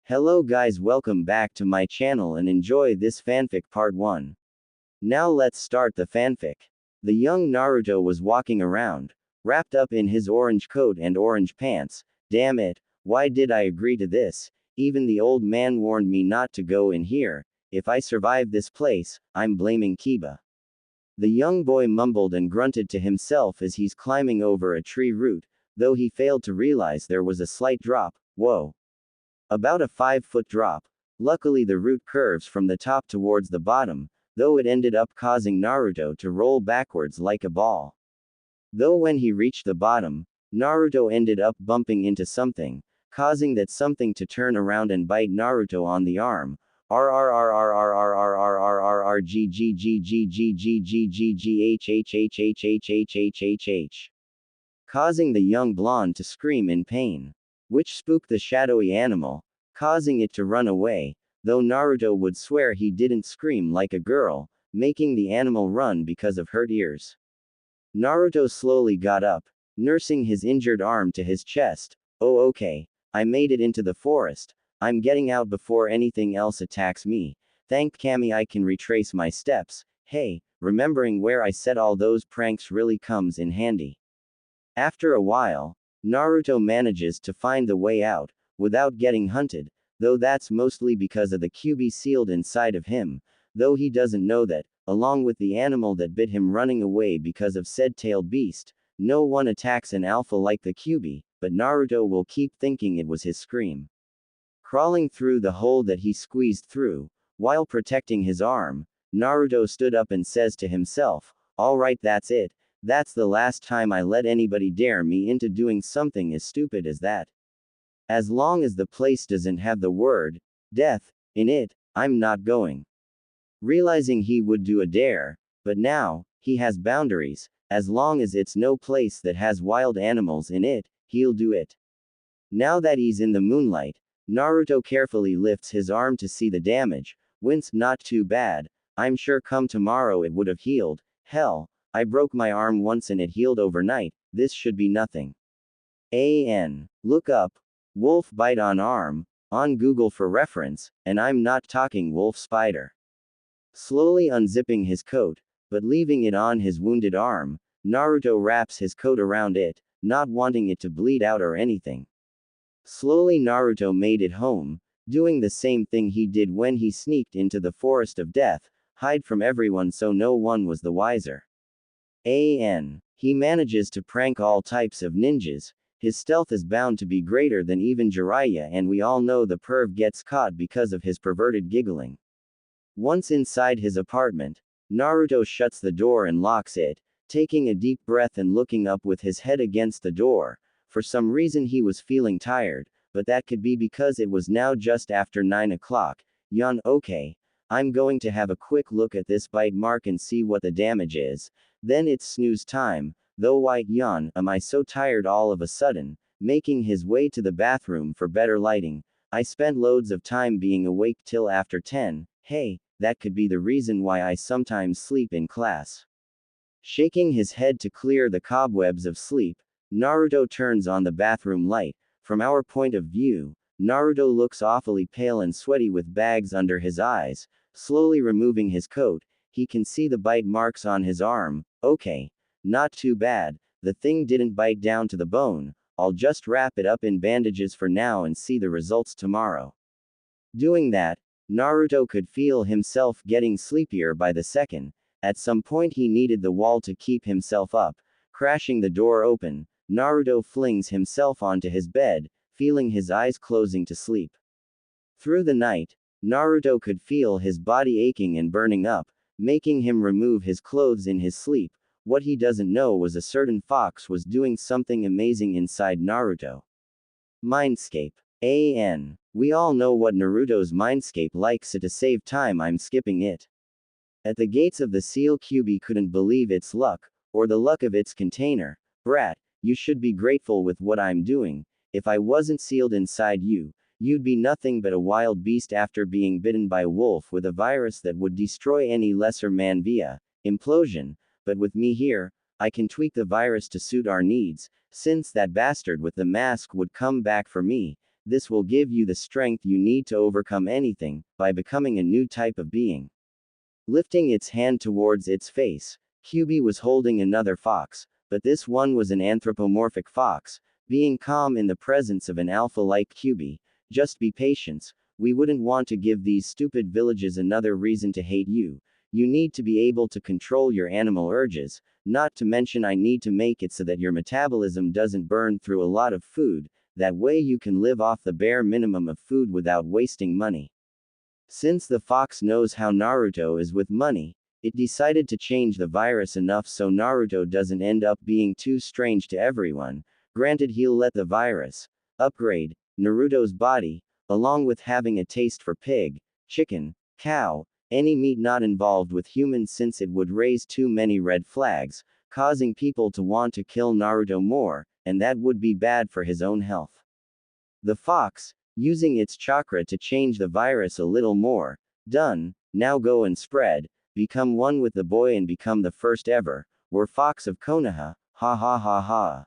Hello guys, welcome back to my channel and enjoy this fanfic part 1. Now let's start the fanfic. The young Naruto was walking around, wrapped up in his orange coat and orange pants. Damn it, why did I agree to this? Even the old man warned me not to go in here. If I survive this place, I'm blaming Kiba. The young boy mumbled and grunted to himself as he's climbing over a tree root, though he failed to realize there was a slight drop. Whoa. About a 5-foot drop. Luckily the route curves from the top towards the bottom, though it ended up causing Naruto to roll backwards like a ball. Though when he reached the bottom, Naruto ended up bumping into something, causing that something to turn around and bite Naruto on the arm. Causing the young blonde to scream in pain, which spooked the shadowy animal, causing it to run away, though Naruto would swear he didn't scream like a girl, making the animal run because of hurt ears. Naruto slowly got up, nursing his injured arm to his chest. Oh okay, I made it into the forest, I'm getting out before anything else attacks me. Thank Kami I can retrace my steps. Hey, remembering where I said all those pranks really comes in handy. After a while, Naruto manages to find the way out, without getting hunted, though that's mostly because of the QB sealed inside of him, though he doesn't know that, along with the animal that bit him running away because of said tailed beast, no one attacks an alpha like the QB, but Naruto will keep thinking it was his scream. Crawling through the hole that he squeezed through, while protecting his arm, Naruto stood up and says to himself, alright, that's it. That's the last time I let anybody dare me into doing something as stupid as that. As long as the place doesn't have the word death in it, I'm not going. Realizing he would do a dare, but now, he has boundaries. As long as it's no place that has wild animals in it, he'll do it. Now that he's in the moonlight, Naruto carefully lifts his arm to see the damage. Wince, not too bad. I'm sure come tomorrow it would have healed. Hell, I broke my arm once and it healed overnight. This should be nothing. Look up. Wolf bite on arm, on Google for reference, and I'm not talking wolf spider. Slowly unzipping his coat, but leaving it on his wounded arm, Naruto wraps his coat around it, not wanting it to bleed out or anything. Slowly Naruto made it home, doing the same thing he did when he sneaked into the forest of death, hide from everyone so no one was the wiser. He manages to prank all types of ninjas. His stealth is bound to be greater than even Jiraiya, and we all know the perv gets caught because of his perverted giggling. Once inside his apartment, Naruto shuts the door and locks it, taking a deep breath and looking up with his head against the door. For some reason he was feeling tired, but that could be because it was now just after 9 o'clock. Yawn. Okay, I'm going to have a quick look at this bite mark and see what the damage is. Then it's snooze time, though why, yawn, am I so tired all of a sudden? Making his way to the bathroom for better lighting. I spent loads of time being awake till after 10, hey, that could be the reason why I sometimes sleep in class. Shaking his head to clear the cobwebs of sleep, Naruto turns on the bathroom light. From our point of view, Naruto looks awfully pale and sweaty with bags under his eyes. Slowly removing his coat, he can see the bite marks on his arm. Okay, not too bad, the thing didn't bite down to the bone. I'll just wrap it up in bandages for now and see the results tomorrow. Doing that, Naruto could feel himself getting sleepier by the second. At some point he needed the wall to keep himself up. Crashing the door open, Naruto flings himself onto his bed, feeling his eyes closing to sleep. Through the night, Naruto could feel his body aching and burning up, making him remove his clothes in his sleep. What he doesn't know was a certain fox was doing something amazing inside Naruto. Mindscape. We all know what Naruto's mindscape likes, so to save time I'm skipping it. At the gates of the seal, QB couldn't believe its luck, or the luck of its container. Brat, you should be grateful with what I'm doing. If I wasn't sealed inside you, you'd be nothing but a wild beast after being bitten by a wolf with a virus that would destroy any lesser man via implosion. But with me here, I can tweak the virus to suit our needs, since that bastard with the mask would come back for me. this will give you the strength you need to overcome anything, by becoming a new type of being. Lifting its hand towards its face, Kyubi was holding another fox, but this one was an anthropomorphic fox, being calm in the presence of an alpha-like Kyubi. Just be patient, we wouldn't want to give these stupid villages another reason to hate you. You need to be able to control your animal urges, not to mention I need to make it so that your metabolism doesn't burn through a lot of food, that way you can live off the bare minimum of food without wasting money. Since the fox knows how Naruto is with money, it decided to change the virus enough so Naruto doesn't end up being too strange to everyone. Granted, he'll let the virus upgrade Naruto's body, along with having a taste for pig, chicken, cow, any meat not involved with humans, since it would raise too many red flags, causing people to want to kill Naruto more, and that would be bad for his own health. The fox, using its chakra to change the virus a little more. Done, now go and spread, become one with the boy and become the first ever, Werefox of Konoha, ha ha ha ha.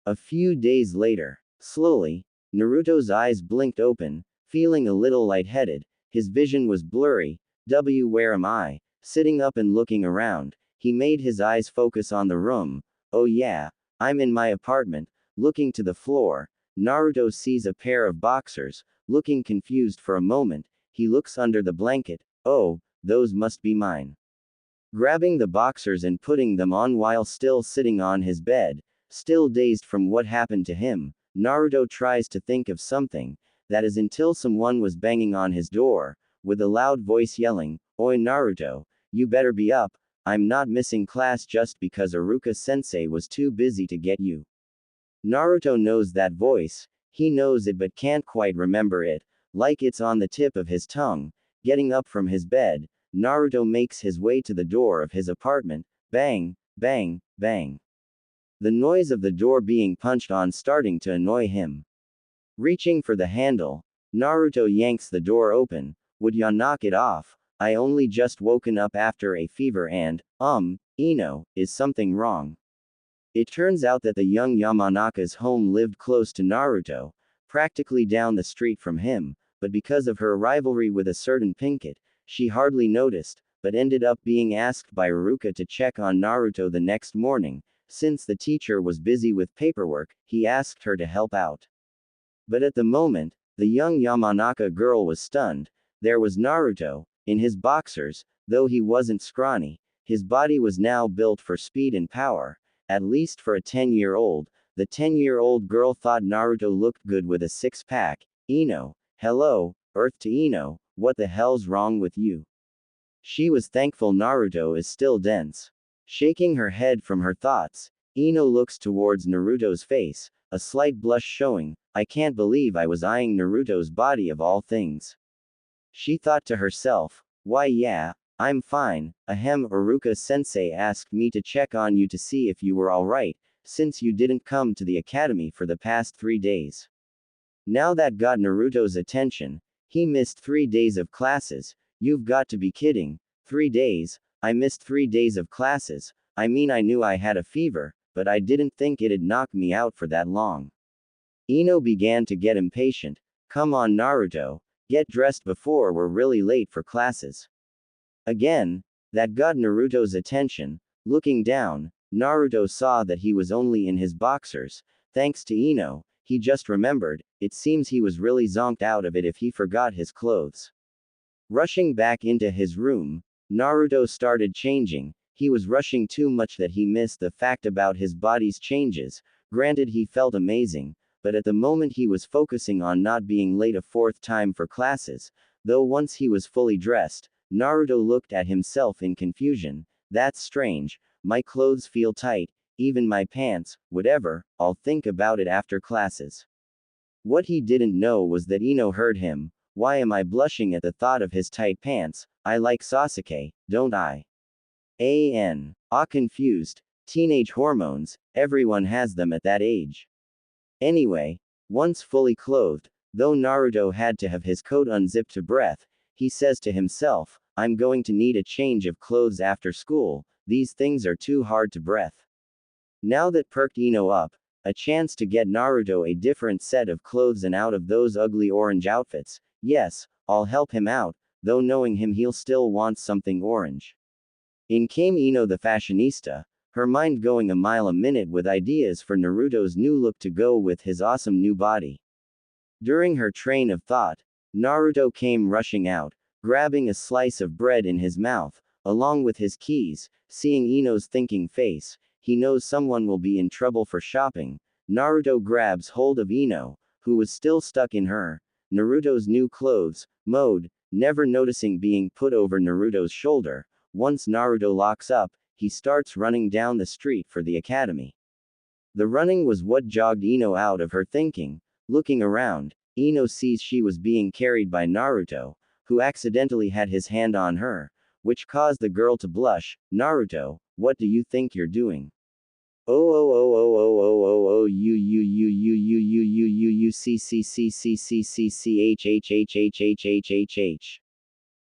A few days later, slowly, Naruto's eyes blinked open, feeling a little lightheaded, his vision was blurry. Where am I? Sitting up and looking around, he made his eyes focus on the room. Oh yeah, I'm in my apartment. Looking to the floor, Naruto sees a pair of boxers. Looking confused for a moment, he looks under the blanket. Oh, those must be mine. Grabbing the boxers and putting them on while still sitting on his bed, still dazed from what happened to him, Naruto tries to think of something, that is, until someone was banging on his door, with a loud voice yelling, "Oi Naruto, you better be up, I'm not missing class just because Iruka-sensei was too busy to get you." Naruto knows that voice, he knows it but can't quite remember it, like it's on the tip of his tongue. Getting up from his bed, Naruto makes his way to the door of his apartment. Bang, bang, bang. The noise of the door being punched on starting to annoy him. Reaching for the handle, Naruto yanks the door open. Would ya knock it off? I only just woken up after a fever and, is something wrong? It turns out that the young Yamanaka's home lived close to Naruto, practically down the street from him, but because of her rivalry with a certain Pinkett, she hardly noticed, but ended up being asked by Iruka to check on Naruto the next morning. Since the teacher was busy with paperwork, he asked her to help out. But at the moment, the young Yamanaka girl was stunned. There was Naruto, in his boxers, though he wasn't scrawny, his body was now built for speed and power, at least for a 10-year-old. The 10-year-old girl thought Naruto looked good with a six-pack. Hello, Earth to Ino, what the hell's wrong with you? She was thankful Naruto is still dense. Shaking her head from her thoughts, Ino looks towards Naruto's face, a slight blush showing. I can't believe I was eyeing Naruto's body of all things. She thought to herself, why yeah, I'm fine. Iruka-sensei asked me to check on you to see if you were alright, since you didn't come to the academy for the past 3 days. Now that got Naruto's attention. He missed 3 days of classes. You've got to be kidding. 3 days? I missed 3 days of classes. I mean, I knew I had a fever, but I didn't think it'd knock me out for that long. Ino began to get impatient. Come on Naruto, get dressed before we're really late for classes. Again, that got Naruto's attention. Looking down, Naruto saw that he was only in his boxers. Thanks to Ino, he just remembered, it seems he was really zonked out of it if he forgot his clothes. Rushing back into his room, Naruto started changing. He was rushing too much that he missed the fact about his body's changes. Granted, he felt amazing, but at the moment he was focusing on not being late a 4th time for classes. Though once he was fully dressed, Naruto looked at himself in confusion. That's strange, my clothes feel tight, even my pants, whatever, I'll think about it after classes. What he didn't know was that Ino heard him. Why am I blushing at the thought of his tight pants? I like Sasuke, don't I? Confused. Teenage hormones, everyone has them at that age. Anyway, once fully clothed, though Naruto had to have his coat unzipped to breath, he says to himself, I'm going to need a change of clothes after school, these things are too hard to breath. Now that perked Ino up, a chance to get Naruto a different set of clothes and out of those ugly orange outfits. Yes, I'll help him out, though knowing him he'll still want something orange. In came Ino the fashionista, her mind going a mile a minute with ideas for Naruto's new look to go with his awesome new body. During her train of thought, Naruto came rushing out, grabbing a slice of bread in his mouth, along with his keys. Seeing Ino's thinking face, he knows someone will be in trouble for shopping. Naruto grabs hold of Ino, who was still stuck in Naruto's new clothes mode, never noticing being put over Naruto's shoulder. Once Naruto locks up, he starts running down the street for the academy. The running was what jogged Ino out of her thinking. Looking around, Ino sees she was being carried by Naruto, who accidentally had his hand on her, which caused the girl to blush. Naruto, what do you think you're doing?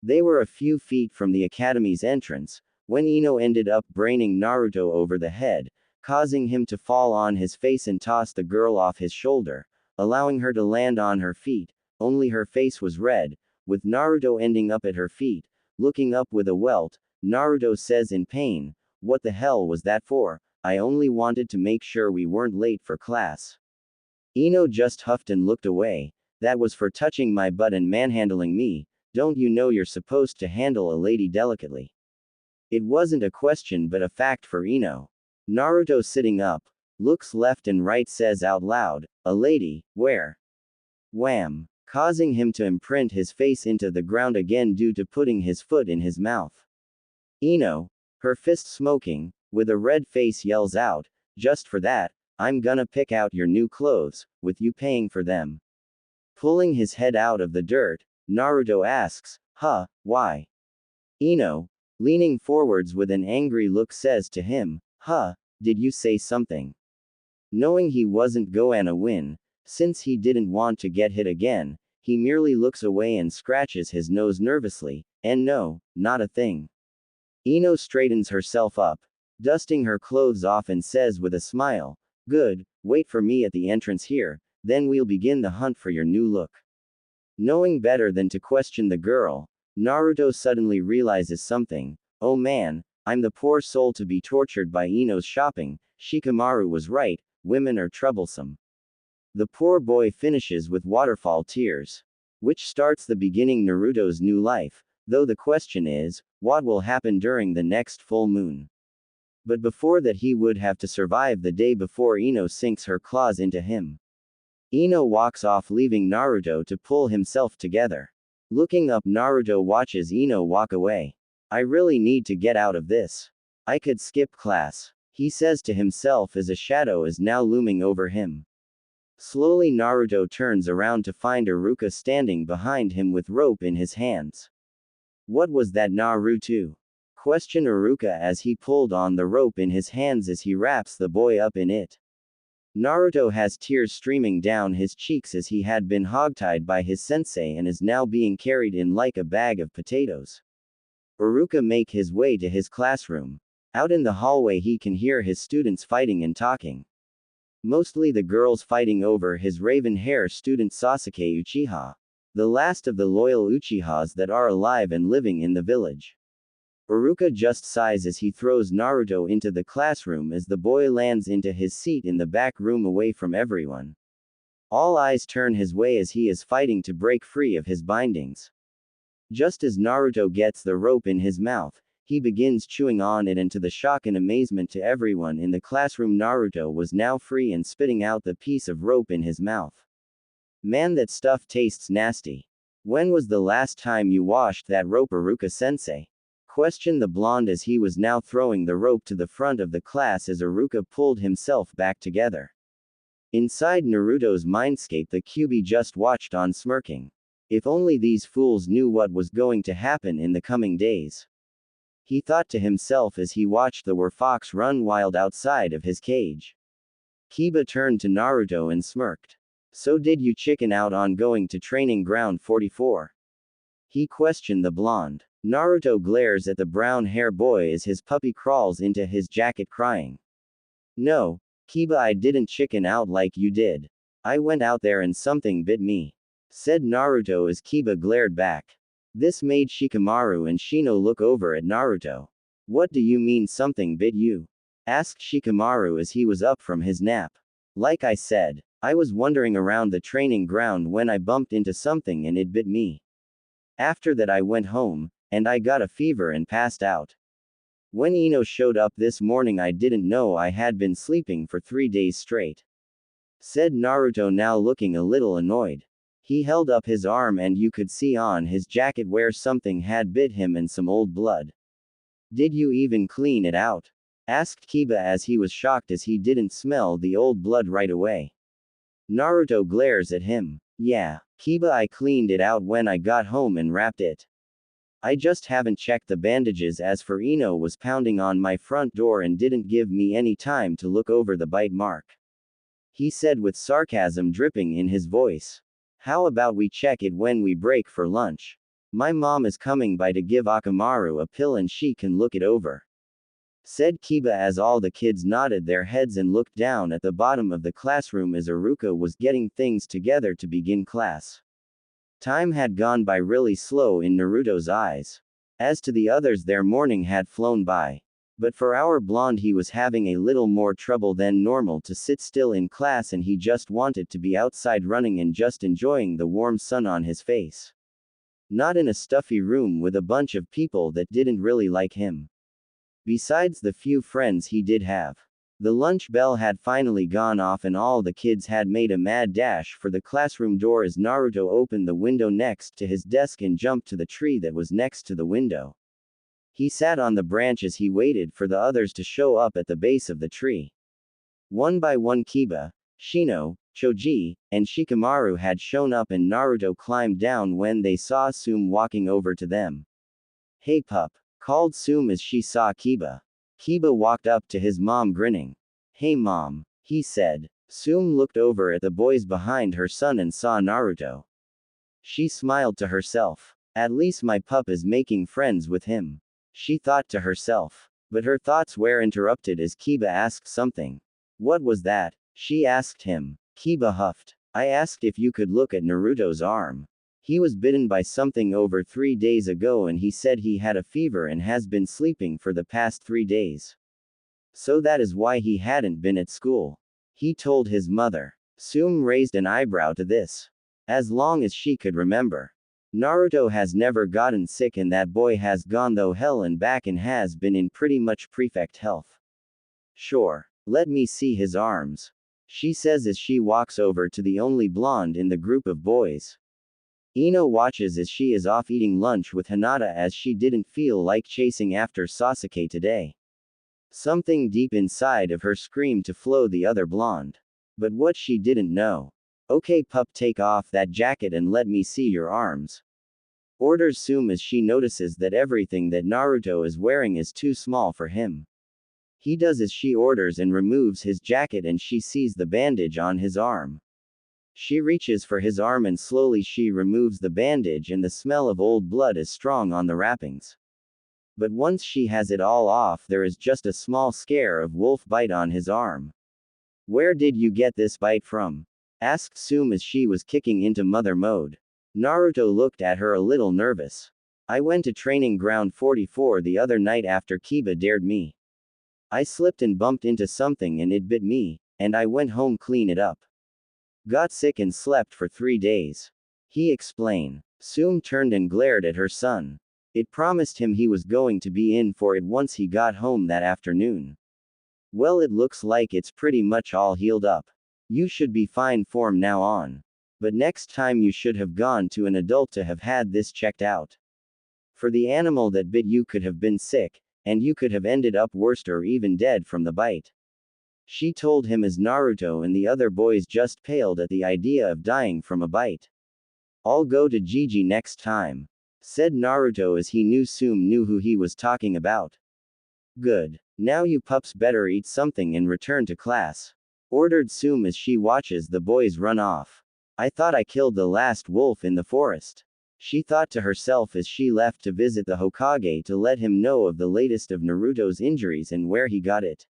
They were a few feet from the academy's entrance, when Ino ended up braining Naruto over the head, causing him to fall on his face and toss the girl off his shoulder, allowing her to land on her feet. Only her face was red, with Naruto ending up at her feet. Looking up with a welt, Naruto says in pain, "What the hell was that for? I only wanted to make sure we weren't late for class." Ino just huffed and looked away. "That was for touching my butt and manhandling me. Don't you know you're supposed to handle a lady delicately?" It wasn't a question but a fact for Ino. Naruto sitting up, looks left and right, says out loud, "A lady, where?" Wham! Causing him to imprint his face into the ground again due to putting his foot in his mouth. Ino, her fist smoking, with a red face yells out, "Just for that, I'm gonna pick out your new clothes, with you paying for them." Pulling his head out of the dirt, Naruto asks, "Huh, why?" Ino, leaning forwards with an angry look, says to him, "Huh, did you say something?" Knowing he wasn't gonna win, since he didn't want to get hit again, he merely looks away and scratches his nose nervously, and no, not a thing. Ino straightens herself up, dusting her clothes off, and says with a smile, "Good, wait for me at the entrance here, then we'll begin the hunt for your new look." Knowing better than to question the girl, Naruto suddenly realizes something. Oh man, I'm the poor soul to be tortured by Ino's shopping. Shikamaru was right, women are troublesome. The poor boy finishes with waterfall tears. Which starts the beginning Naruto's new life, though the question is, what will happen during the next full moon? But before that he would have to survive the day before Ino sinks her claws into him. Ino walks off, leaving Naruto to pull himself together. Looking up, Naruto watches Ino walk away. "I really need to get out of this. I could skip class," he says to himself as a shadow is now looming over him. Slowly Naruto turns around to find Iruka standing behind him with rope in his hands. "What was that, Naruto?" questioned Iruka as he pulled on the rope in his hands as he wraps the boy up in it. Naruto has tears streaming down his cheeks as he had been hogtied by his sensei and is now being carried in like a bag of potatoes. Iruka make his way to his classroom. Out in the hallway he can hear his students fighting and talking. Mostly the girls fighting over his raven hair student Sasuke Uchiha. The last of the loyal Uchihas that are alive and living in the village. Iruka just sighs as he throws Naruto into the classroom as the boy lands into his seat in the back room away from everyone. All eyes turn his way as he is fighting to break free of his bindings. Just as Naruto gets the rope in his mouth, he begins chewing on it, and to the shock and amazement to everyone in the classroom, Naruto was now free and spitting out the piece of rope in his mouth. "Man, that stuff tastes nasty. When was the last time you washed that rope, Iruka-sensei?" questioned the blonde as he was now throwing the rope to the front of the class as Iruka pulled himself back together. Inside Naruto's mindscape, the Kyuubi just watched on, smirking. If only these fools knew what was going to happen in the coming days. He thought to himself as he watched the Werefox run wild outside of his cage. Kiba turned to Naruto and smirked. "So did you chicken out on going to training ground 44? He questioned the blonde. Naruto glares at the brown hair boy as his puppy crawls into his jacket crying. "No, Kiba, I didn't chicken out like you did. I went out there and something bit me, said Naruto as Kiba glared back. This made Shikamaru and Shino look over at Naruto. What do you mean something bit you? Asked Shikamaru as he was up from his nap. Like I said, I was wandering around the training ground when I bumped into something and it bit me. After that I went home, and I got a fever and passed out. When Ino showed up this morning I didn't know I had been sleeping for 3 days straight, said Naruto, now looking a little annoyed. He held up his arm and you could see on his jacket where something had bit him and some old blood. Did you even clean it out? Asked Kiba as he was shocked as he didn't smell the old blood right away. Naruto glares at him. Yeah, Kiba, I cleaned it out when I got home and wrapped it. I just haven't checked the bandages. As for Ino was pounding on my front door and didn't give me any time to look over the bite mark, he said with sarcasm dripping in his voice. How about we check it when we break for lunch? My mom is coming by to give Akamaru a pill and she can look it over, said Kiba as all the kids nodded their heads and looked down at the bottom of the classroom as Iruka was getting things together to begin class. Time had gone by really slow in Naruto's eyes. As to the others, their morning had flown by. But for our blonde, he was having a little more trouble than normal to sit still in class, and he just wanted to be outside running and just enjoying the warm sun on his face. Not in a stuffy room with a bunch of people that didn't really like him. Besides the few friends he did have. The lunch bell had finally gone off and all the kids had made a mad dash for the classroom door as Naruto opened the window next to his desk and jumped to the tree that was next to the window. He sat on the branch as he waited for the others to show up at the base of the tree. One by one Kiba, Shino, Choji, and Shikamaru had shown up and Naruto climbed down when they saw Sume walking over to them. Hey pup, called Sume as she saw Kiba. Kiba walked up to his mom grinning. Hey mom, he said. Sume looked over at the boys behind her son and saw Naruto. She smiled to herself. At least my pup is making friends with him, she thought to herself. But her thoughts were interrupted as Kiba asked something. What was that? She asked him. Kiba huffed. I asked if you could look at Naruto's arm. He was bitten by something over 3 days ago and he said he had a fever and has been sleeping for the past 3 days. So that is why he hadn't been at school, he told his mother. Sume raised an eyebrow to this. As long as she could remember, Naruto has never gotten sick and that boy has gone through hell and back and has been in pretty much perfect health. Sure, let me see his arms, she says as she walks over to the only blonde in the group of boys. Ino watches as she is off eating lunch with Hinata as she didn't feel like chasing after Sasuke today. Something deep inside of her screamed to flow the other blonde. But what she didn't know. Okay pup, take off that jacket and let me see your arms, orders Sume as she notices that everything that Naruto is wearing is too small for him. He does as she orders and removes his jacket and she sees the bandage on his arm. She reaches for his arm and slowly she removes the bandage and the smell of old blood is strong on the wrappings. But once she has it all off, there is just a small scare of wolf bite on his arm. Where did you get this bite from? Asked Sume as she was kicking into mother mode. Naruto looked at her a little nervous. I went to training ground 44 the other night after Kiba dared me. I slipped and bumped into something and it bit me, and I went home clean it up. Got sick and slept for 3 days, he explained. Sume turned and glared at her son. It promised him he was going to be in for it once he got home that afternoon. Well, it looks like it's pretty much all healed up. You should be fine from now on. But next time you should have gone to an adult to have had this checked out. For the animal that bit you could have been sick, and you could have ended up worse or even dead from the bite, she told him as Naruto and the other boys just paled at the idea of dying from a bite. I'll go to Gigi next time, said Naruto as he knew Sume knew who he was talking about. Good. Now you pups better eat something and return to class, ordered Sume as she watches the boys run off. I thought I killed the last wolf in the forest, she thought to herself as she left to visit the Hokage to let him know of the latest of Naruto's injuries and where he got it.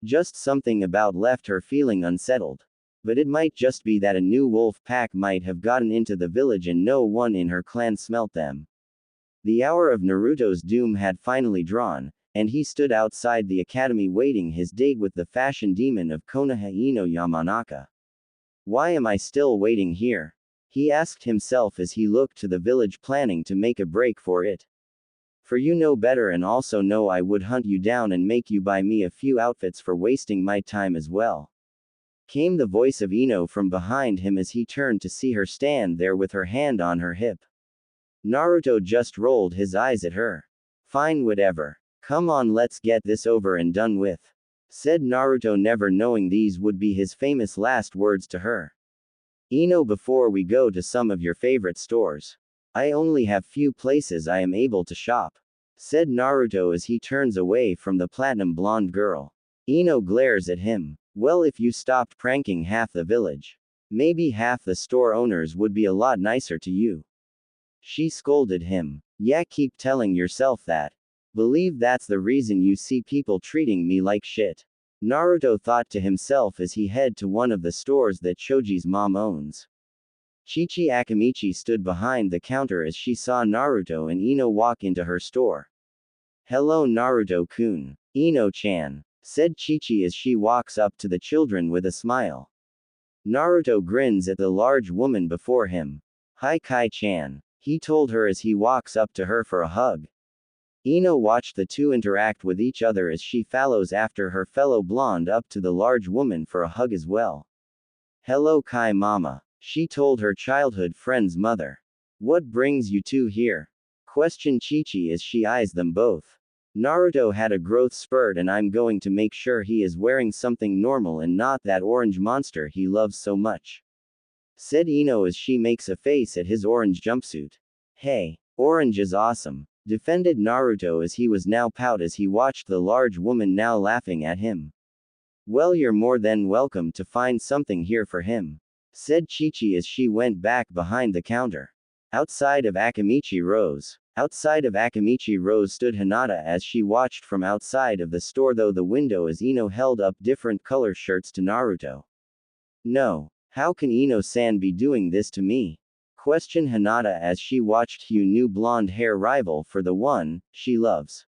Just something about left her feeling unsettled. But it might just be that a new wolf pack might have gotten into the village and no one in her clan smelt them. The hour of Naruto's doom had finally drawn, and he stood outside the academy waiting his date with the fashion demon of Konoha Ino Yamanaka. Why am I still waiting here? He asked himself as he looked to the village planning to make a break for it. For you know better and also know I would hunt you down and make you buy me a few outfits for wasting my time as well. Came the voice of Ino from behind him as he turned to see her stand there with her hand on her hip. Naruto just rolled his eyes at her. Fine, whatever. Come on, let's get this over and done with, said Naruto, never knowing these would be his famous last words to her. Ino, before we go to some of your favorite stores, I only have few places I am able to shop, said Naruto as he turns away from the platinum blonde girl. Ino glares at him. Well, if you stopped pranking half the village, maybe half the store owners would be a lot nicer to you. She scolded him. Yeah, keep telling yourself that. Believe that's the reason you see people treating me like shit, Naruto thought to himself as he headed to one of the stores that Choji's mom owns. Chichi Akamichi stood behind the counter as she saw Naruto and Ino walk into her store. Hello Naruto-kun. Ino-chan, said Chichi as she walks up to the children with a smile. Naruto grins at the large woman before him. Hi Kai-chan, he told her as he walks up to her for a hug. Ino watched the two interact with each other as she follows after her fellow blonde up to the large woman for a hug as well. Hello Kai mama, she told her childhood friend's mother. What brings you two here? Questioned Chi-Chi as she eyes them both. Naruto had a growth spurt and I'm going to make sure he is wearing something normal and not that orange monster he loves so much, said Ino as she makes a face at his orange jumpsuit. Hey, orange is awesome, defended Naruto as he was now pout as he watched the large woman now laughing at him. Well, you're more than welcome to find something here for him, said Chi-Chi as she went back behind the counter. Outside of Akamichi Rose stood Hinata as she watched from outside of the store through the window as Ino held up different color shirts to Naruto. No, how can Ino-san be doing this to me? Questioned Hinata as she watched Hugh new blonde hair rival for the one she loves.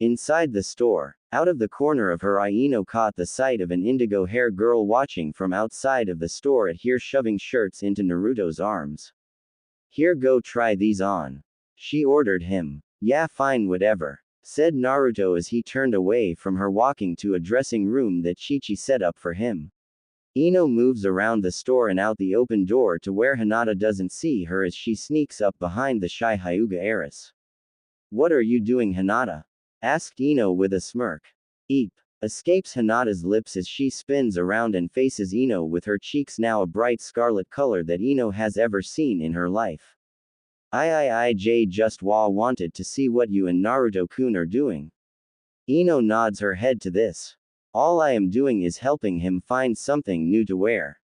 Inside the store, out of the corner of her eye, Ino caught the sight of an indigo hair girl watching from outside of the store at here shoving shirts into Naruto's arms. Here, go try these on, she ordered him. Yeah, fine, whatever, said Naruto as he turned away from her, walking to a dressing room that Chi-Chi set up for him. Ino moves around the store and out the open door to where Hinata doesn't see her as she sneaks up behind the shy Hyuga heiress. What are you doing, Hinata? Asked Ino with a smirk. Eep, escapes Hinata's lips as she spins around and faces Ino with her cheeks now a bright scarlet color that Ino has ever seen in her life. I just wanted to see what you and Naruto-kun are doing. Ino nods her head to this. All I am doing is helping him find something new to wear.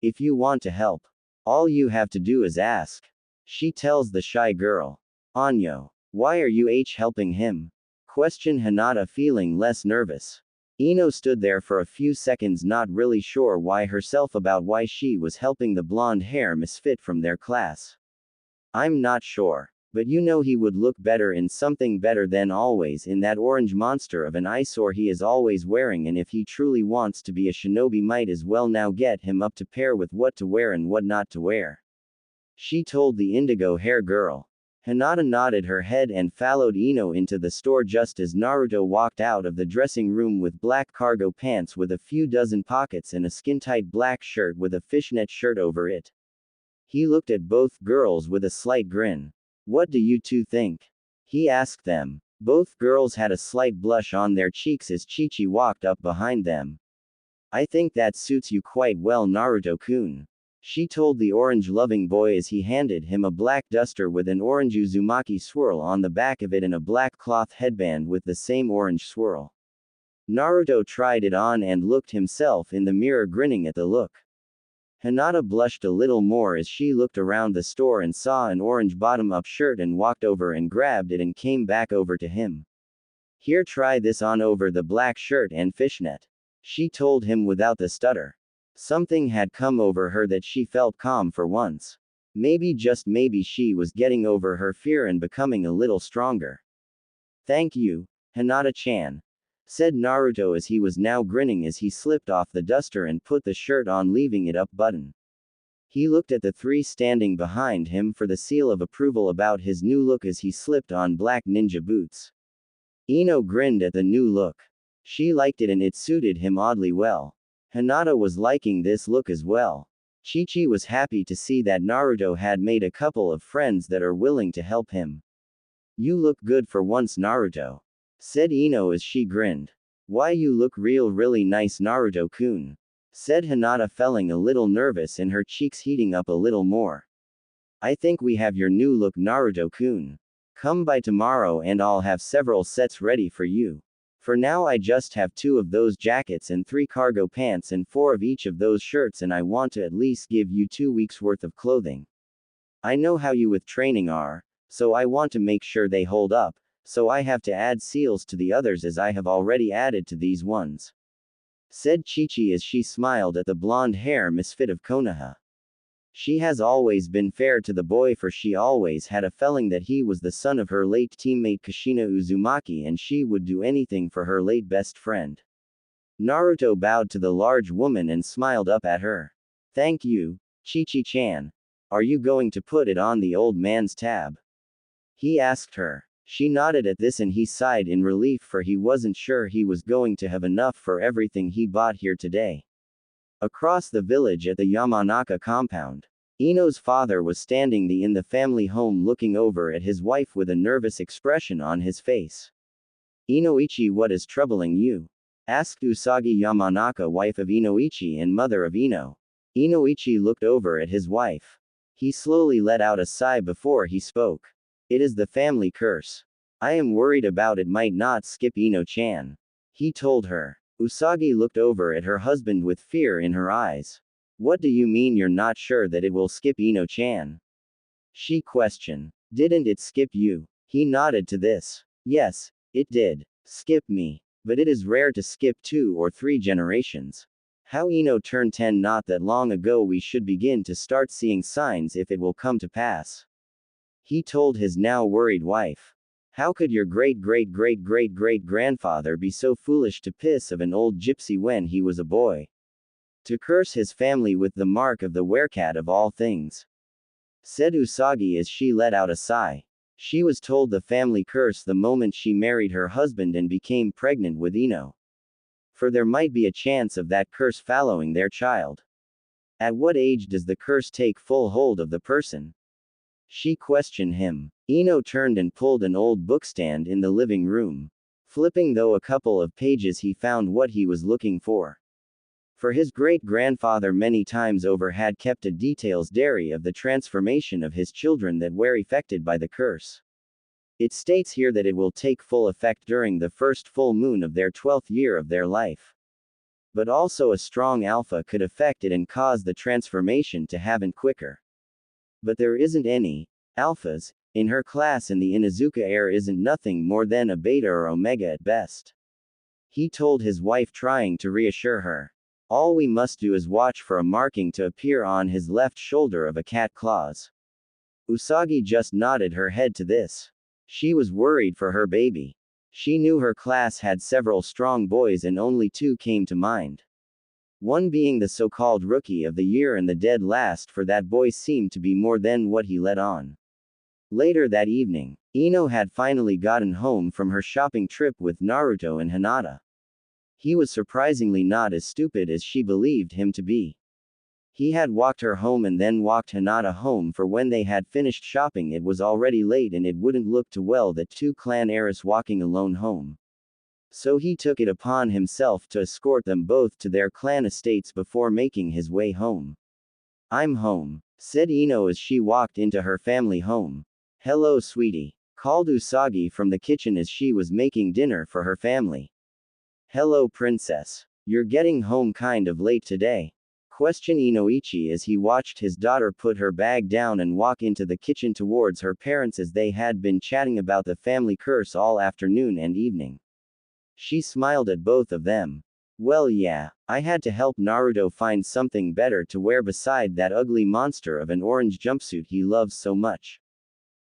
If you want to help, all you have to do is ask, she tells the shy girl. Anyo, why are you helping him? Questioned Hinata, feeling less nervous. Ino stood there for a few seconds, not really sure why herself about why she was helping the blonde hair misfit from their class. I'm not sure, but you know he would look better in something better than always in that orange monster of an eyesore he is always wearing, and if he truly wants to be a shinobi might as well now get him up to pair with what to wear and what not to wear, she told the indigo hair girl. Hinata nodded her head and followed Ino into the store just as Naruto walked out of the dressing room with black cargo pants with a few dozen pockets and a skin-tight black shirt with a fishnet shirt over it. He looked at both girls with a slight grin. What do you two think? He asked them. Both girls had a slight blush on their cheeks as Chi-Chi walked up behind them. I think that suits you quite well, Naruto-kun, she told the orange-loving boy as he handed him a black duster with an orange Uzumaki swirl on the back of it and a black cloth headband with the same orange swirl. Naruto tried it on and looked himself in the mirror, grinning at the look. Hinata blushed a little more as she looked around the store and saw an orange bottom-up shirt and walked over and grabbed it and came back over to him. Here, try this on over the black shirt and fishnet. She told him without the stutter. Something had come over her that she felt calm for once. Maybe, just maybe, she was getting over her fear and becoming a little stronger. Thank you, Hinata-chan, said Naruto as he was now grinning as he slipped off the duster and put the shirt on, leaving it up button. He looked at the three standing behind him for the seal of approval about his new look as he slipped on black ninja boots. Ino grinned at the new look. She liked it and it suited him oddly well. Hinata was liking this look as well. Chi-Chi was happy to see that Naruto had made a couple of friends that are willing to help him. You look good for once, Naruto, said Ino as she grinned. Why, you look really nice, Naruto-kun, said Hinata, feeling a little nervous and her cheeks heating up a little more. I think we have your new look, Naruto-kun. Come by tomorrow and I'll have several sets ready for you. For now I just have 2 of those jackets and 3 cargo pants and 4 of each of those shirts, and I want to at least give you 2 weeks worth of clothing. I know how you with training are, so I want to make sure they hold up, so I have to add seals to the others as I have already added to these ones, said Chi-Chi as she smiled at the blonde hair misfit of Konoha. She has always been fair to the boy, for she always had a feeling that he was the son of her late teammate Kushina Uzumaki and she would do anything for her late best friend. Naruto bowed to the large woman and smiled up at her. Thank you, Chi-Chi-chan. Are you going to put it on the old man's tab? He asked her. She nodded at this and he sighed in relief, for he wasn't sure he was going to have enough for everything he bought here today. Across the village at the Yamanaka compound, Ino's father was standing in the family home looking over at his wife with a nervous expression on his face. Inoichi, what is troubling you? Asked Usagi Yamanaka, wife of Inoichi and mother of Ino. Inoichi looked over at his wife. He slowly let out a sigh before he spoke. It is the family curse. I am worried about it might not skip Ino-chan, he told her. Usagi looked over at her husband with fear in her eyes. What do you mean you're not sure that it will skip Ino-chan? She questioned. Didn't it skip you? He nodded to this. Yes, it did. Skip me. But it is rare to skip 2 or 3 generations. How Ino turned 10 not that long ago, we should begin to start seeing signs if it will come to pass, he told his now worried wife. How could your great-great-great-great-great-grandfather be so foolish to piss of an old gypsy when he was a boy? To curse his family with the mark of the werecat of all things, said Usagi as she let out a sigh. She was told the family curse the moment she married her husband and became pregnant with Ino. For there might be a chance of that curse following their child. At what age does the curse take full hold of the person? She questioned him. Ino turned and pulled an old bookstand in the living room. Flipping though a couple of pages, he found what he was looking for. For his great-grandfather many times over had kept a detail's diary of the transformation of his children that were affected by the curse. It states here that it will take full effect during the first full moon of their 12th year of their life. But also a strong alpha could affect it and cause the transformation to happen quicker. But there isn't any alphas in her class, and the Inuzuka heir isn't nothing more than a beta or omega at best, he told his wife, trying to reassure her. All we must do is watch for a marking to appear on his left shoulder of a cat claws. Usagi just nodded her head to this. She was worried for her baby. She knew her class had several strong boys and only 2 came to mind. One being the so-called rookie of the year, and the dead last for that boy seemed to be more than what he let on. Later that evening, Ino had finally gotten home from her shopping trip with Naruto and Hinata. He was surprisingly not as stupid as she believed him to be. He had walked her home and then walked Hinata home, for when they had finished shopping it was already late and it wouldn't look too well that 2 clan heirs walking alone home. So he took it upon himself to escort them both to their clan estates before making his way home. I'm home, said Ino as she walked into her family home. Hello, sweetie, called Usagi from the kitchen as she was making dinner for her family. Hello, princess. You're getting home kind of late today, questioned Inoichi as he watched his daughter put her bag down and walk into the kitchen towards her parents, as they had been chatting about the family curse all afternoon and evening. She smiled at both of them. Well, yeah, I had to help Naruto find something better to wear beside that ugly monster of an orange jumpsuit he loves so much.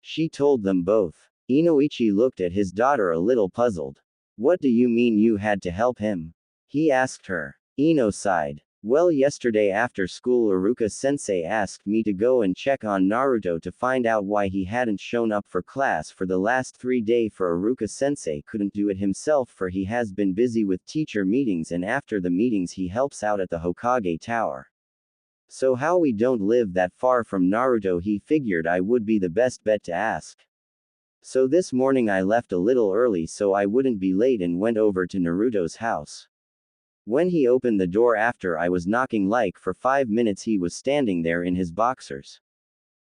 She told them both. Inoichi looked at his daughter a little puzzled. What do you mean you had to help him? He asked her. Ino sighed. Well, yesterday after school Iruka-sensei asked me to go and check on Naruto to find out why he hadn't shown up for class for the last 3 days, for Iruka-sensei couldn't do it himself for he has been busy with teacher meetings, and after the meetings he helps out at the Hokage Tower. So how we don't live that far from Naruto, he figured I would be the best bet to ask. So this morning I left a little early so I wouldn't be late and went over to Naruto's house. When he opened the door after I was knocking like for 5 minutes, he was standing there in his boxers.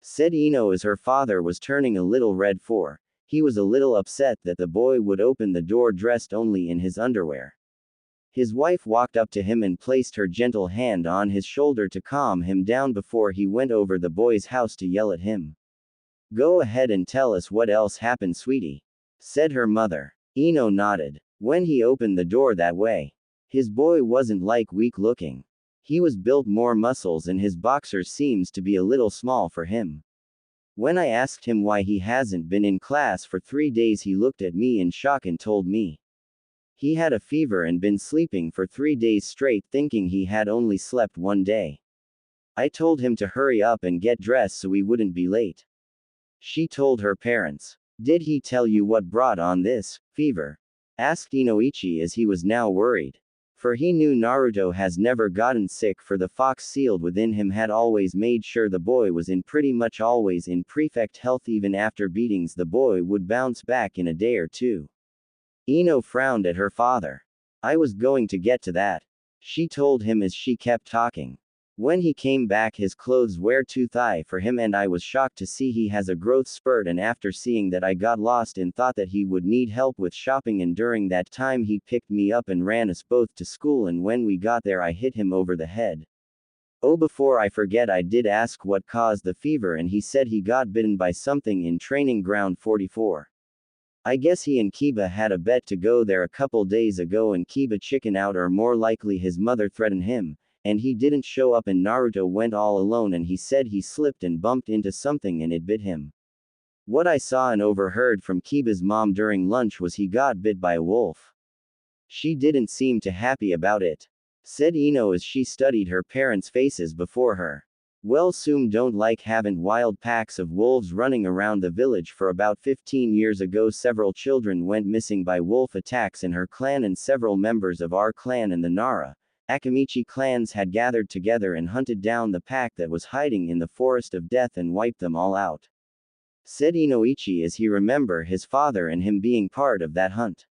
Said Ino as her father was turning a little red, for he was a little upset that the boy would open the door dressed only in his underwear. His wife walked up to him and placed her gentle hand on his shoulder to calm him down before he went over the boy's house to yell at him. Go ahead and tell us what else happened, sweetie, said her mother. Ino nodded. When he opened the door that way, his boy wasn't like weak looking. He was built more muscles and his boxers seems to be a little small for him. When I asked him why he hasn't been in class for 3 days, he looked at me in shock and told me he had a fever and been sleeping for 3 days straight, thinking he had only slept 1 day. I told him to hurry up and get dressed so we wouldn't be late. She told her parents. Did he tell you what brought on this fever? Asked Inoichi as he was now worried. For he knew Naruto has never gotten sick, for the fox sealed within him had always made sure the boy was in pretty much always in perfect health. Even after beatings the boy would bounce back in a day or two. Ino frowned at her father. I was going to get to that, she told him as she kept talking. When he came back his clothes were too tight for him and I was shocked to see he has a growth spurt, and after seeing that I got lost and thought that he would need help with shopping, and during that time he picked me up and ran us both to school, and when we got there I hit him over the head. Oh, before I forget, I did ask what caused the fever and he said he got bitten by something in training ground 44. I guess he and Kiba had a bet to go there a couple days ago and Kiba chickened out, or more likely his mother threatened him, and he didn't show up and Naruto went all alone, and he said he slipped and bumped into something and it bit him. What I saw and overheard from Kiba's mom during lunch was he got bit by a wolf. She didn't seem too happy about it, said Ino as she studied her parents' faces before her. Well, Sum don't like having wild packs of wolves running around the village. For about 15 years ago several children went missing by wolf attacks in her clan, and several members of our clan and the Nara Akamichi clans had gathered together and hunted down the pack that was hiding in the forest of death and wiped them all out, said Inoichi as he remembered his father and him being part of that hunt.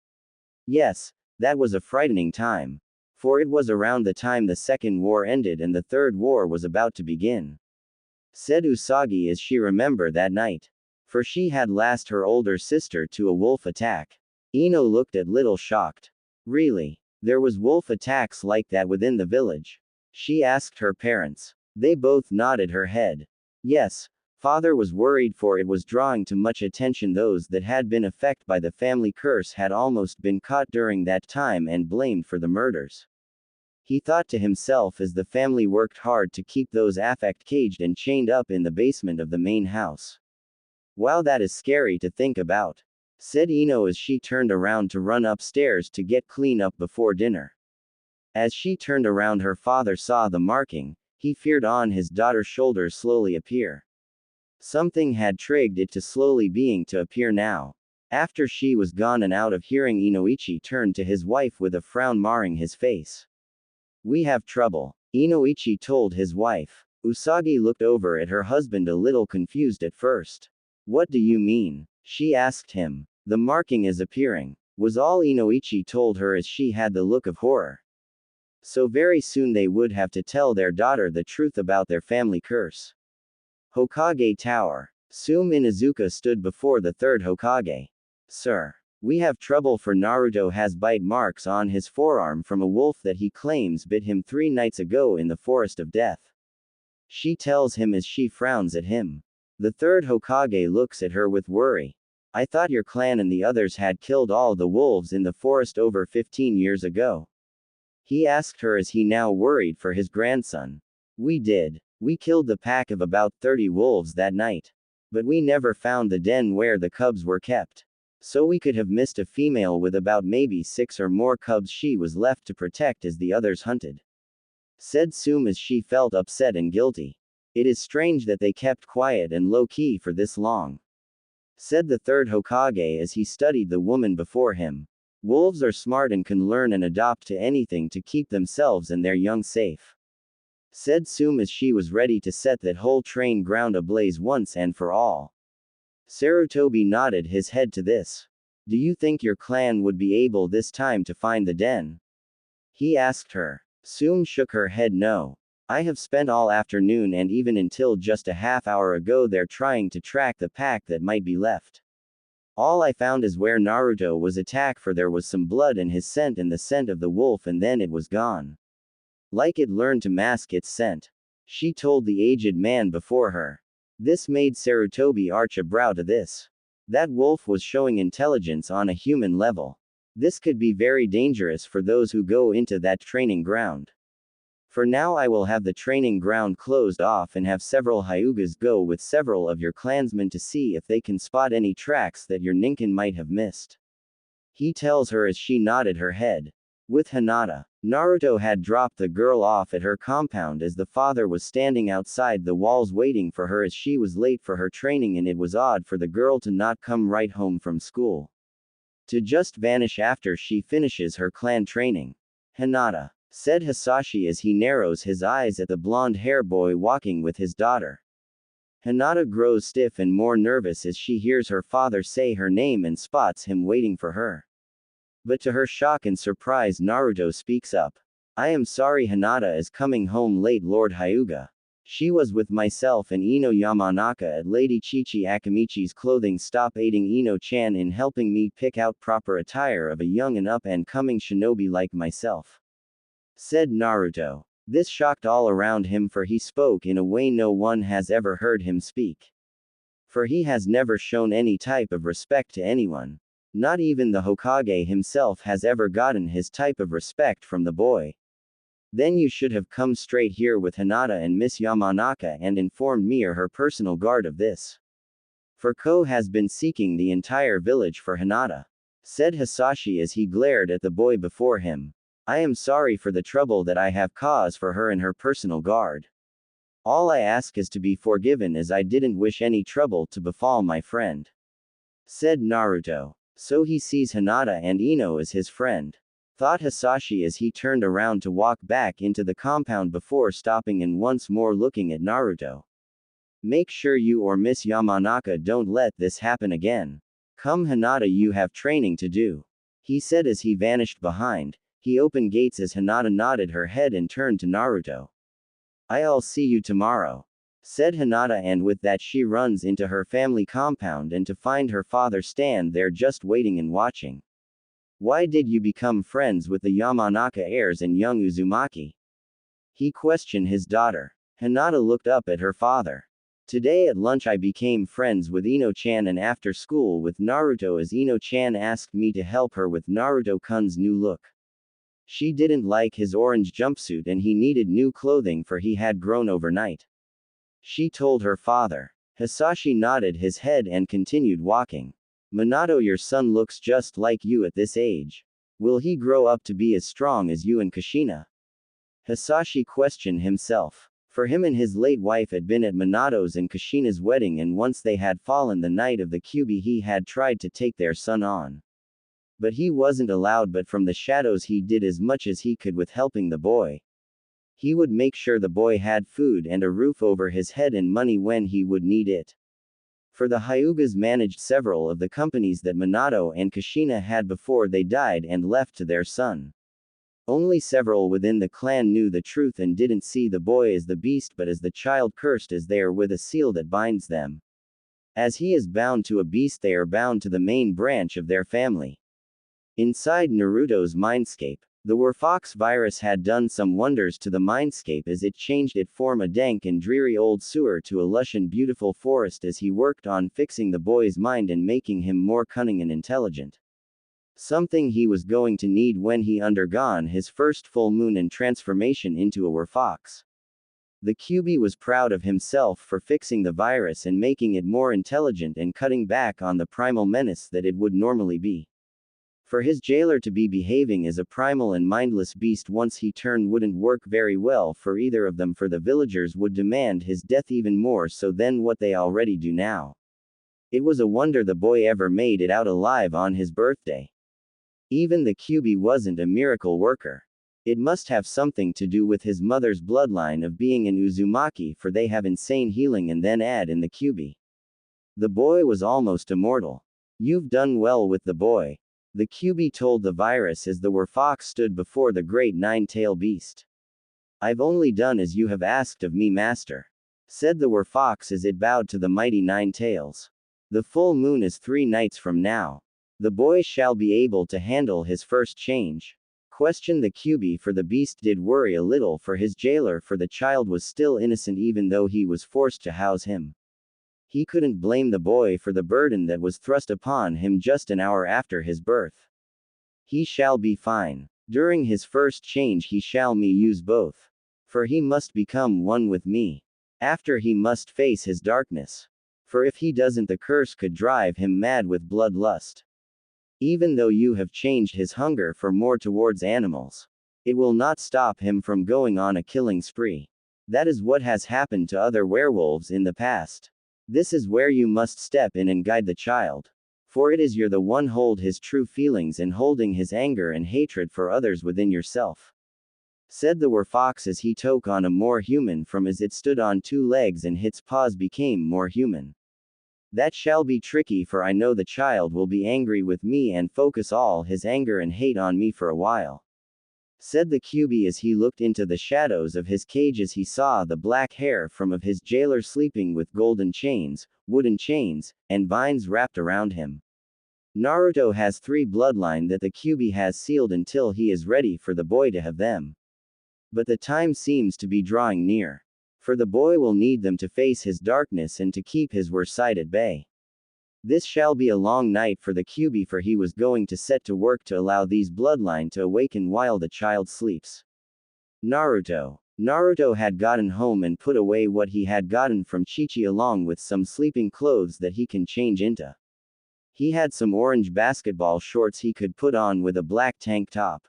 Yes, that was a frightening time. For it was around the time the Second War ended and the Third War was about to begin, said Usagi as she remembered that night. For she had lost her older sister to a wolf attack. Ino looked a little shocked. Really? There was wolf attacks like that within the village? She asked her parents. They both nodded her head. Yes, father was worried, for it was drawing too much attention. Those that had been affected by the family curse had almost been caught during that time and blamed for the murders. He thought to himself as the family worked hard to keep those affected caged and chained up in the basement of the main house. Wow, that is scary to think about, said Ino as she turned around to run upstairs to get clean up before dinner. As she turned around her father saw the marking he feared on his daughter's shoulders slowly appear. Something had triggered it to slowly being to appear now. After she was gone and out of hearing, Inoichi turned to his wife with a frown marring his face. We have trouble, Inoichi told his wife. Usagi looked over at her husband a little confused at first. What do you mean? She asked him. The marking is appearing, was all Inoichi told her as she had the look of horror. So very soon they would have to tell their daughter the truth about their family curse. Hokage Tower. Sum Inuzuka stood before the third Hokage. Sir, we have trouble, for Naruto has bite marks on his forearm from a wolf that he claims bit him 3 nights ago in the forest of death, she tells him as she frowns at him. The third Hokage looks at her with worry. I thought your clan and the others had killed all the wolves in the forest over 15 years ago. He asked her as he now worried for his grandson. We did. We killed the pack of about 30 wolves that night. But we never found the den where the cubs were kept. So we could have missed a female with about maybe 6 or more cubs she was left to protect as the others hunted. Said Sum as she felt upset and guilty. It is strange that they kept quiet and low-key for this long. Said the third Hokage as he studied the woman before him. Wolves are smart and can learn and adopt to anything to keep themselves and their young safe. Said Sum as she was ready to set that whole train ground ablaze once and for all. Sarutobi nodded his head to this. Do you think your clan would be able this time to find the den? He asked her. Sum shook her head no. I have spent all afternoon and even until just a half hour ago there trying to track the pack that might be left. All I found is where Naruto was attacked, for there was some blood in his scent and the scent of the wolf, and then it was gone. Like it learned to mask its scent. She told the aged man before her. This made Sarutobi arch a brow to this. That wolf was showing intelligence on a human level. This could be very dangerous for those who go into that training ground. For now I will have the training ground closed off and have several Hyugas go with several of your clansmen to see if they can spot any tracks that your Ninken might have missed. He tells her as she nodded her head. With Hinata, Naruto had dropped the girl off at her compound as the father was standing outside the walls waiting for her as she was late for her training, and it was odd for the girl to not come right home from school. To just vanish after she finishes her clan training. Hinata, said Hisashi as he narrows his eyes at the blonde-haired boy walking with his daughter. Hinata grows stiff and more nervous as she hears her father say her name and spots him waiting for her. But to her shock and surprise, Naruto speaks up. I am sorry, Hinata is coming home late, Lord Hyuga. She was with myself and Ino Yamanaka at Lady Chichi Akamichi's clothing stop, aiding Ino-chan in helping me pick out proper attire of a young and up-and-coming shinobi like myself. Said Naruto. This shocked all around him, for he spoke in a way no one has ever heard him speak. For he has never shown any type of respect to anyone. Not even the Hokage himself has ever gotten his type of respect from the boy. Then you should have come straight here with Hinata and Miss Yamanaka and informed me or her personal guard of this. For Ko has been seeking the entire village for Hinata. Said Hisashi as he glared at the boy before him. I am sorry for the trouble that I have caused for her and her personal guard. All I ask is to be forgiven, as I didn't wish any trouble to befall my friend. Said Naruto. So he sees Hinata and Ino as his friend. Thought Hisashi as he turned around to walk back into the compound before stopping and once more looking at Naruto. Make sure you or Miss Yamanaka don't let this happen again. Come, Hinata, you have training to do. He said as he vanished behind. He opened gates as Hinata nodded her head and turned to Naruto. I'll see you tomorrow. Said Hinata, and with that she runs into her family compound and to find her father stand there just waiting and watching. Why did you become friends with the Yamanaka heirs and young Uzumaki? He questioned his daughter. Hinata looked up at her father. Today at lunch I became friends with Ino-chan, and after school with Naruto, as Ino-chan asked me to help her with Naruto-kun's new look. She didn't like his orange jumpsuit and he needed new clothing for he had grown overnight. She told her father. Hisashi nodded his head and continued walking. Minato, your son looks just like you at this age. Will he grow up to be as strong as you and Kushina? Hisashi questioned himself. For him and his late wife had been at Minato's and Kushina's wedding, and once they had fallen the night of the Kyuubi he had tried to take their son on. But he wasn't allowed, but from the shadows he did as much as he could with helping the boy. He would make sure the boy had food and a roof over his head and money when he would need it. For the Hyugas managed several of the companies that Minato and Kushina had before they died and left to their son. Only several within the clan knew the truth and didn't see the boy as the beast but as the child cursed, as they are with a seal that binds them. As he is bound to a beast, they are bound to the main branch of their family. Inside Naruto's mindscape, The Werefox virus had done some wonders to the mindscape as it changed it from a dank and dreary old sewer to a lush and beautiful forest as he worked on fixing the boy's mind and making him more cunning and intelligent. Something he was going to need when he undergone his first full moon and transformation into a Werefox. The QB was proud of himself for fixing the virus and making it more intelligent and cutting back on the primal menace that it would normally be. For his jailer to be behaving as a primal and mindless beast once he turned wouldn't work very well for either of them, for the villagers would demand his death even more so than what they already do now. It was a wonder the boy ever made it out alive on his birthday. Even the QB wasn't a miracle worker. It must have something to do with his mother's bloodline of being an Uzumaki, for they have insane healing, and then add in the QB. The boy was almost immortal. You've done well with the boy, the QB told the virus as the Werefox stood before the great nine-tailed beast. I've only done as you have asked of me, master, said the Werefox as it bowed to the mighty nine tails. The full moon is 3 nights from now. The boy shall be able to handle his first change. Questioned the QB, for the beast did worry a little for his jailer, for the child was still innocent even though he was forced to house him. He couldn't blame the boy for the burden that was thrust upon him just an hour after his birth. He shall be fine. During his first change he shall me use both. For he must become one with me. After he must face his darkness. For if he doesn't, the curse could drive him mad with bloodlust. Even though you have changed his hunger for more towards animals, it will not stop him from going on a killing spree. That is what has happened to other werewolves in the past. This is where you must step in and guide the child. For it is you're the one hold his true feelings and holding his anger and hatred for others within yourself. Said the Werefox as he took on a more human form as it stood on 2 legs and its paws became more human. That shall be tricky, for I know the child will be angry with me and focus all his anger and hate on me for a while. Said the QB as he looked into the shadows of his cage as he saw the black hair from of his jailer sleeping with golden chains, wooden chains, and vines wrapped around him. Naruto has 3 bloodline that the QB has sealed until he is ready for the boy to have them. But the time seems to be drawing near. For the boy will need them to face his darkness and to keep his worst side at bay. This shall be a long night for the QB, for he was going to set to work to allow these bloodline to awaken while the child sleeps. Naruto had gotten home and put away what he had gotten from Chi-Chi along with some sleeping clothes that he can change into. He had some orange basketball shorts he could put on with a black tank top.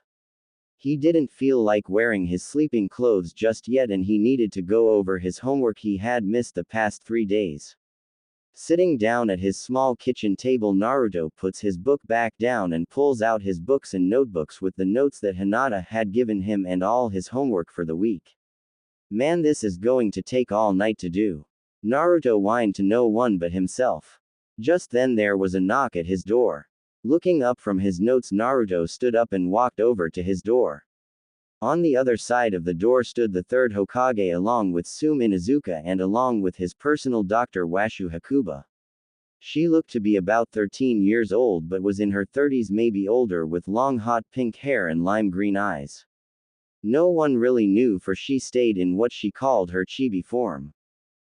He didn't feel like wearing his sleeping clothes just yet, and he needed to go over his homework he had missed the past 3 days. Sitting down at his small kitchen table, Naruto puts his book back down and pulls out his books and notebooks with the notes that Hinata had given him and all his homework for the week. Man, this is going to take all night to do. Naruto whined to no one but himself. Just then there was a knock at his door. Looking up from his notes, Naruto stood up and walked over to his door. On the other side of the door stood the 3rd Hokage along with Sume Inuzuka and along with his personal doctor Washu Hakuba. She looked to be about 13 years old but was in her 30s, maybe older, with long hot pink hair and lime green eyes. No one really knew, for she stayed in what she called her chibi form.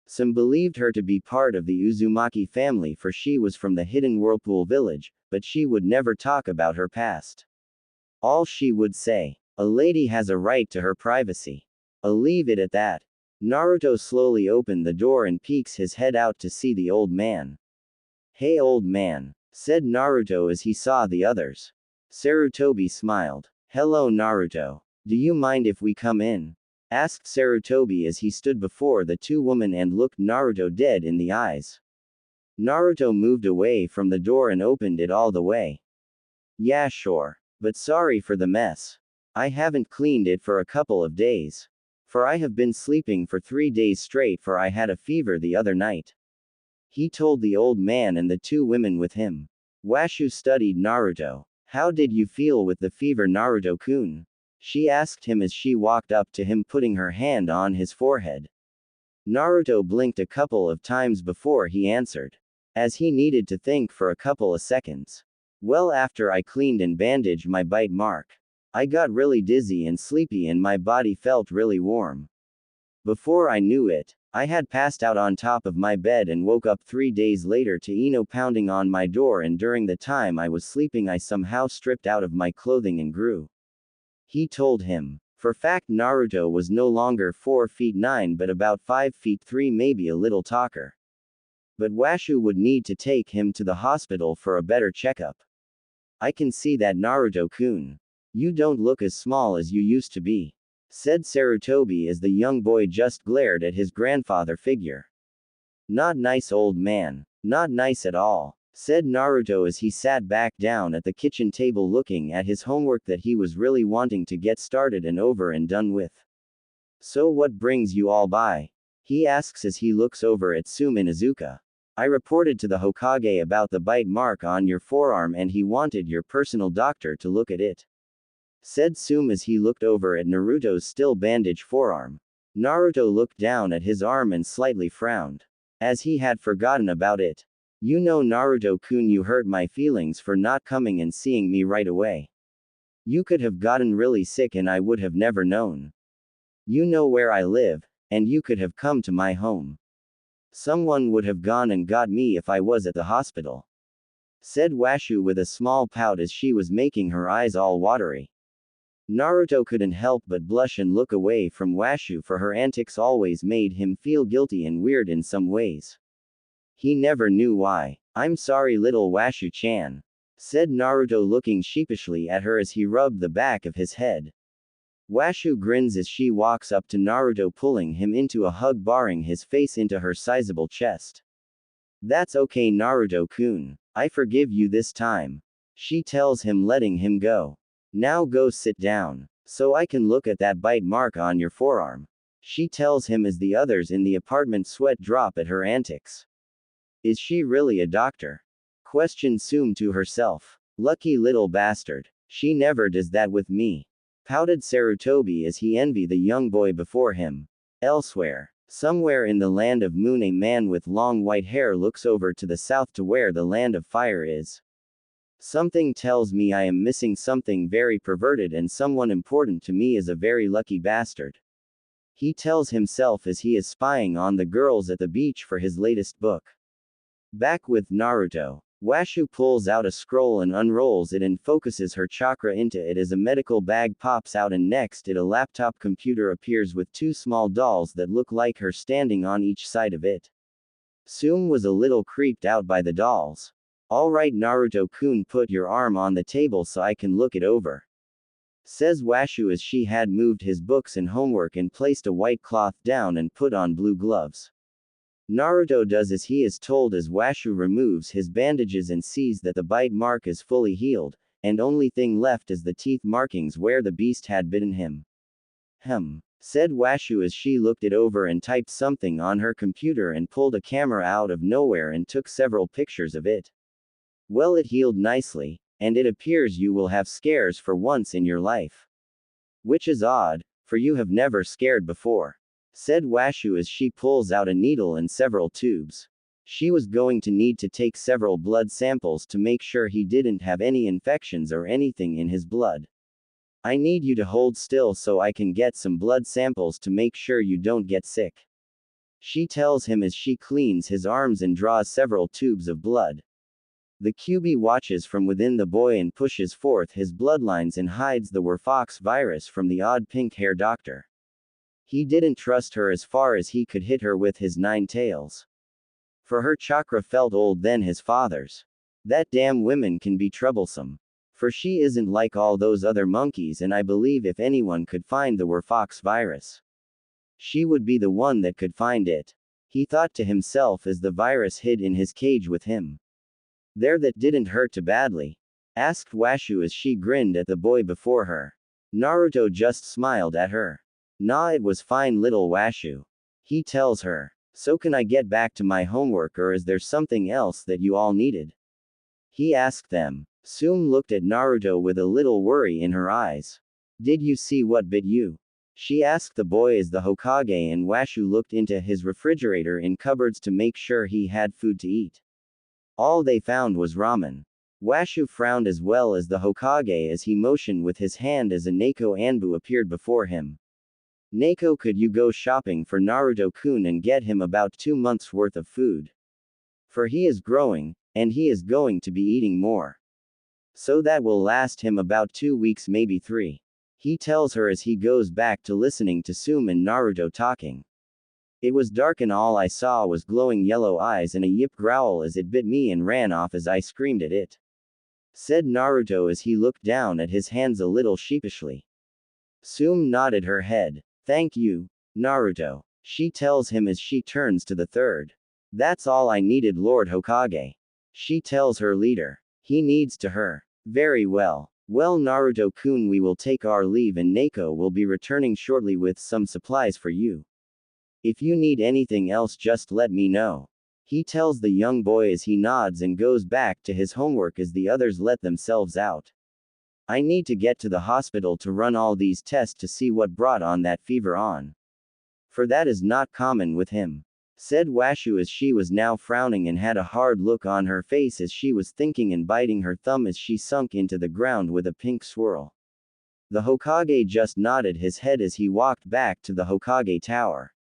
Some believed her to be part of the Uzumaki family, for she was from the hidden Whirlpool village, but she would never talk about her past. All she would say, "A lady has a right to her privacy. I'll leave it at that." Naruto slowly opened the door and peeks his head out to see the old man. "Hey old man," said Naruto as he saw the others. Sarutobi smiled. "Hello Naruto. Do you mind if we come in?" asked Sarutobi as he stood before the 2 women and looked Naruto dead in the eyes. Naruto moved away from the door and opened it all the way. "Yeah, sure. But sorry for the mess. I haven't cleaned it for a couple of days. For I have been sleeping for 3 days straight, for I had a fever the other night," he told the old man and the 2 women with him. Washu studied Naruto. "How did you feel with the fever, Naruto-kun?" she asked him as she walked up to him, putting her hand on his forehead. Naruto blinked a couple of times before he answered, as he needed to think for a couple of seconds. "Well, after I cleaned and bandaged my bite mark, I got really dizzy and sleepy and my body felt really warm. Before I knew it, I had passed out on top of my bed and woke up 3 days later to Ino pounding on my door, and during the time I was sleeping I somehow stripped out of my clothing and grew. He told him. For fact Naruto was no longer 4 feet 9 but about 5 feet 3, maybe a little taller. But Washu would need to take him to the hospital for a better checkup. I can see that, Naruto-kun. You don't look as small as you used to be, said Sarutobi as the young boy just glared at his grandfather figure. Not nice, old man. Not nice at all, said Naruto as he sat back down at the kitchen table looking at his homework that he was really wanting to get started and over and done with. So what brings you all by? He asks as he looks over at Sume Inuzuka. I reported to the Hokage about the bite mark on your forearm and he wanted your personal doctor to look at it, said Sume as he looked over at Naruto's still bandaged forearm. Naruto looked down at his arm and slightly frowned, as he had forgotten about it. You know, Naruto-kun, you hurt my feelings for not coming and seeing me right away. You could have gotten really sick and I would have never known. You know where I live, and you could have come to my home. Someone would have gone and got me if I was at the hospital, said Washu with a small pout as she was making her eyes all watery. Naruto couldn't help but blush and look away from Washu, for her antics always made him feel guilty and weird in some ways. He never knew why. I'm sorry, little Washu-chan, said Naruto looking sheepishly at her as he rubbed the back of his head. Washu grins as she walks up to Naruto, pulling him into a hug, barring his face into her sizable chest. That's okay, Naruto-kun. I forgive you this time, she tells him, letting him go. Now go sit down, so I can look at that bite mark on your forearm, she tells him as the others in the apartment sweat drop at her antics. Is she really a doctor? Questioned Sume to herself. Lucky little bastard. She never does that with me, pouted Sarutobi as he envied the young boy before him. Elsewhere, somewhere in the land of Moon, a man with long white hair looks over to the south to where the land of fire is. Something tells me I am missing something very perverted, and someone important to me is a very lucky bastard, he tells himself as he is spying on the girls at the beach for his latest book. Back with Naruto, Washu pulls out a scroll and unrolls it and focuses her chakra into it as a medical bag pops out, and next it a laptop computer appears with 2 small dolls that look like her standing on each side of it. Sume was a little creeped out by the dolls. Alright, Naruto-kun, put your arm on the table so I can look it over, says Washu as she had moved his books and homework and placed a white cloth down and put on blue gloves. Naruto does as he is told as Washu removes his bandages and sees that the bite mark is fully healed, and only thing left is the teeth markings where the beast had bitten him. Said Washu as she looked it over and typed something on her computer and pulled a camera out of nowhere and took several pictures of it. Well, it healed nicely, and it appears you will have scares for once in your life. Which is odd, for you have never scared before, said Washu as she pulls out a needle and several tubes. She was going to need to take several blood samples to make sure he didn't have any infections or anything in his blood. I need you to hold still so I can get some blood samples to make sure you don't get sick, she tells him as she cleans his arms and draws several tubes of blood. The QB watches from within the boy and pushes forth his bloodlines and hides the Werefox virus from the odd pink hair doctor. He didn't trust her as far as he could hit her with his 9 tails, for her chakra felt old than his father's. That damn woman can be troublesome, for she isn't like all those other monkeys, and I believe if anyone could find the Werefox virus, she would be the one that could find it, he thought to himself as the virus hid in his cage with him. There, that didn't hurt too badly, asked Washu as she grinned at the boy before her. Naruto just smiled at her. Nah, it was fine, little Washu, he tells her. So can I get back to my homework, or is there something else that you all needed? He asked them. Sume looked at Naruto with a little worry in her eyes. Did you see what bit you? She asked the boy as the Hokage and Washu looked into his refrigerator and cupboards to make sure he had food to eat. All they found was ramen. Washu frowned as well as the Hokage as he motioned with his hand as a Neko Anbu appeared before him. Neko, could you go shopping for Naruto-kun and get him about 2 months worth of food? For he is growing, and he is going to be eating more. So that will last him about 2 weeks, maybe 3. He tells her as he goes back to listening to Sume and Naruto talking. It was dark and all I saw was glowing yellow eyes and a yip growl as it bit me and ran off as I screamed at it. Said Naruto as he looked down at his hands a little sheepishly. Sume nodded her head. Thank you, Naruto. She tells him as she turns to the third. That's all I needed, Lord Hokage. She tells her leader. He needs to her. Very well. Well, Naruto-kun, we will take our leave and Neko will be returning shortly with some supplies for you. If you need anything else, just let me know. He tells the young boy as he nods and goes back to his homework as the others let themselves out. I need to get to the hospital to run all these tests to see what brought on that fever on. For that is not common with him. Said Washu as she was now frowning and had a hard look on her face as she was thinking and biting her thumb as she sunk into the ground with a pink swirl. The Hokage just nodded his head as he walked back to the Hokage tower.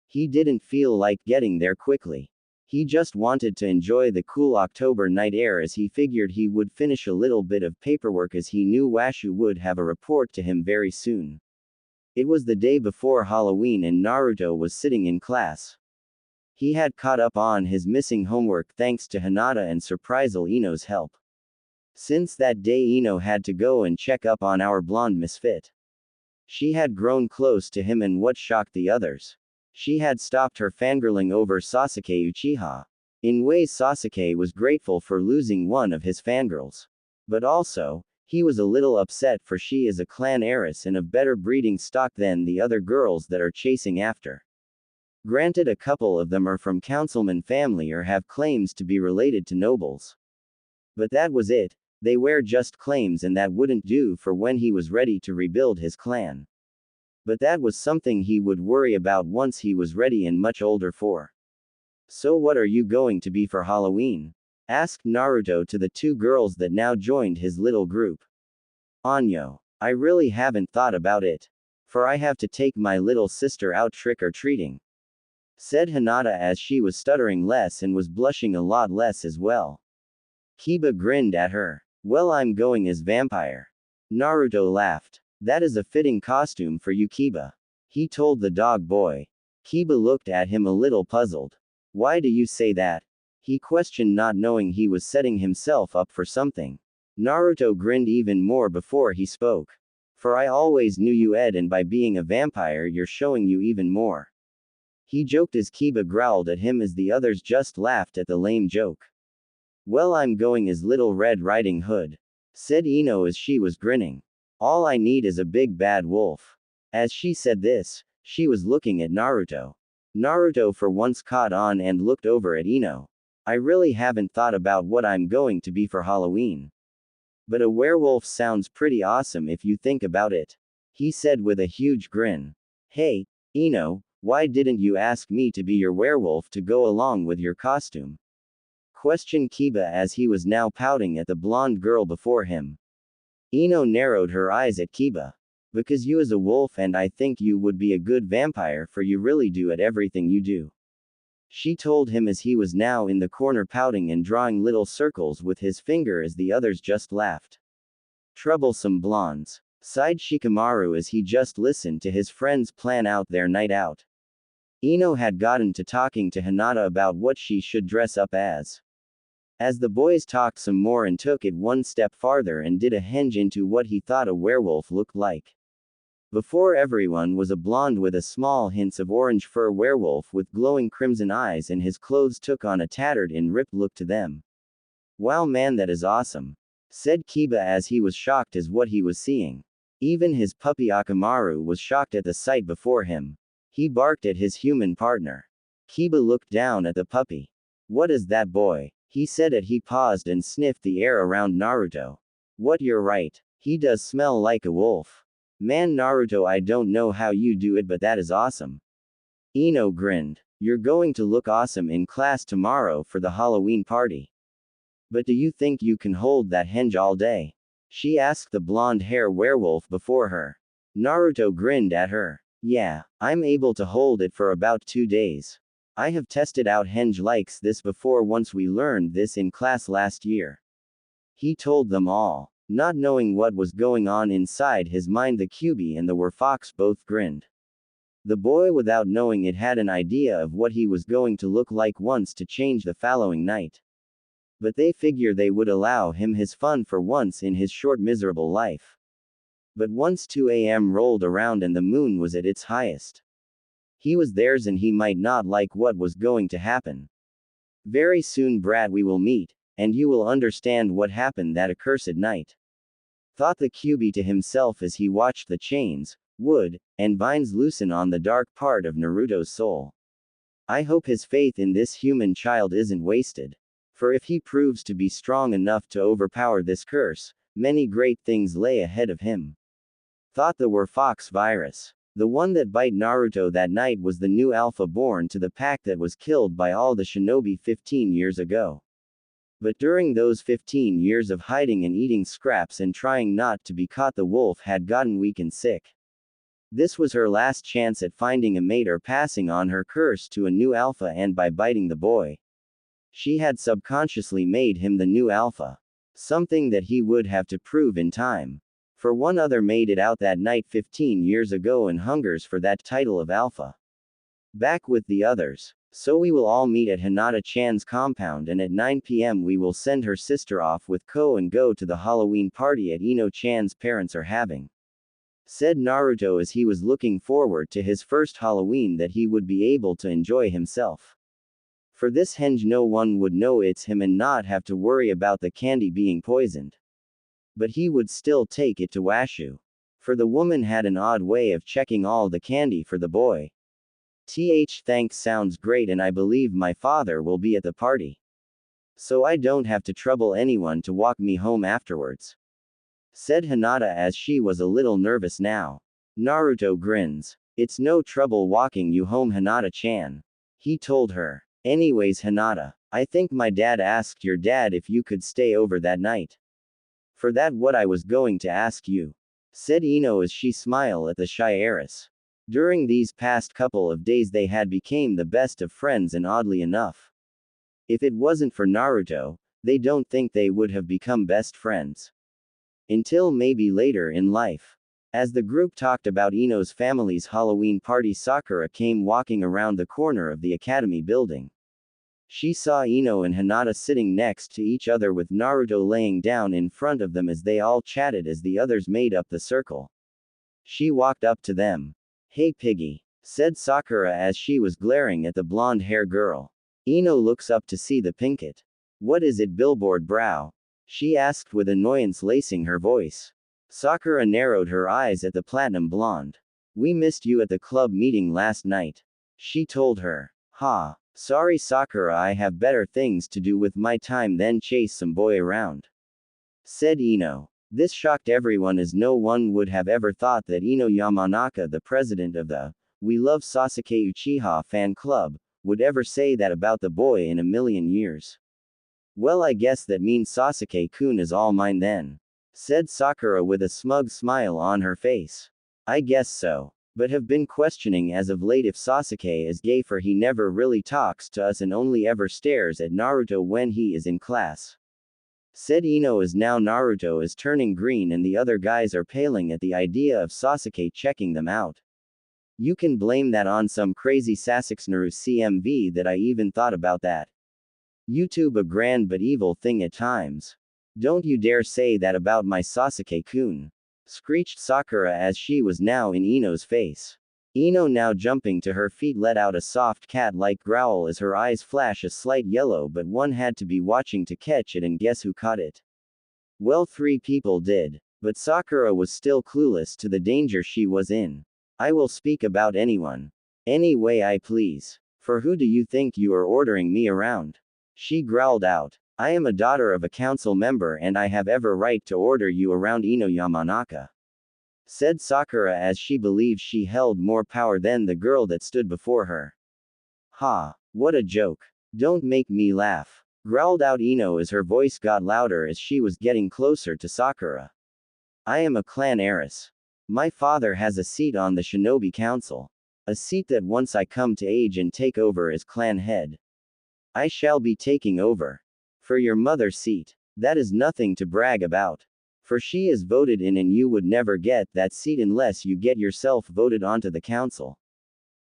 He didn't feel like getting there quickly. He just wanted to enjoy the cool October night air as he figured he would finish a little bit of paperwork as he knew Washu would have a report to him very soon. It was the day before Halloween and Naruto was sitting in class. He had caught up on his missing homework thanks to Hinata and Surprisal Ino's help. Since that day, Ino had to go and check up on our blonde misfit. She had grown close to him, and what shocked the others, she had stopped her fangirling over Sasuke Uchiha. In ways, Sasuke was grateful for losing one of his fangirls. But also, he was a little upset for she is a clan heiress and of better breeding stock than the other girls that are chasing after. Granted, a couple of them are from councilman family or have claims to be related to nobles. But that was it, they were just claims and that wouldn't do for when he was ready to rebuild his clan. But that was something he would worry about once he was ready and much older for. So what are you going to be for Halloween? Asked Naruto to the 2 girls that now joined his little group. Anyo. I really haven't thought about it. For I have to take my little sister out trick-or-treating. Said Hinata as she was stuttering less and was blushing a lot less as well. Kiba grinned at her. Well, I'm going as vampire. Naruto laughed. That is a fitting costume for you, Kiba. He told the dog boy. Kiba looked at him a little puzzled. Why do you say that? He questioned, not knowing he was setting himself up for something. Naruto grinned even more before he spoke. For I always knew you, Ed, and by being a vampire you're showing you even more. He joked as Kiba growled at him as the others just laughed at the lame joke. Well, I'm going as Little Red Riding Hood. Said Ino as she was grinning. All I need is a big bad wolf. As she said this, she was looking at Naruto. Naruto for once caught on and looked over at Ino. I really haven't thought about what I'm going to be for Halloween. But a werewolf sounds pretty awesome if you think about it. He said with a huge grin. Hey, Ino, why didn't you ask me to be your werewolf to go along with your costume? Questioned Kiba as he was now pouting at the blonde girl before him. Ino narrowed her eyes at Kiba. Because you as a wolf, and I think you would be a good vampire, for you really do at everything you do. She told him as he was now in the corner pouting and drawing little circles with his finger as the others just laughed. Troublesome blondes. Sighed Shikamaru as he just listened to his friends plan out their night out. Ino had gotten to talking to Hinata about what she should dress up as. As the boys talked some more and took it one step farther and did a henge into what he thought a werewolf looked like. Before everyone was a blonde with a small hints of orange fur werewolf with glowing crimson eyes, and his clothes took on a tattered and ripped look to them. Wow man, that is awesome. Said Kiba as he was shocked as what he was seeing. Even his puppy Akamaru was shocked at the sight before him. He barked at his human partner. Kiba looked down at the puppy. What is that, boy? He said as he paused and sniffed the air around Naruto. What, you're right. He does smell like a wolf. Man, Naruto, I don't know how you do it, but that is awesome. Ino grinned. You're going to look awesome in class tomorrow for the Halloween party. But do you think you can hold that henge all day? She asked the blonde-hair werewolf before her. Naruto grinned at her. Yeah, I'm able to hold it for about 2 days. I have tested out henge likes this before once we learned this in class last year. He told them all. Not knowing what was going on inside his mind, the Kyuubi and the Werefox both grinned. The boy, without knowing it, had an idea of what he was going to look like once to change the following night. But they figure they would allow him his fun for once in his short miserable life. But once 2 a.m. rolled around and the moon was at its highest, he was theirs and he might not like what was going to happen. Very soon, brat, we will meet, and you will understand what happened that accursed night, thought the Kyuubi to himself as he watched the chains, wood, and vines loosen on the dark part of Naruto's soul. I hope his faith in this human child isn't wasted. For if he proves to be strong enough to overpower this curse, many great things lay ahead of him, thought the Werefox virus. The one that bite Naruto that night was the new alpha born to the pack that was killed by all the shinobi 15 years ago. But during those 15 years of hiding and eating scraps and trying not to be caught, the wolf had gotten weak and sick. This was her last chance at finding a mate or passing on her curse to a new alpha, and by biting the boy, she had subconsciously made him the new alpha. Something that he would have to prove in time. For one other made it out that night 15 years ago and hungers for that title of alpha. Back with the others. So we will all meet at Hinata-chan's compound, and at 9 p.m. we will send her sister off with Ko and go to the Halloween party at Ino-chan's parents are having, said Naruto as he was looking forward to his first Halloween that he would be able to enjoy himself. For this henge no one would know it's him and not have to worry about the candy being poisoned. But he would still take it to Washu. For the woman had an odd way of checking all the candy for the boy. Thanks, sounds great, and I believe my father will be at the party. So I don't have to trouble anyone to walk me home afterwards, said Hinata as she was a little nervous now. Naruto grins. It's no trouble walking you home, Hinata-chan, he told her. Anyways, Hinata, I think my dad asked your dad if you could stay over that night. For that what I was going to ask you, said Ino as she smiled at the shy heiress. During these past couple of days they had become the best of friends, and oddly enough, if it wasn't for Naruto, they don't think they would have become best friends. Until maybe later in life. As the group talked about Ino's family's Halloween party, Sakura came walking around the corner of the academy building. She saw Ino and Hinata sitting next to each other with Naruto laying down in front of them as they all chatted as the others made up the circle. She walked up to them. Hey Piggy, said Sakura as she was glaring at the blonde-hair girl. Ino looks up to see the pinkett. What is it, billboard brow? She asked with annoyance lacing her voice. Sakura narrowed her eyes at the platinum blonde. We missed you at the club meeting last night, she told her. Ha. Sorry Sakura, I have better things to do with my time than chase some boy around, said Ino. This shocked everyone as no one would have ever thought that Ino Yamanaka, the president of the We Love Sasuke Uchiha fan club, would ever say that about the boy in a million years. Well, I guess that means Sasuke-kun is all mine then, said Sakura with a smug smile on her face. I guess so. But have been questioning as of late if Sasuke is gay, for he never really talks to us and only ever stares at Naruto when he is in class, said Ino as now Naruto is turning green and the other guys are paling at the idea of Sasuke checking them out. You can blame that on some crazy Sasuke CMV that I even thought about that. YouTube a grand but evil thing at times. Don't you dare say that about my Sasuke-kun, screeched Sakura as she was now in Ino's face. Ino, now jumping to her feet, let out a soft cat-like growl as her eyes flash a slight yellow, but one had to be watching to catch it, and guess who caught it? Well, 3 people did. But Sakura was still clueless to the danger she was in. I will speak about anyone. Any way I please. For who do you think you are ordering me around? She growled out. I am a daughter of a council member and I have every right to order you around, Ino Yamanaka, said Sakura as she believed she held more power than the girl that stood before her. Ha! What a joke. Don't make me laugh, growled out Ino as her voice got louder as she was getting closer to Sakura. I am a clan heiress. My father has a seat on the Shinobi Council. A seat that once I come to age and take over as clan head, I shall be taking over. For your mother's seat, that is nothing to brag about. For she is voted in and you would never get that seat unless you get yourself voted onto the council.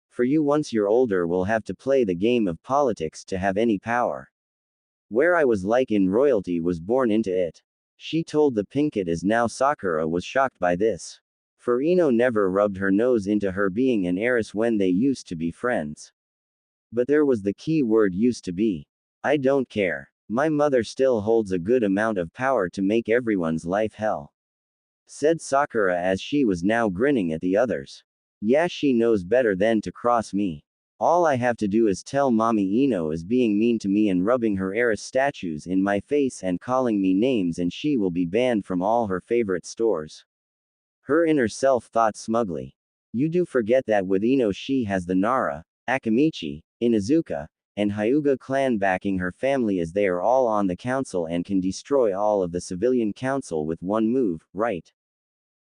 For you once you're older will have to play the game of politics to have any power. Where I was like in royalty was born into it. She told the Pinkett as now Sakura was shocked by this. For Ino never rubbed her nose into her being an heiress when they used to be friends. But there was the key word used to be. I don't care. My mother still holds a good amount of power to make everyone's life hell, said Sakura as she was now grinning at the others. Yeah, she knows better than to cross me. All I have to do is tell Mommy Ino is being mean to me and rubbing her heiress statues in my face and calling me names and she will be banned from all her favorite stores. Her inner self thought smugly. You do forget that with Ino she has the Nara, Akamichi, Inuzuka, and Hyuga clan backing her family as they are all on the council and can destroy all of the civilian council with one move, right?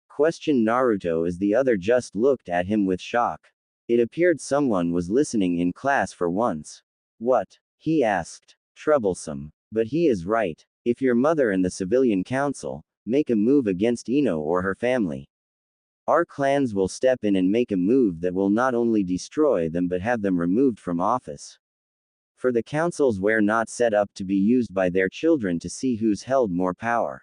Questioned Naruto as the other just looked at him with shock. It appeared someone was listening in class for once. What? He asked. Troublesome. But he is right. If your mother and the civilian council make a move against Ino or her family, our clans will step in and make a move that will not only destroy them but have them removed from office. For the councils were not set up to be used by their children to see who's held more power,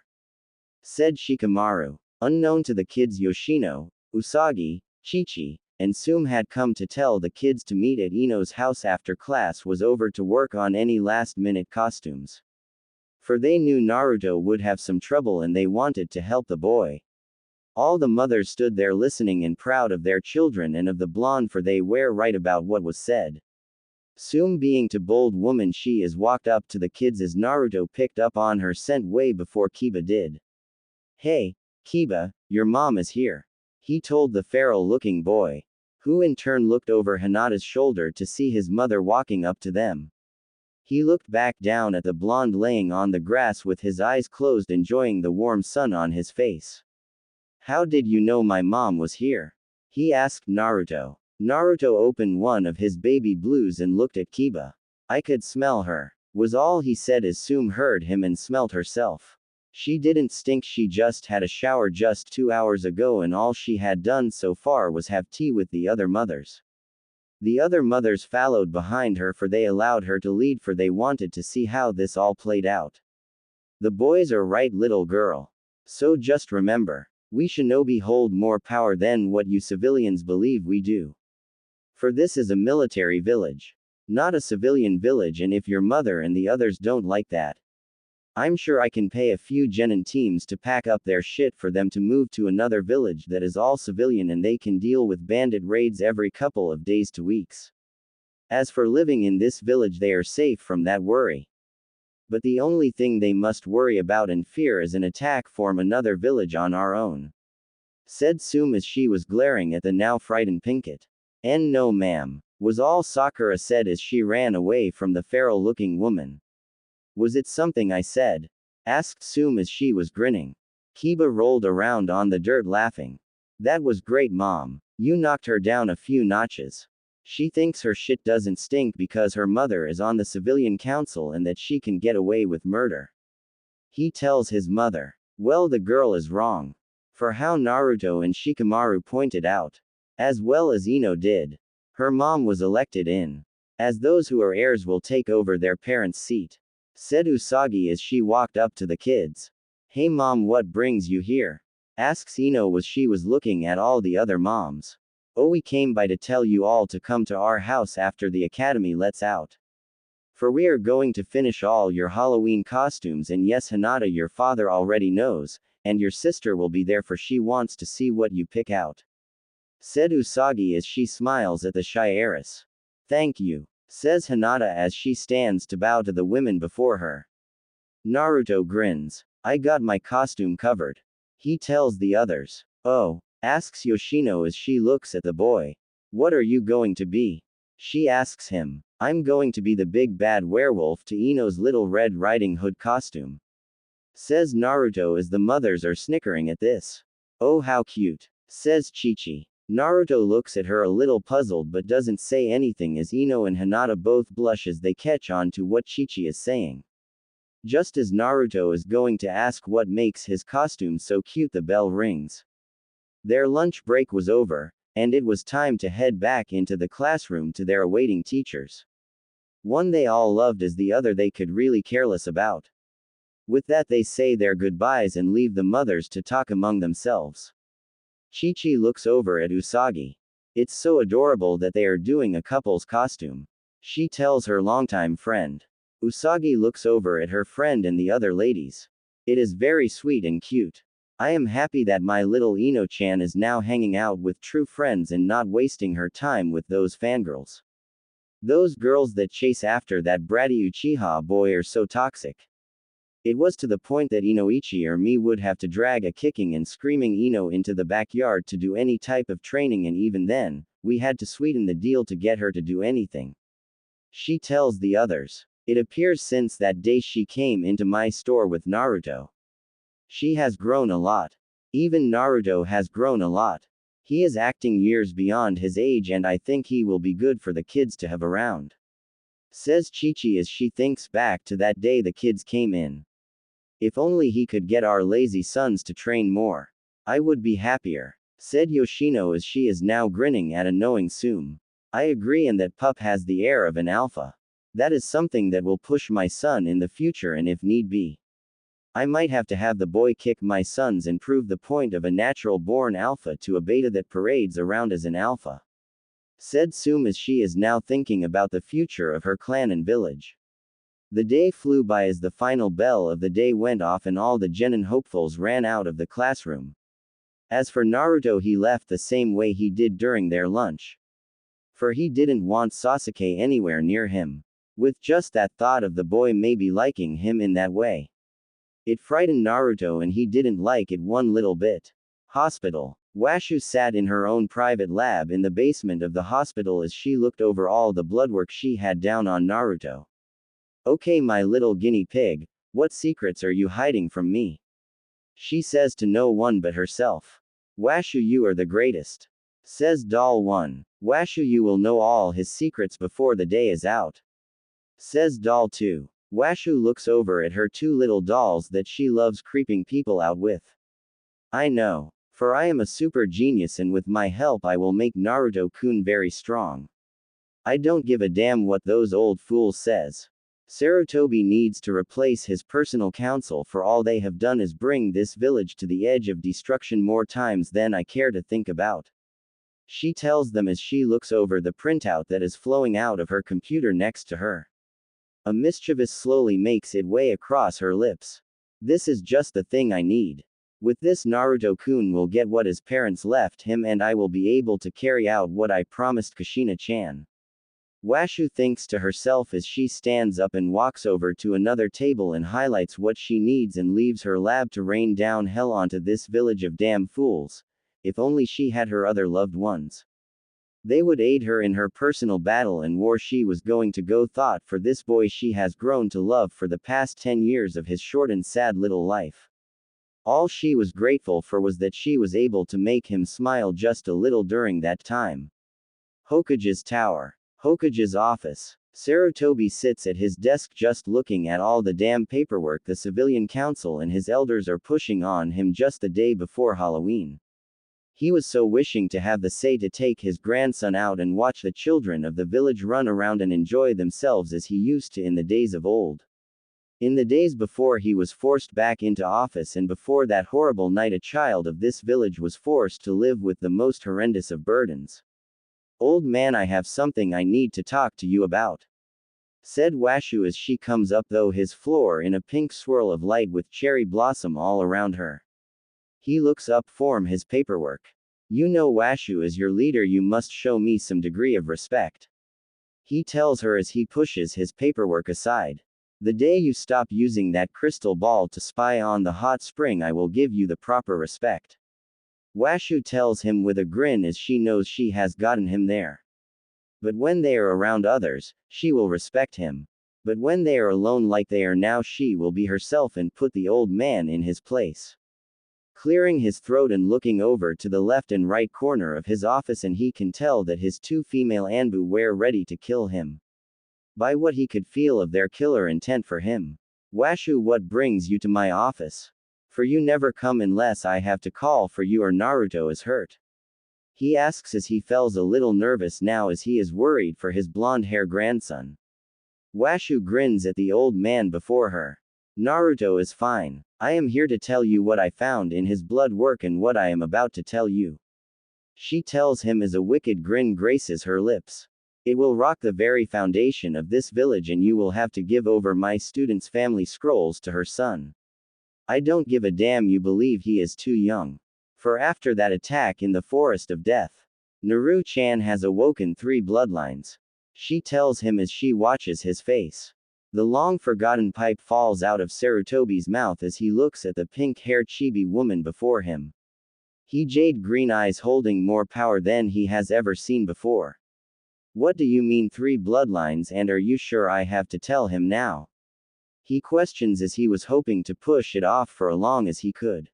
said Shikamaru. Unknown to the kids, Yoshino, Usagi, Chichi, and Sum had come to tell the kids to meet at Ino's house after class was over to work on any last-minute costumes. For they knew Naruto would have some trouble and they wanted to help the boy. All the mothers stood there listening and proud of their children and of the blonde, for they were right about what was said. Sum being to bold woman she is walked up to the kids as Naruto picked up on her scent way before Kiba did. Hey, Kiba, your mom is here, he told the feral-looking boy, who in turn looked over Hinata's shoulder to see his mother walking up to them. He looked back down at the blonde laying on the grass with his eyes closed enjoying the warm sun on his face. How did you know my mom was here? He asked Naruto. Naruto opened one of his baby blues and looked at Kiba. I could smell her, was all he said as Sum heard him and smelt herself. She didn't stink, she just had a shower just 2 hours ago and all she had done so far was have tea with the other mothers. The other mothers followed behind her for they allowed her to lead for they wanted to see how this all played out. The boys are right, little girl. So just remember, we shinobi hold more power than what you civilians believe we do. For this is a military village, not a civilian village, and if your mother and the others don't like that, I'm sure I can pay a few genin teams to pack up their shit for them to move to another village that is all civilian and they can deal with bandit raids every couple of days to weeks. As for living in this village, they are safe from that worry. But the only thing they must worry about and fear is an attack from another village on our own, said Sum as she was glaring at the now frightened Pinkett. No ma'am, was all Sakura said as she ran away from the feral-looking woman. Was it something I said? Asked Sum as she was grinning. Kiba rolled around on the dirt laughing. That was great, mom. You knocked her down a few notches. She thinks her shit doesn't stink because her mother is on the civilian council and that she can get away with murder. He tells his mother. Well, the girl is wrong. For how Naruto and Shikamaru pointed out, as well as Ino did, her mom was elected in, as those who are heirs will take over their parents' seat, said Usagi as she walked up to the kids. Hey mom, what brings you here? Asks Ino as she was looking at all the other moms. Oh, we came by to tell you all to come to our house after the academy lets out. For we are going to finish all your Halloween costumes, and yes, Hinata, your father already knows, and your sister will be there for she wants to see what you pick out, said Usagi as she smiles at the shy heiress. Thank you, says Hinata as she stands to bow to the women before her. Naruto grins. I got my costume covered, he tells the others. Oh, asks Yoshino as she looks at the boy. What are you going to be? She asks him. I'm going to be the big bad werewolf to Ino's little Red Riding Hood costume. Says Naruto as the mothers are snickering at this. Oh how cute. Says Chi-Chi. Naruto looks at her a little puzzled but doesn't say anything as Ino and Hinata both blush as they catch on to what Chi-Chi is saying. Just as Naruto is going to ask what makes his costume so cute, the bell rings. Their lunch break was over, and it was time to head back into the classroom to their awaiting teachers. One they all loved as the other they could really careless about. With that they say their goodbyes and leave the mothers to talk among themselves. Chi-Chi looks over at Usagi. It's so adorable that they are doing a couple's costume. She tells her longtime friend. Usagi looks over at her friend and the other ladies. It is very sweet and cute. I am happy that my little Ino-chan is now hanging out with true friends and not wasting her time with those fangirls. Those girls that chase after that bratty Uchiha boy are so toxic. It was to the point that Inoichi or me would have to drag a kicking and screaming Ino into the backyard to do any type of training, and even then, we had to sweeten the deal to get her to do anything. She tells the others. It appears since that day she came into my store with Naruto. She has grown a lot. Even Naruto has grown a lot. He is acting years beyond his age and I think he will be good for the kids to have around. Says Chi-Chi as she thinks back to that day the kids came in. If only he could get our lazy sons to train more. I would be happier. Said Yoshino as she is now grinning at a knowing Sum. I agree, and that pup has the air of an alpha. That is something that will push my son in the future, and if need be, I might have to have the boy kick my sons and prove the point of a natural born alpha to a beta that parades around as an alpha. Said Sum as she is now thinking about the future of her clan and village. The day flew by as the final bell of the day went off and all the genin hopefuls ran out of the classroom. As for Naruto, he left the same way he did during their lunch. For he didn't want Sasuke anywhere near him. With just that thought of the boy maybe liking him in that way, it frightened Naruto and he didn't like it one little bit. Hospital. Washu sat in her own private lab in the basement of the hospital as she looked over all the bloodwork she had down on Naruto. Okay, my little guinea pig, what secrets are you hiding from me? She says to no one but herself. Washu, you are the greatest. Says Doll 1. Washu, you will know all his secrets before the day is out. Says Doll 2. Washu looks over at her two little dolls that she loves creeping people out with. I know. For I am a super genius and with my help I will make Naruto-kun very strong. I don't give a damn what those old fools says. Sarutobi needs to replace his personal council, for all they have done is bring this village to the edge of destruction more times than I care to think about. She tells them as she looks over the printout that is flowing out of her computer next to her. A mischievous slowly makes its way across her lips. This is just the thing I need. With this, Naruto-kun will get what his parents left him and I will be able to carry out what I promised Kushina-chan. Washu thinks to herself as she stands up and walks over to another table and highlights what she needs and leaves her lab to rain down hell onto this village of damn fools. If only she had her other loved ones. They would aid her in her personal battle and war she was going to go thought for this boy she has grown to love for the past 10 years of his short and sad little life. All she was grateful for was that she was able to make him smile just a little during that time. Hokage's tower. Hokage's office. Sarutobi sits at his desk just looking at all the damn paperwork the civilian council and his elders are pushing on him just the day before Halloween. He was so wishing to have the say to take his grandson out and watch the children of the village run around and enjoy themselves as he used to in the days of old. In the days before he was forced back into office and before that horrible night a child of this village was forced to live with the most horrendous of burdens. Old man, I have something I need to talk to you about. Said Washu as she comes up though his floor in a pink swirl of light with cherry blossom all around her. He looks up from his paperwork. You know, Washu, as your leader you must show me some degree of respect. He tells her as he pushes his paperwork aside. The day you stop using that crystal ball to spy on the hot spring I will give you the proper respect. Washu tells him with a grin as she knows she has gotten him there. But when they are around others, she will respect him. But when they are alone like they are now, she will be herself and put the old man in his place. Clearing his throat and looking over to the left and right corner of his office, and he can tell that his two female Anbu were ready to kill him. By what he could feel of their killer intent for him. Washu, what brings you to my office? For you never come unless I have to call for you or Naruto is hurt. He asks as he feels a little nervous now as he is worried for his blonde-hair grandson. Washu grins at the old man before her. Naruto is fine. I am here to tell you what I found in his blood work and what I am about to tell you. She tells him as a wicked grin graces her lips. It will rock the very foundation of this village, and you will have to give over my student's family scrolls to her son. I don't give a damn you believe he is too young. For after that attack in the Forest of Death, Naru-chan has awoken 3 bloodlines. She tells him as she watches his face. The long-forgotten pipe falls out of Sarutobi's mouth as he looks at the pink-haired chibi woman before him. He jade-green eyes holding more power than he has ever seen before. What do you mean 3 bloodlines, and are you sure I have to tell him now? He questions as he was hoping to push it off for as long as he could.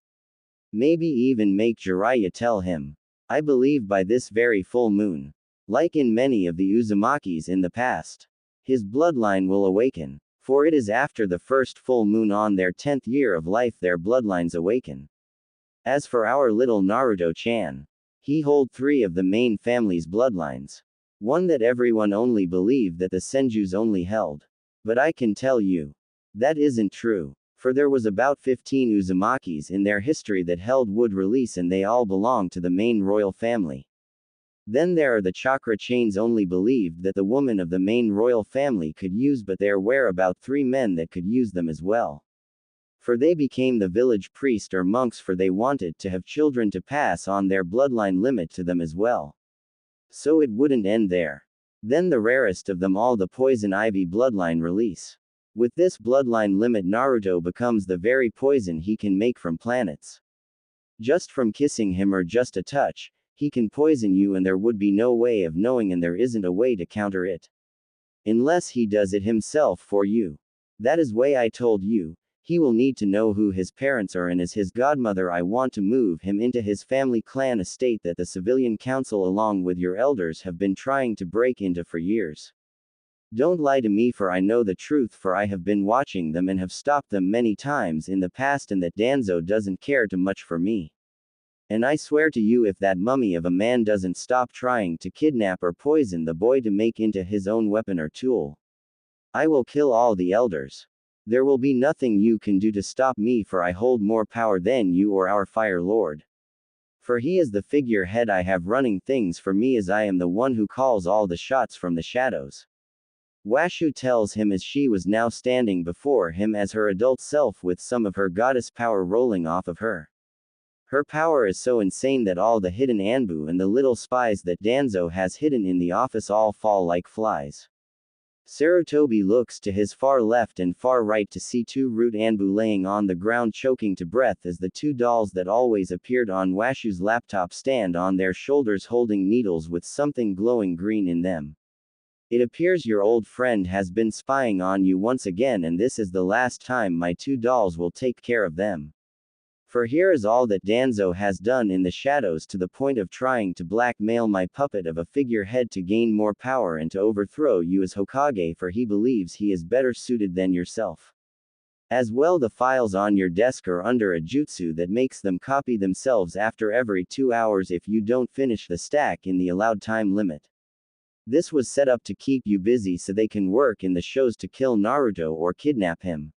Maybe even make Jiraiya tell him. I believe by this very full moon. Like in many of the Uzumakis in the past. His bloodline will awaken. For it is after the first full moon on their 10th year of life their bloodlines awaken. As for our little Naruto-chan, he hold 3 of the main family's bloodlines. One that everyone only believed that the Senjus only held. But I can tell you, that isn't true. For there was about 15 Uzumakis in their history that held wood release, and they all belong to the main royal family. Then there are the chakra chains only believed that the woman of the main royal family could use, but there were about 3 men that could use them as well. For they became the village priest or monks, for they wanted to have children to pass on their bloodline limit to them as well. So it wouldn't end there. Then the rarest of them all, the poison ivy bloodline release. With this bloodline limit, Naruto becomes the very poison he can make from planets. Just from kissing him or just a touch, he can poison you, and there would be no way of knowing, and there isn't a way to counter it. Unless he does it himself for you. That is why I told you, he will need to know who his parents are, and as his godmother I want to move him into his family clan estate that the civilian council along with your elders have been trying to break into for years. Don't lie to me, for I know the truth, for I have been watching them and have stopped them many times in the past, and that Danzo doesn't care too much for me. And I swear to you, if that mummy of a man doesn't stop trying to kidnap or poison the boy to make into his own weapon or tool, I will kill all the elders. There will be nothing you can do to stop me, for I hold more power than you or our Fire Lord. For he is the figurehead I have running things for me, as I am the one who calls all the shots from the shadows. Washu tells him as she was now standing before him as her adult self with some of her goddess power rolling off of her. Her power is so insane that all the hidden Anbu and the little spies that Danzo has hidden in the office all fall like flies. Sarutobi looks to his far left and far right to see 2 root Anbu laying on the ground choking to breath as the 2 dolls that always appeared on Washu's laptop stand on their shoulders holding needles with something glowing green in them. It appears your old friend has been spying on you once again, and this is the last time my 2 dolls will take care of them. For here is all that Danzo has done in the shadows, to the point of trying to blackmail my puppet of a figurehead to gain more power and to overthrow you as Hokage, for he believes he is better suited than yourself. As well, the files on your desk are under a jutsu that makes them copy themselves after every 2 hours if you don't finish the stack in the allowed time limit. This was set up to keep you busy so they can work in the shows to kill Naruto or kidnap him.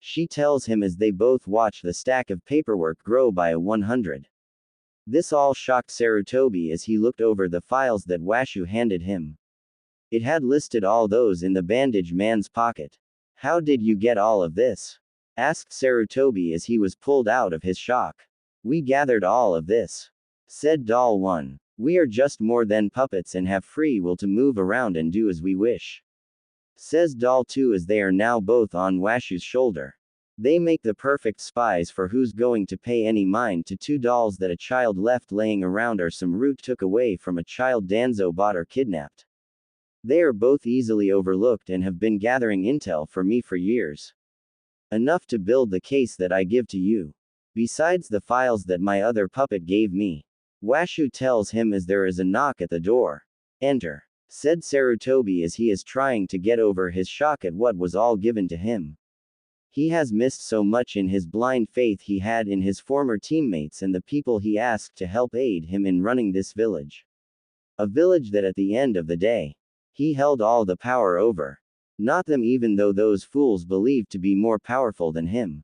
She tells him as they both watch the stack of paperwork grow by 100. This all shocked Sarutobi as he looked over the files that Washu handed him. It had listed all those in the bandage man's pocket. How did you get all of this? Asked Sarutobi as he was pulled out of his shock. We gathered all of this. Said Doll 1. We are just more than puppets and have free will to move around and do as we wish. Says Doll 2 as they are now both on Washu's shoulder. They make the perfect spies, for who's going to pay any mind to 2 dolls that a child left laying around or some root took away from a child Danzo bought or kidnapped. They are both easily overlooked and have been gathering intel for me for years. Enough to build the case that I give to you. Besides the files that my other puppet gave me. Washu tells him as there is a knock at the door. Enter, said Sarutobi as he is trying to get over his shock at what was all given to him. He has missed so much in his blind faith he had in his former teammates and the people he asked to help aid him in running this village. A village that at the end of the day, he held all the power over. Not them, even though those fools believed to be more powerful than him.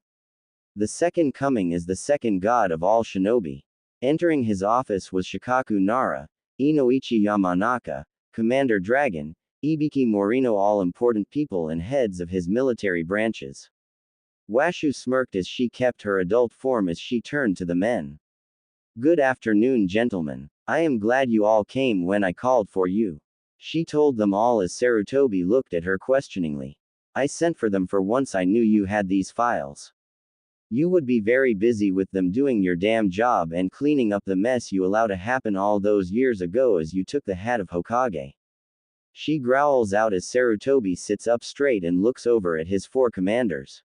The second coming is the second god of all shinobi. Entering his office was Shikaku Nara, Inoichi Yamanaka, Commander Dragon, Ibiki Morino, all important people and heads of his military branches. Washu smirked as she kept her adult form as she turned to the men. Good afternoon, gentlemen. I am glad you all came when I called for you. She told them all as Sarutobi looked at her questioningly. I sent for them for once I knew you had these files. You would be very busy with them doing your damn job and cleaning up the mess you allowed to happen all those years ago as you took the hat of Hokage. She growls out as Sarutobi sits up straight and looks over at his four commanders.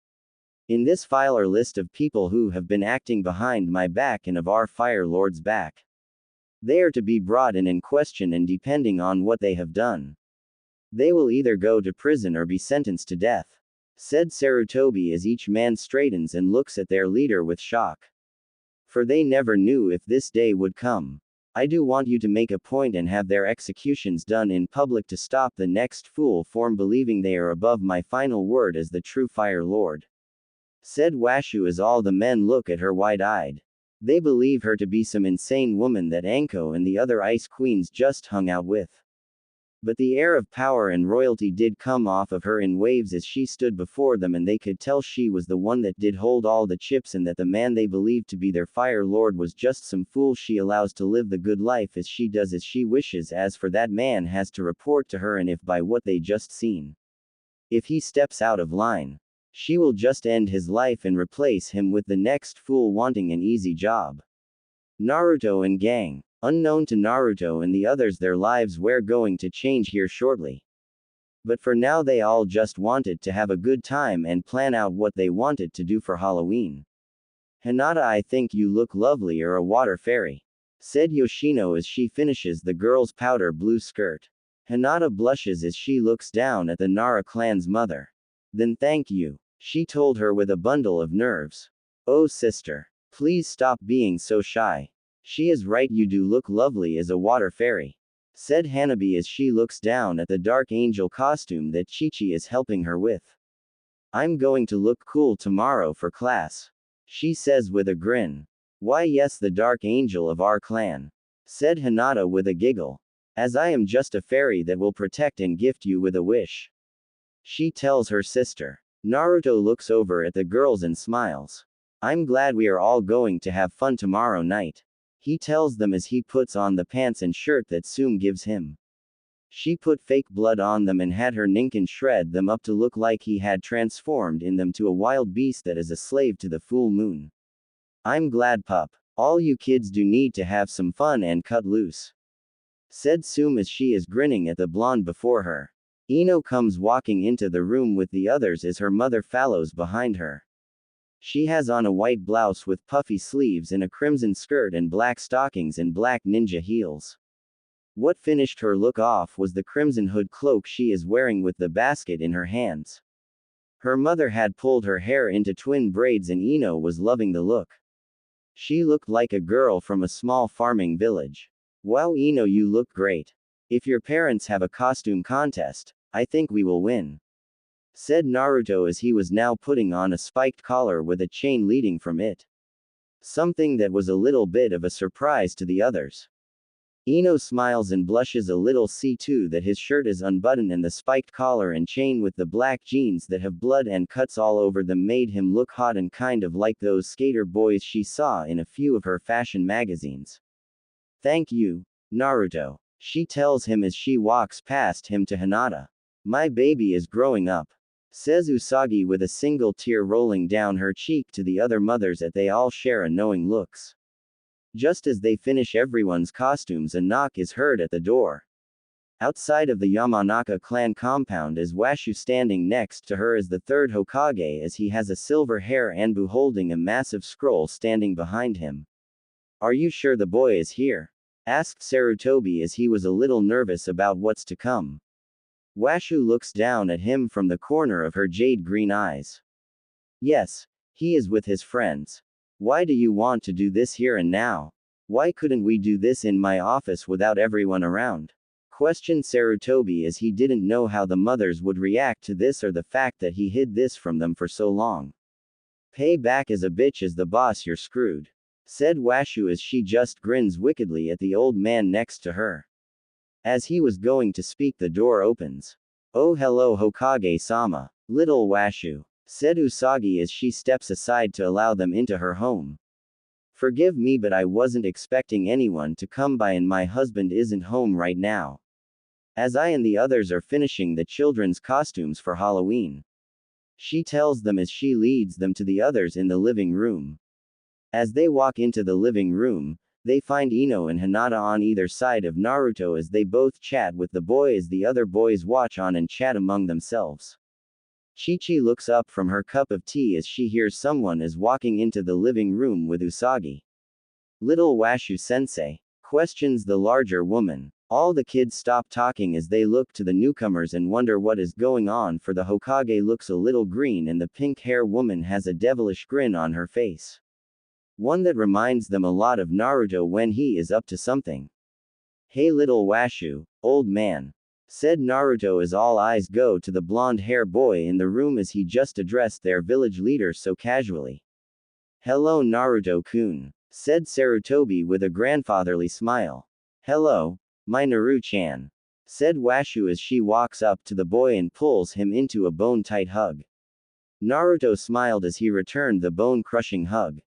In this file are list of people who have been acting behind my back and of our Fire Lord's back. They are to be brought in and questioned, and depending on what they have done, they will either go to prison or be sentenced to death, said Sarutobi as each man straightens and looks at their leader with shock. For they never knew if this day would come. I do want you to make a point and have their executions done in public to stop the next fool from believing they are above my final word as the true Fire Lord, said Washu as all the men look at her wide-eyed. They believe her to be some insane woman that Anko and the other ice queens just hung out with. But the air of power and royalty did come off of her in waves as she stood before them, and they could tell she was the one that did hold all the chips and that the man they believed to be their Fire Lord was just some fool she allows to live the good life as she does as she wishes. As for that man has to report to her, and if by what they just seen, if he steps out of line, she will just end his life and replace him with the next fool wanting an easy job. Naruto and gang. Unknown to Naruto and the others, their lives were going to change here shortly. But for now they all just wanted to have a good time and plan out what they wanted to do for Halloween. Hinata, I think you look lovely, or a water fairy, said Yoshino as she finishes the girl's powder blue skirt. Hinata blushes as she looks down at the Nara clan's mother. Then thank you, she told her with a bundle of nerves. Oh sister, please stop being so shy. She is right, you do look lovely as a water fairy, said Hanabi as she looks down at the dark angel costume that Chichi is helping her with. I'm going to look cool tomorrow for class, she says with a grin. Why yes, the dark angel of our clan, said Hinata with a giggle. As I am just a fairy that will protect and gift you with a wish, she tells her sister. Naruto looks over at the girls and smiles. I'm glad we are all going to have fun tomorrow night, he tells them as he puts on the pants and shirt that Sume gives him. She put fake blood on them and had her Ninken shred them up to look like he had transformed in them to a wild beast that is a slave to the full moon. I'm glad, pup. All you kids do need to have some fun and cut loose, said Sume as she is grinning at the blonde before her. Ino comes walking into the room with the others as her mother follows behind her. She has on a white blouse with puffy sleeves and a crimson skirt and black stockings and black ninja heels. What finished her look off was the crimson hood cloak she is wearing with the basket in her hands. Her mother had pulled her hair into twin braids and Ino was loving the look. She looked like a girl from a small farming village. Wow, Ino, you look great. If your parents have a costume contest, I think we will win, said Naruto as he was now putting on a spiked collar with a chain leading from it. Something that was a little bit of a surprise to the others. Ino smiles and blushes a little, see too that his shirt is unbuttoned and the spiked collar and chain with the black jeans that have blood and cuts all over them made him look hot and kind of like those skater boys she saw in a few of her fashion magazines. Thank you, Naruto, she tells him as she walks past him to Hinata. My baby is growing up, says Usagi with a single tear rolling down her cheek to the other mothers as they all share a knowing looks. Just as they finish everyone's costumes, a knock is heard at the door. Outside of the Yamanaka clan compound is Washu standing next to her as the third Hokage as he has a silver hair Anbu holding a massive scroll standing behind him. Are you sure the boy is here? Asked Sarutobi as he was a little nervous about what's to come. Washu looks down at him from the corner of her jade green eyes. Yes, he is with his friends. Why do you want to do this here and now? Why couldn't we do this in my office without everyone around? Questioned Sarutobi as he didn't know how the mothers would react to this or the fact that he hid this from them for so long. Pay back as a bitch as the boss, you're screwed. Said Washu as she just grins wickedly at the old man next to her. As he was going to speak, the door opens. Oh hello Hokage-sama. Little Washu. Said Usagi as she steps aside to allow them into her home. Forgive me, but I wasn't expecting anyone to come by and my husband isn't home right now. As I and the others are finishing the children's costumes for Halloween. She tells them as she leads them to the others in the living room. As they walk into the living room, they find Ino and Hinata on either side of Naruto as they both chat with the boy as the other boys watch on and chat among themselves. Chi-Chi looks up from her cup of tea as she hears someone is walking into the living room with Usagi. Little Washu-sensei? Questions the larger woman. All the kids stop talking as they look to the newcomers and wonder what is going on, for the Hokage looks a little green and the pink-hair woman has a devilish grin on her face. One that reminds them a lot of Naruto when he is up to something. Hey little Washu, old man. Said Naruto as all eyes go to the blonde-hair boy in the room as he just addressed their village leader so casually. Hello Naruto-kun. Said Sarutobi with a grandfatherly smile. Hello, my Naru-chan. Said Washu as she walks up to the boy and pulls him into a bone-tight hug. Naruto smiled as he returned the bone-crushing hug.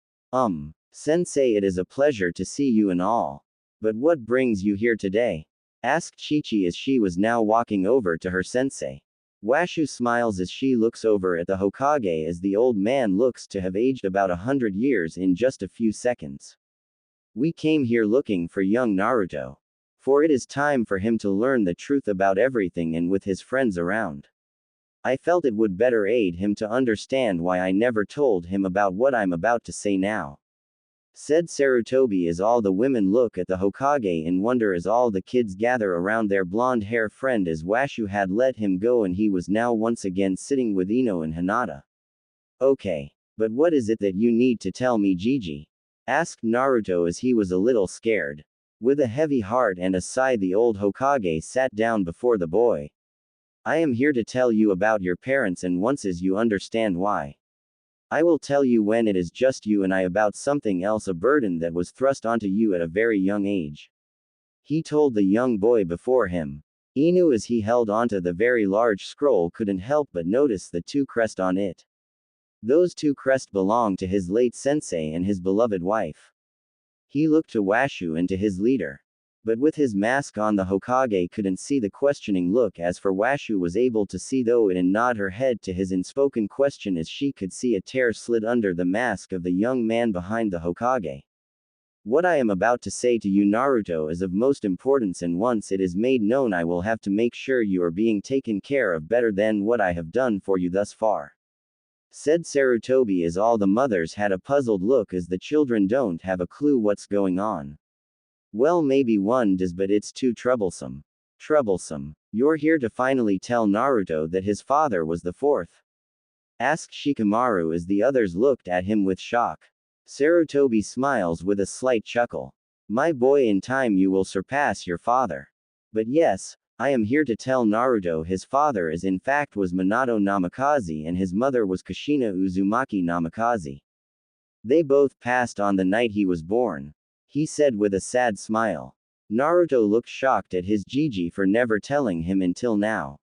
Sensei, it is a pleasure to see you and all. But what brings you here today? Asked Chi-Chi as she was now walking over to her sensei. Washu smiles as she looks over at the Hokage as the old man looks to have aged about 100 years in just a few seconds. We came here looking for young Naruto. For it is time for him to learn the truth about everything, and with his friends around. I felt it would better aid him to understand why I never told him about what I'm about to say now. Said Sarutobi as all the women look at the Hokage in wonder as all the kids gather around their blonde-hair friend as Washu had let him go and he was now once again sitting with Ino and Hinata. Okay. But what is it that you need to tell me, Gigi? Asked Naruto as he was a little scared. With a heavy heart and a sigh, the old Hokage sat down before the boy. I am here to tell you about your parents, and once as you understand why, I will tell you when it is just you and I about something else, a burden that was thrust onto you at a very young age. He told the young boy before him. Inu, as he held onto the very large scroll, couldn't help but notice the two crests on it. Those two crests belonged to his late sensei and his beloved wife. He looked to Washu and to his leader. But with his mask on, the Hokage couldn't see the questioning look, as for Washu was able to see though it, and nod her head to his unspoken question as she could see a tear slid under the mask of the young man behind the Hokage. What I am about to say to you, Naruto, is of most importance, and once it is made known, I will have to make sure you are being taken care of better than what I have done for you thus far. Said Sarutobi as all the mothers had a puzzled look as the children don't have a clue what's going on. Well, maybe one does, but it's too troublesome. Troublesome. You're here to finally tell Naruto that his father was the fourth? Asked Shikamaru as the others looked at him with shock. Sarutobi smiles with a slight chuckle. My boy, in time you will surpass your father. But yes, I am here to tell Naruto his father is in fact was Minato Namikaze and his mother was Kushina Uzumaki Namikaze. They both passed on the night he was born. He said with a sad smile. Naruto looked shocked at his Gigi for never telling him until now.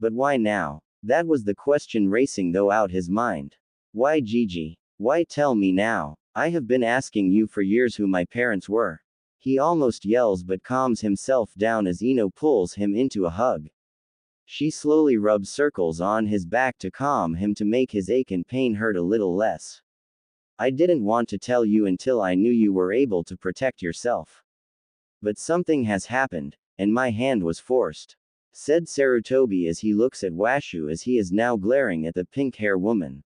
But why now? That was the question racing though out his mind. Why, Gigi? Why tell me now? I have been asking you for years who my parents were. He almost yells but calms himself down as Ino pulls him into a hug. She slowly rubs circles on his back to calm him, to make his ache and pain hurt a little less. I didn't want to tell you until I knew you were able to protect yourself. But something has happened, and my hand was forced. Said Sarutobi as he looks at Washu as he is now glaring at the pink-hair woman.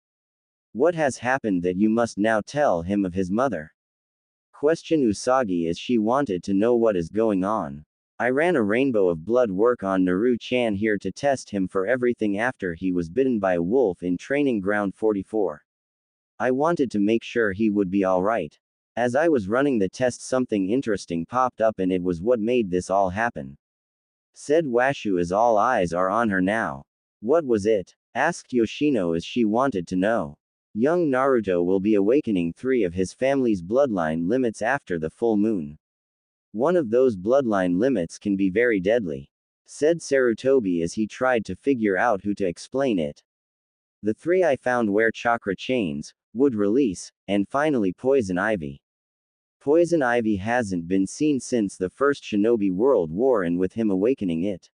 What has happened that you must now tell him of his mother? Questioned Usagi as she wanted to know what is going on. I ran a rainbow of blood work on Naru-chan here to test him for everything after he was bitten by a wolf in training ground 44. I wanted to make sure he would be alright. As I was running the test something interesting popped up and it was what made this all happen. Said Washu as all eyes are on her now. What was it? Asked Yoshino as she wanted to know. Young Naruto will be awakening 3 of his family's bloodline limits after the full moon. One of those bloodline limits can be very deadly. Said Sarutobi as he tried to figure out who to explain it. The 3 I found wear chakra chains, would release, and finally poison ivy. Poison ivy hasn't been seen since the first Shinobi World War and with him awakening it.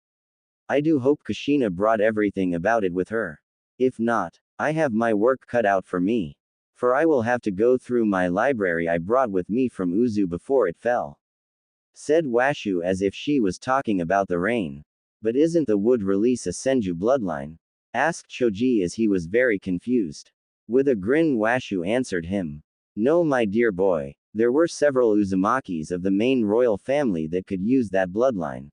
I do hope Kushina brought everything about it with her. If not, I have my work cut out for me. For I will have to go through my library I brought with me from Uzu before it fell. Said Washu as if she was talking about the rain. But isn't the wood release a Senju bloodline? Asked Choji as he was very confused. With a grin Washu answered him. No my dear boy. There were several Uzumakis of the main royal family that could use that bloodline.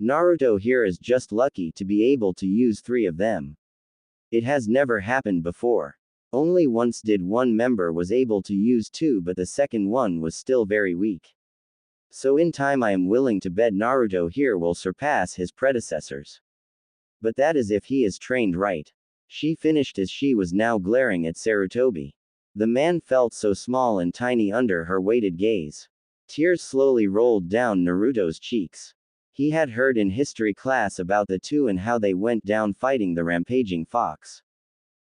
Naruto here is just lucky to be able to use 3 of them. It has never happened before. Only once did one member was able to use 2 but the second one was still very weak. So in time I am willing to bet Naruto here will surpass his predecessors. But that is if he is trained right. She finished as she was now glaring at Sarutobi. The man felt so small and tiny under her weighted gaze. Tears slowly rolled down Naruto's cheeks. He had heard in history class about the 2 and how they went down fighting the rampaging fox.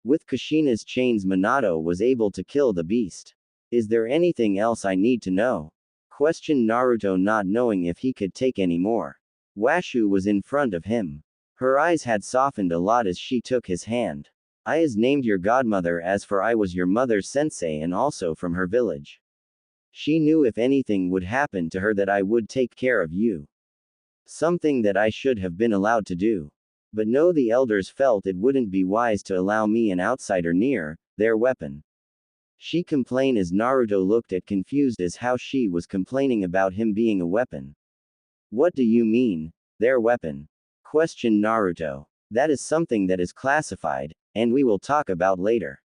With Kushina's chains Minato was able to kill the beast. Is there anything else I need to know? Questioned Naruto not knowing if he could take any more. Washu was in front of him. Her eyes had softened a lot as she took his hand. I is named your godmother as for I was your mother's sensei and also from her village. She knew if anything would happen to her that I would take care of you. Something that I should have been allowed to do. But no the elders felt it wouldn't be wise to allow me an outsider near their weapon. She complained as Naruto looked at confused as how she was complaining about him being a weapon. What do you mean, their weapon? Questioned Naruto. That is something that is classified, and we will talk about later.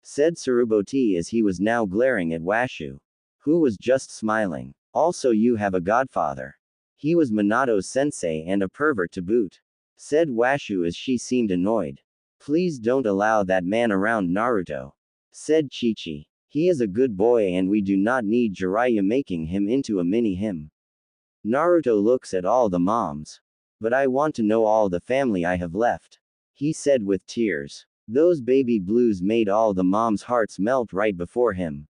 Said Saruboti as he was now glaring at Washu. Who was just smiling. Also you have a godfather. He was Minato's sensei and a pervert to boot. Said Washu as she seemed annoyed. Please don't allow that man around Naruto. Said Chi-Chi. He is a good boy and we do not need Jiraiya making him into a mini-him. Naruto looks at all the moms. But I want to know all the family I have left. He said with tears. Those baby blues made all the moms' hearts melt right before him.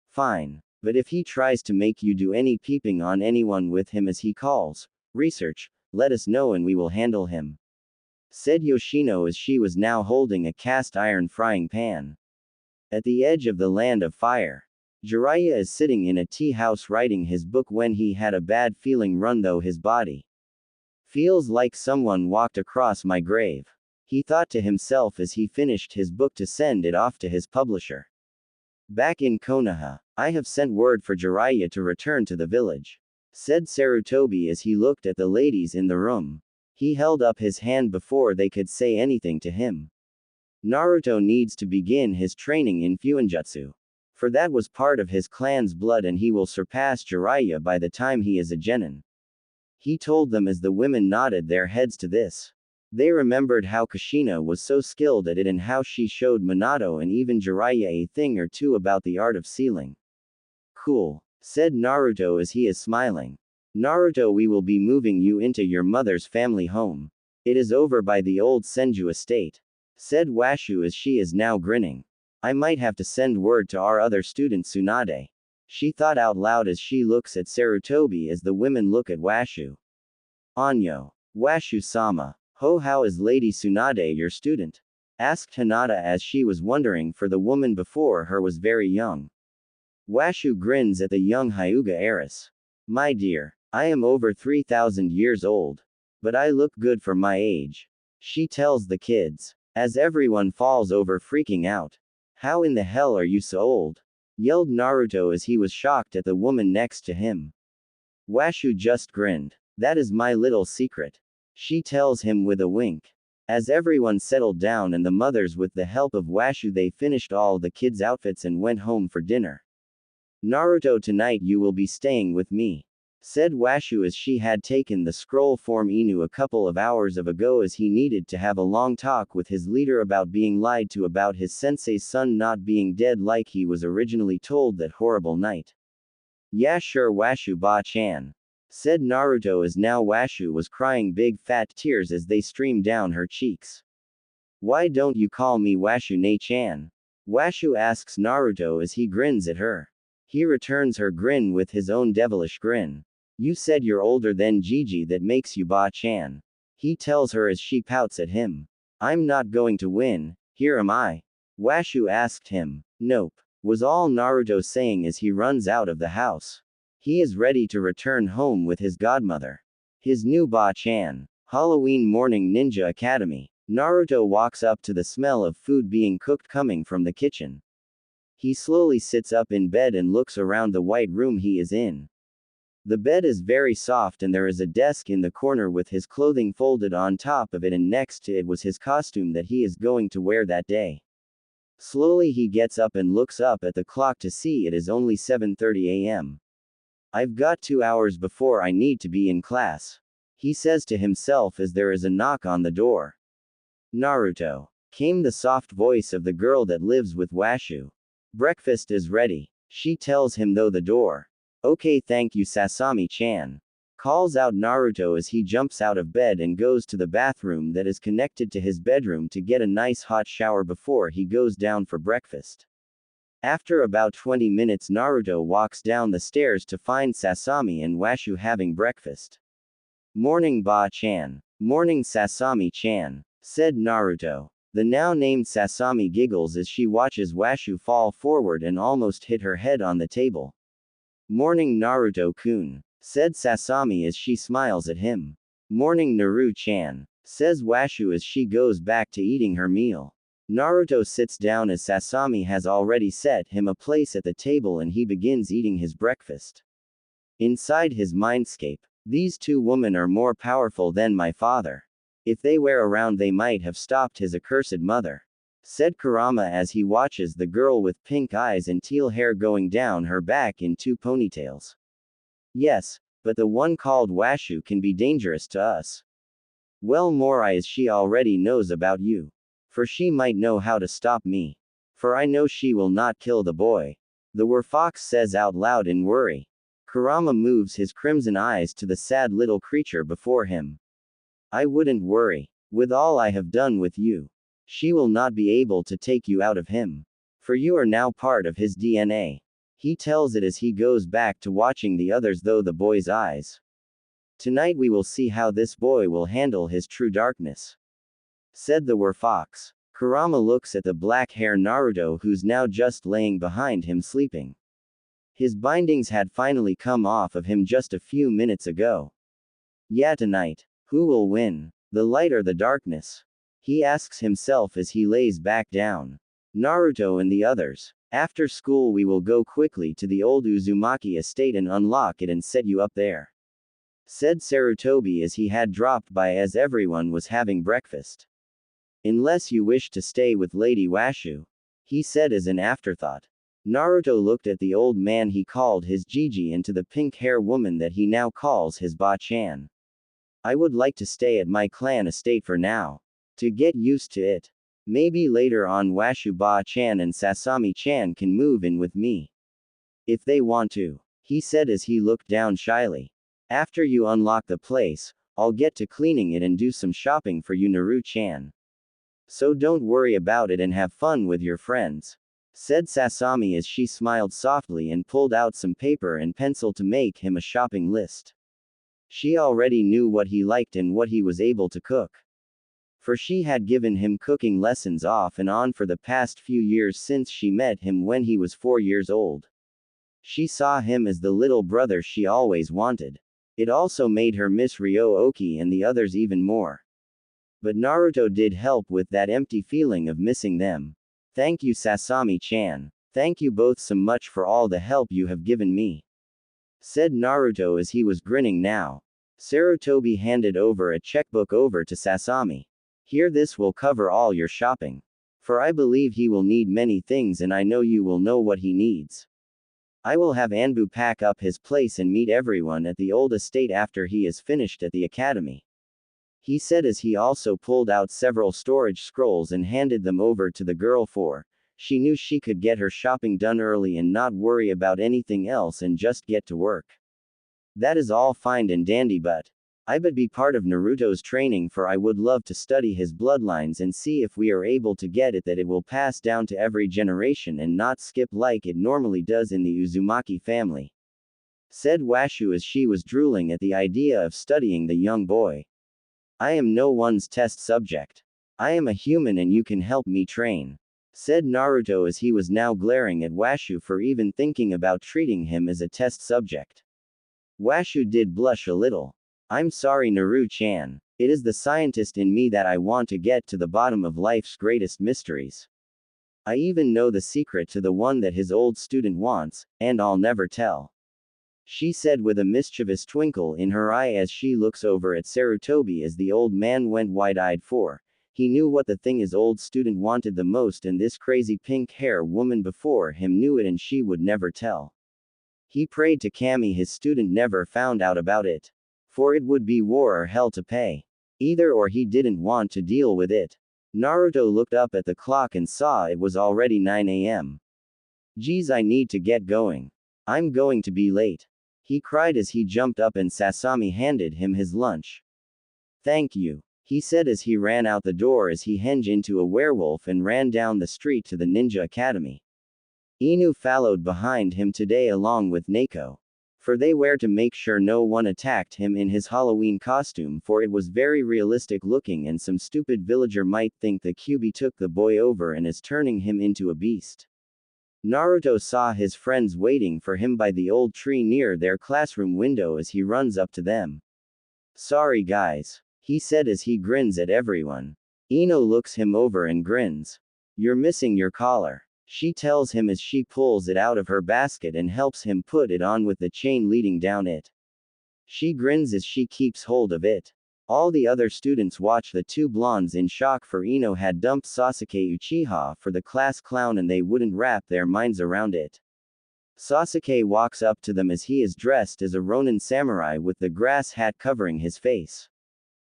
Fine. But if he tries to make you do any peeping on anyone with him as he calls, research, let us know and we will handle him. Said Yoshino as she was now holding a cast iron frying pan. At the edge of the land of fire. Jiraiya is sitting in a tea house writing his book when he had a bad feeling run through his body. Feels like someone walked across my grave. He thought to himself as he finished his book to send it off to his publisher. Back in Konoha, I have sent word for Jiraiya to return to the village. Said Sarutobi as he looked at the ladies in the room. He held up his hand before they could say anything to him. Naruto needs to begin his training in Fuinjutsu. For that was part of his clan's blood and he will surpass Jiraiya by the time he is a genin. He told them as the women nodded their heads to this. They remembered how Kushina was so skilled at it and how she showed Minato and even Jiraiya a thing or two about the art of sealing. Cool. Said Naruto as he is smiling. Naruto, we will be moving you into your mother's family home. It is over by the old Senju estate. Said Washu as she is now grinning. I might have to send word to our other student Tsunade. She thought out loud as she looks at Sarutobi as the women look at Washu. Anyo. Washu-sama. How is Lady Tsunade your student? Asked Hinata as she was wondering for the woman before her was very young. Washu grins at the young Hyuga heiress. My dear. I am over 3,000 years old. But I look good for my age. She tells the kids. As everyone falls over freaking out. How in the hell are you so old? Yelled Naruto as he was shocked at the woman next to him. Washu just grinned. That is my little secret. She tells him with a wink. As everyone settled down and the mothers with the help of Washu they finished all the kids' outfits and went home for dinner. Naruto, tonight you will be staying with me, said Washu as she had taken the scroll form Inu a couple of hours ago as he needed to have a long talk with his leader about being lied to about his sensei's son not being dead like he was originally told that horrible night. Yeah sure Washu ba-chan, said Naruto as now Washu was crying big fat tears as they streamed down her cheeks. Why don't you call me Washu ne-chan? Washu asks Naruto as he grins at her. He returns her grin with his own devilish grin. You said you're older than Gigi, that makes you ba-chan. He tells her as she pouts at him. I'm not going to win, here am I. Washu asked him. Nope, was all Naruto saying as he runs out of the house. He is ready to return home with his godmother. His new ba-chan. Halloween morning Ninja Academy. Naruto walks up to the smell of food being cooked coming from the kitchen. He slowly sits up in bed and looks around the white room he is in. The bed is very soft and there is a desk in the corner with his clothing folded on top of it, and next to it was his costume that he is going to wear that day. Slowly he gets up and looks up at the clock to see it is only 7:30 a.m. I've got 2 hours before I need to be in class, he says to himself as there is a knock on the door. Naruto, came the soft voice of the girl that lives with Washu. Breakfast is ready, she tells him though the door. Okay thank you Sasami-chan, calls out Naruto as he jumps out of bed and goes to the bathroom that is connected to his bedroom to get a nice hot shower before he goes down for breakfast. After about 20 minutes Naruto walks down the stairs to find Sasami and Washu having breakfast. Morning ba-chan. Morning Sasami-chan, said Naruto. The now named Sasami giggles as she watches Washu fall forward and almost hit her head on the table. Morning Naruto-kun, said Sasami as she smiles at him. Morning Naru-chan, says Washu as she goes back to eating her meal. Naruto sits down as Sasami has already set him a place at the table and he begins eating his breakfast. Inside his mindscape, these two women are more powerful than my father. If they were around they might have stopped his accursed mother, said Kurama as he watches the girl with pink eyes and teal hair going down her back in 2 ponytails. Yes, but the one called Washu can be dangerous to us. Well Morai, as she already knows about you. For she might know how to stop me. For I know she will not kill the boy. The Werefox says out loud in worry. Kurama moves his crimson eyes to the sad little creature before him. I wouldn't worry. With all I have done with you, she will not be able to take you out of him. For you are now part of his DNA. He tells it as he goes back to watching the others though the boy's eyes. Tonight we will see how this boy will handle his true darkness, said the Werefox. Kurama looks at the black hair Naruto who's now just laying behind him sleeping. His bindings had finally come off of him just a few minutes ago. Yeah, tonight. Who will win? The light or the darkness? He asks himself as he lays back down. Naruto and the others. After school we will go quickly to the old Uzumaki estate and unlock it and set you up there, said Sarutobi as he had dropped by as everyone was having breakfast. Unless you wish to stay with Lady Washu, he said as an afterthought. Naruto looked at the old man he called his Gigi and to the pink hair woman that he now calls his ba-chan. I would like to stay at my clan estate for now, to get used to it. Maybe later on Washu ba-chan and Sasami-chan can move in with me, if they want to, he said as he looked down shyly. After you unlock the place, I'll get to cleaning it and do some shopping for you Naru-chan. So don't worry about it and have fun with your friends, said Sasami as she smiled softly and pulled out some paper and pencil to make him a shopping list. She already knew what he liked and what he was able to cook, for she had given him cooking lessons off and on for the past few years since she met him when he was 4 years old. She saw him as the little brother she always wanted. It also made her miss Ryo-Oki and the others even more. But Naruto did help with that empty feeling of missing them. Thank you Sasami-chan. Thank you both so much for all the help you have given me, said Naruto as he was grinning now. Sarutobi handed over a checkbook over to Sasami. Here, this will cover all your shopping. For I believe he will need many things and I know you will know what he needs. I will have Anbu pack up his place and meet everyone at the old estate after he is finished at the academy, he said as he also pulled out several storage scrolls and handed them over to the girl for she knew she could get her shopping done early and not worry about anything else and just get to work. That is all fine and dandy, but I would be part of Naruto's training, for I would love to study his bloodlines and see if we are able to get it that it will pass down to every generation and not skip like it normally does in the Uzumaki family, said Washu as she was drooling at the idea of studying the young boy. I am no one's test subject. I am a human and you can help me train, said Naruto as he was now glaring at Washu for even thinking about treating him as a test subject. Washu did blush a little. I'm sorry Naru-chan. It is the scientist in me that I want to get to the bottom of life's greatest mysteries. I even know the secret to the one that his old student wants, and I'll never tell, she said with a mischievous twinkle in her eye as she looks over at Sarutobi as the old man went wide-eyed, for he knew what the thing his old student wanted the most, and this crazy pink-hair woman before him knew it and she would never tell. He prayed to Kami his student never found out about it, for it would be war or hell to pay. Either or he didn't want to deal with it. Naruto looked up at the clock and saw it was already 9 a.m. Geez, I need to get going. I'm going to be late, he cried as he jumped up and Sasami handed him his lunch. Thank you, he said as he ran out the door as he henged into a werewolf and ran down the street to the ninja academy. Inu followed behind him today along with Neko, for they were to make sure no one attacked him in his Halloween costume, for it was very realistic looking and some stupid villager might think the Kyuubi took the boy over and is turning him into a beast. Naruto saw his friends waiting for him by the old tree near their classroom window as he runs up to them. Sorry guys, he said as he grins at everyone. Ino looks him over and grins. You're missing your collar, she tells him as she pulls it out of her basket and helps him put it on with the chain leading down it. She grins as she keeps hold of it. All the other students watch the two blondes in shock, for Ino had dumped Sasuke Uchiha for the class clown and they wouldn't wrap their minds around it. Sasuke walks up to them as he is dressed as a Ronin samurai with the grass hat covering his face.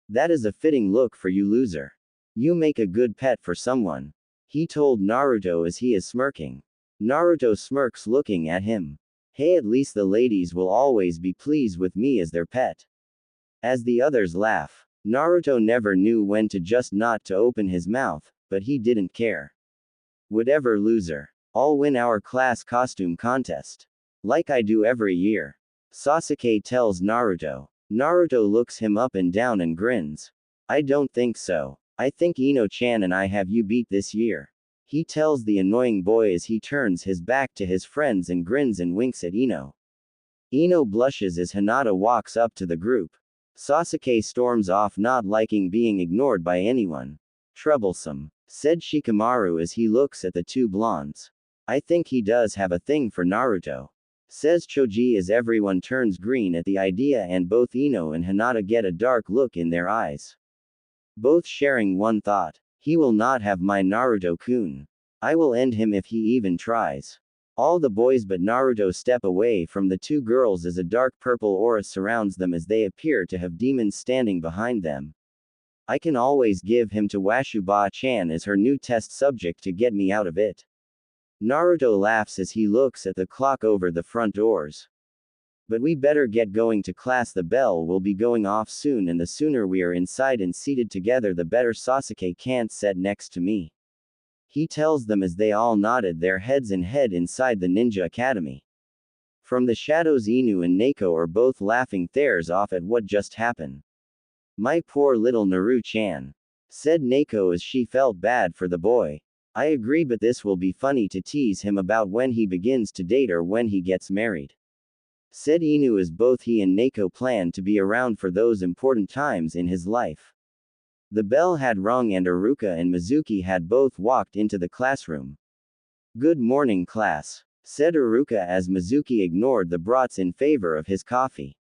That is a fitting look for you, loser. You make a good pet for someone, he told Naruto as he is smirking. Naruto smirks looking at him. Hey, at least the ladies will always be pleased with me as their pet. As the others laugh, Naruto never knew when to just not to open his mouth, but he didn't care. Whatever, loser. I'll win our class costume contest, like I do every year, Sasuke tells Naruto. Naruto looks him up and down and grins. I don't think so. I think Ino-chan and I have you beat this year, he tells the annoying boy as he turns his back to his friends and grins and winks at Ino. Ino blushes as Hinata walks up to the group. Sasuke storms off, not liking being ignored by anyone. Troublesome, said Shikamaru as he looks at the two blondes. I think he does have a thing for Naruto, says Choji as everyone turns green at the idea and both Ino and Hinata get a dark look in their eyes, both sharing one thought. He will not have my Naruto-kun. I will end him if he even tries. All the boys but Naruto step away from the two girls as a dark purple aura surrounds them as they appear to have demons standing behind them. I can always give him to Washuba-chan as her new test subject to get me out of it. Naruto laughs as he looks at the clock over the front doors. But we better get going to class, the bell will be going off soon and the sooner we are inside and seated together the better. Sasuke can't sit next to me, he tells them as they all nodded their heads and head inside the ninja academy. From the shadows, Inu and Neko are both laughing theirs off at what just happened. My poor little Naru-chan, said Neko as she felt bad for the boy. I agree, but this will be funny to tease him about when he begins to date or when he gets married. said Inu as both he and Neko planned to be around for those important times in his life. The bell had rung and Aruka and Mizuki had both walked into the classroom. Good morning, class, said Aruka as Mizuki ignored the brats in favor of his coffee.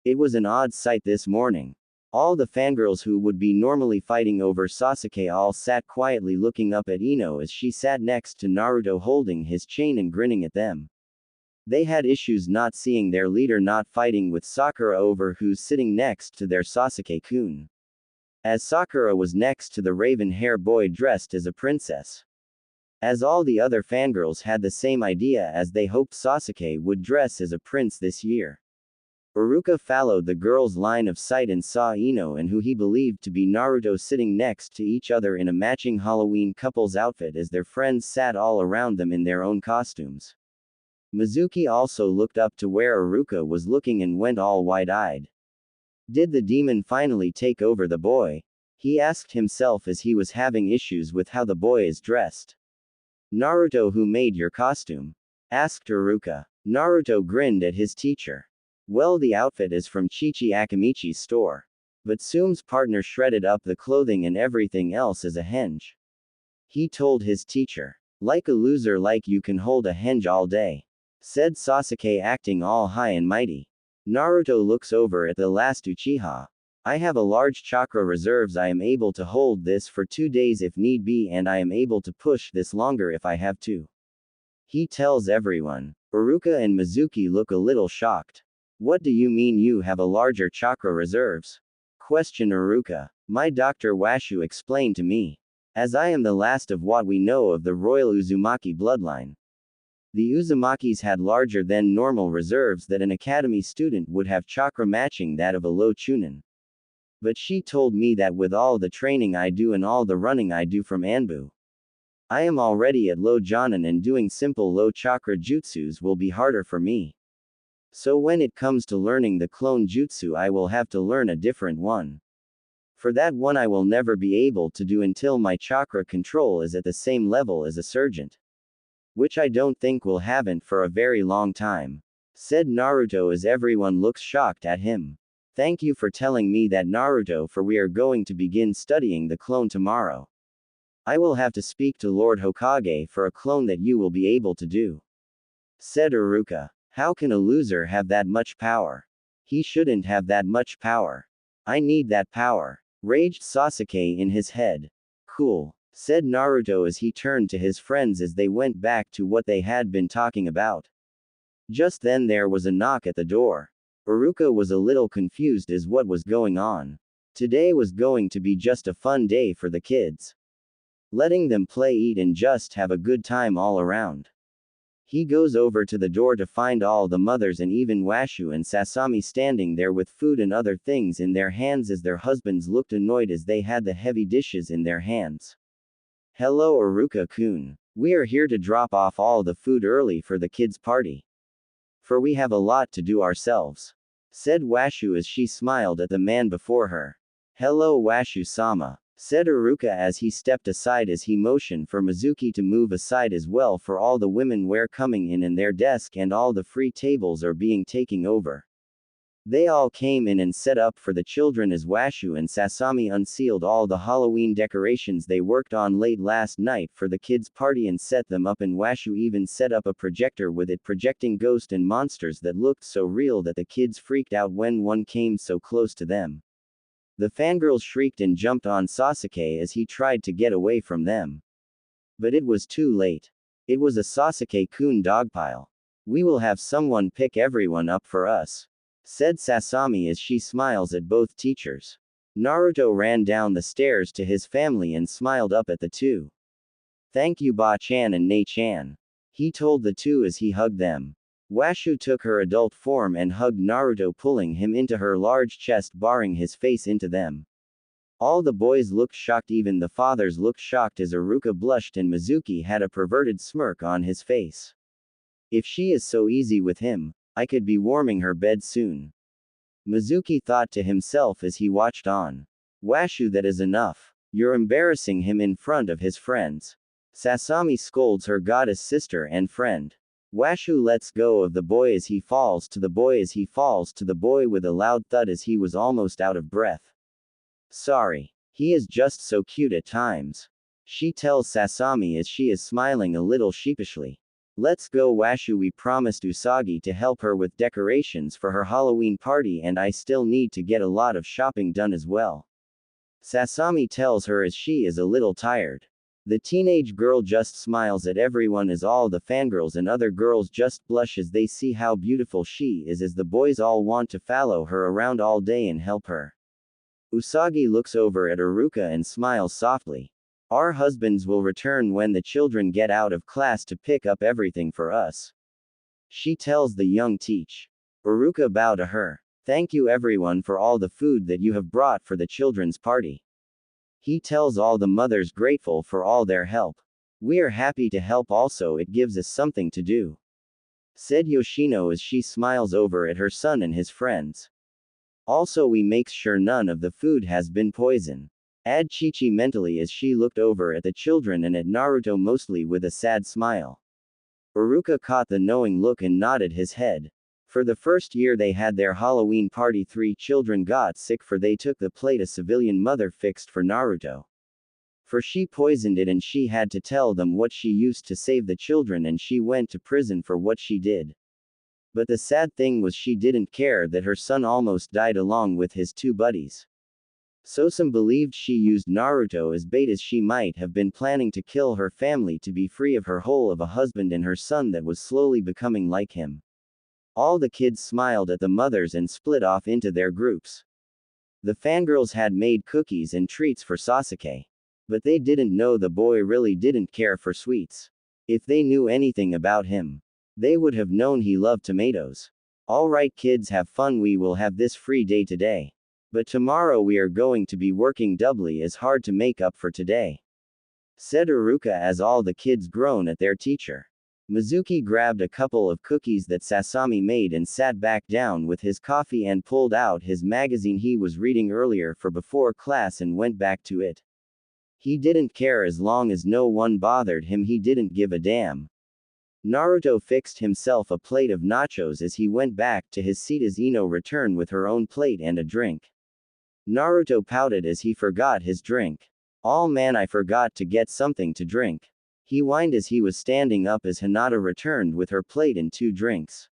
It was an odd sight this morning. All the fangirls who would be normally fighting over Sasuke all sat quietly looking up at Ino as she sat next to Naruto holding his chain and grinning at them. They had issues not seeing their leader not fighting with Sakura over who's sitting next to their Sasuke-kun. As Sakura was next to the raven hair boy dressed as a princess. As all the other fangirls had the same idea as they hoped Sasuke would dress as a prince this year. Aruka followed the girl's line of sight and saw Ino and who he believed to be Naruto sitting next to each other in a matching Halloween couple's outfit as their friends sat all around them in their own costumes. Mizuki also looked up to where Aruka was looking and went all wide-eyed. Did the demon finally take over the boy? He asked himself as he was having issues with how the boy is dressed. Naruto, who made your costume? Asked Aruka. Naruto grinned at his teacher. Well, the outfit is from Chichi Akamichi's store. But Tsume's partner shredded up the clothing and everything else as a henge. He told his teacher. Like a loser like you can hold a henge all day, said Sasuke acting all high and mighty. Naruto looks over at the last Uchiha. I have a large chakra reserves. I am able to hold this for 2 days if need be, and I am able to push this longer if I have to. He tells everyone. Aruka and Mizuki look a little shocked. What do you mean you have a larger chakra reserves? Questioned Aruka. My Dr. Washu explained to me. As I am the last of what we know of the royal Uzumaki bloodline. The Uzumakis had larger than normal reserves that an academy student would have chakra matching that of a low chunin. But she told me that with all the training I do and all the running I do from Anbu, I am already at low jonin and doing simple low chakra jutsus will be harder for me. So when it comes to learning the clone jutsu I will have to learn a different one. For that one I will never be able to do until my chakra control is at the same level as a sergeant. Which I don't think will happen for a very long time, said Naruto as everyone looks shocked at him. Thank you for telling me that, Naruto, for we are going to begin studying the clone tomorrow. I will have to speak to Lord Hokage for a clone that you will be able to do, said Aruka. How can a loser have that much power? He shouldn't have that much power. I need that power, raged Sasuke in his head. Cool, said Naruto as he turned to his friends as they went back to what they had been talking about. Just then there was a knock at the door. Aruka was a little confused as what was going on. Today was going to be just a fun day for the kids. Letting them play, eat and just have a good time all around. He goes over to the door to find all the mothers and even Washu and Sasami standing there with food and other things in their hands as their husbands looked annoyed as they had the heavy dishes in their hands. Hello Aruka-kun. We are here to drop off all the food early for the kids' party. For we have a lot to do ourselves, said Washu as she smiled at the man before her. Hello Washu-sama, said Aruka as he stepped aside as he motioned for Mizuki to move aside as well, for all the women were coming in and their desk and all the free tables are being taken over. They all came in and set up for the children as Washu and Sasami unsealed all the Halloween decorations they worked on late last night for the kids' party and set them up, and Washu even set up a projector with it projecting ghosts and monsters that looked so real that the kids freaked out when one came so close to them. The fangirls shrieked and jumped on Sasuke as he tried to get away from them. But it was too late. It was a Sasuke-kun dogpile. We will have someone pick everyone up for us, said Sasami as she smiles at both teachers. Naruto ran down the stairs to his family and smiled up at the two. Thank you Ba-chan and Nei-chan, he told the two as he hugged them. Washu took her adult form and hugged Naruto, pulling him into her large chest, barring his face into them. All the boys looked shocked, even the fathers looked shocked as Aruka blushed and Mizuki had a perverted smirk on his face. If she is so easy with him, I could be warming her bed soon, Mizuki thought to himself as he watched on. Washu, that is enough. You're embarrassing him in front of his friends. Sasami scolds her goddess sister and friend. Washu lets go of the boy as he falls to the boy as he falls to the boy with a loud thud as he was almost out of breath. Sorry. He is just so cute at times. She tells Sasami as she is smiling a little sheepishly. Let's go Washu, we promised Usagi to help her with decorations for her Halloween party and I still need to get a lot of shopping done as well. Sasami tells her as she is a little tired. The teenage girl just smiles at everyone as all the fangirls and other girls just blush as they see how beautiful she is as the boys all want to follow her around all day and help her. Usagi looks over at Iruka and smiles softly. Our husbands will return when the children get out of class to pick up everything for us. She tells the young teach. Iruka bow to her. Thank you everyone for all the food that you have brought for the children's party. He tells all the mothers grateful for all their help. We are happy to help also, it gives us something to do. Said Yoshino as she smiles over at her son and his friends. Also we make sure none of the food has been poison. Add Chi-Chi mentally as she looked over at the children and at Naruto mostly with a sad smile. Iruka caught the knowing look and nodded his head. For the first year they had their Halloween party, 3 children got sick for they took the plate a civilian mother fixed for Naruto. For she poisoned it and she had to tell them what she used to save the children and she went to prison for what she did. But the sad thing was she didn't care that her son almost died along with his 2 buddies. So some believed she used Naruto as bait as she might have been planning to kill her family to be free of her hole of a husband and her son that was slowly becoming like him. All the kids smiled at the mothers and split off into their groups. The fangirls had made cookies and treats for Sasuke. But they didn't know the boy really didn't care for sweets. If they knew anything about him, they would have known he loved tomatoes. Alright kids, have fun, we will have this free day today. But tomorrow we are going to be working doubly as hard to make up for today. Said Iruka as all the kids groaned at their teacher. Mizuki grabbed a couple of cookies that Sasami made and sat back down with his coffee and pulled out his magazine he was reading earlier for before class and went back to it. He didn't care as long as no one bothered him, he didn't give a damn. Naruto fixed himself a plate of nachos as he went back to his seat as Ino returned with her own plate and a drink. Naruto pouted as he forgot his drink. Oh man, I forgot to get something to drink. He whined as he was standing up as Hinata returned with her plate and 2 drinks.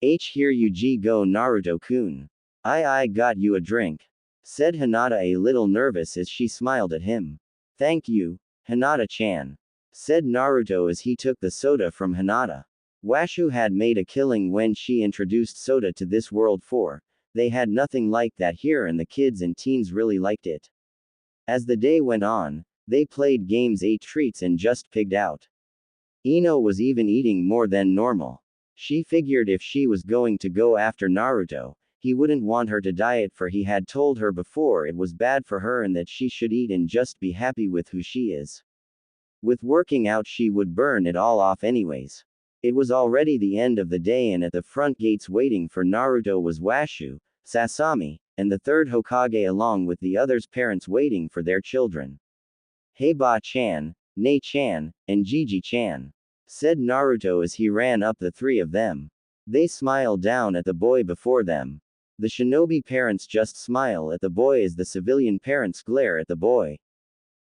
Here you go Naruto-kun. I got you a drink. Said Hinata a little nervous as she smiled at him. Thank you, Hinata-chan. Said Naruto as he took the soda from Hinata. Washu had made a killing when she introduced soda to this world for. They had nothing like that here and the kids and teens really liked it. As the day went on, they played games, ate treats and just pigged out. Ino was even eating more than normal. She figured if she was going to go after Naruto, he wouldn't want her to diet for he had told her before it was bad for her and that she should eat and just be happy with who she is. With working out she would burn it all off anyways. It was already the end of the day and at the front gates waiting for Naruto was Washu, Sasami, and the 3rd Hokage along with the others' parents waiting for their children. Heiba-chan, Nei-chan, and Jiji-chan. Said Naruto as he ran up the 3 of them. They smile down at the boy before them. The shinobi parents just smile at the boy as the civilian parents glare at the boy.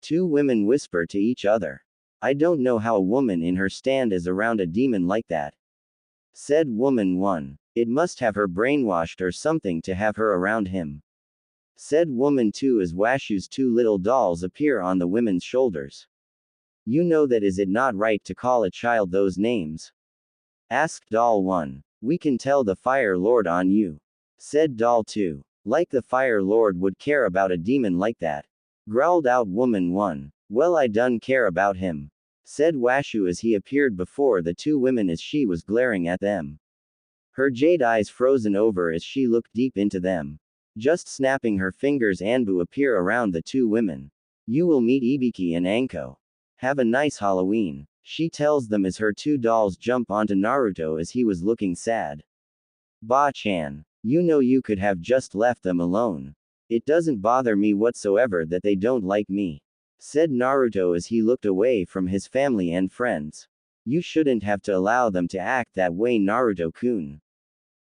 2 women whisper to each other. I don't know how a woman in her stand is around a demon like that. Said woman 1. It must have her brainwashed or something to have her around him. Said woman 2 as Washu's 2 little dolls appear on the women's shoulders. You know that, is it not right to call a child those names? Asked doll 1. We can tell the Fire Lord on you. Said doll 2. Like the Fire Lord would care about a demon like that. Growled out woman 1. Well, I done care about him. Said Washu as he appeared before the 2 women as she was glaring at them. Her jade eyes frozen over as she looked deep into them. Just snapping her fingers, Anbu appear around the 2 women. You will meet Ibiki and Anko. Have a nice Halloween. She tells them as her 2 dolls jump onto Naruto as he was looking sad. Ba-chan. You know you could have just left them alone. It doesn't bother me whatsoever that they don't like me. Said Naruto as he looked away from his family and friends. You shouldn't have to allow them to act that way, Naruto-kun,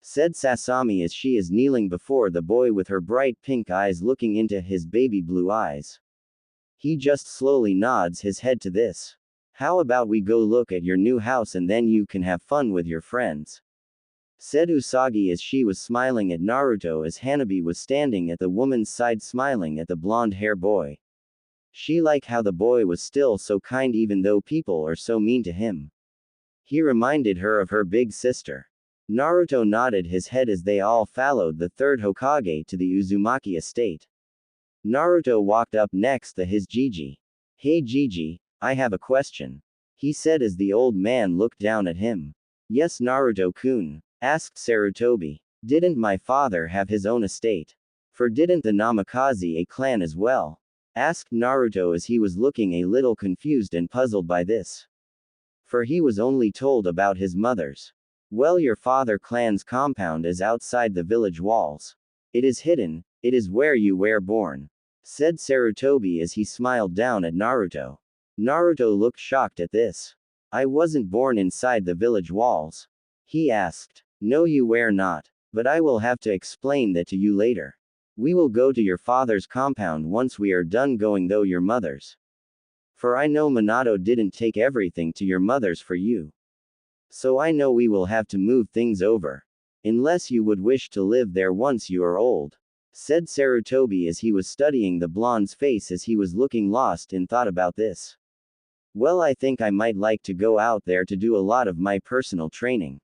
said Sasami as she is kneeling before the boy with her bright pink eyes looking into his baby blue eyes. He just slowly nods his head to this. How about we go look at your new house and then you can have fun with your friends, said Usagi as she was smiling at Naruto as Hanabi was standing at the woman's side smiling at the blonde hair boy. She liked how the boy was still so kind even though people are so mean to him. He reminded her of her big sister. Naruto nodded his head as they all followed the third Hokage to the Uzumaki estate. Naruto walked up next to his Gigi. Hey Gigi, I have a question, he said as the old man looked down at him. Yes Naruto-kun, asked Sarutobi. Didn't my father have his own estate? For didn't the Namikaze a clan as well? Asked Naruto as he was looking a little confused and puzzled by this. For he was only told about his mother's. Well, your father clan's compound is outside the village walls. It is hidden, it is where you were born, said Sarutobi as he smiled down at Naruto. Naruto looked shocked at this. I wasn't born inside the village walls, he asked. No you were not, but I will have to explain that to you later. We will go to your father's compound once we are done going though your mother's. For I know Minato didn't take everything to your mother's for you. So I know we will have to move things over. Unless you would wish to live there once you are old, said Sarutobi as he was studying the blonde's face as he was looking lost in thought about this. Well, I think I might like to go out there to do a lot of my personal training.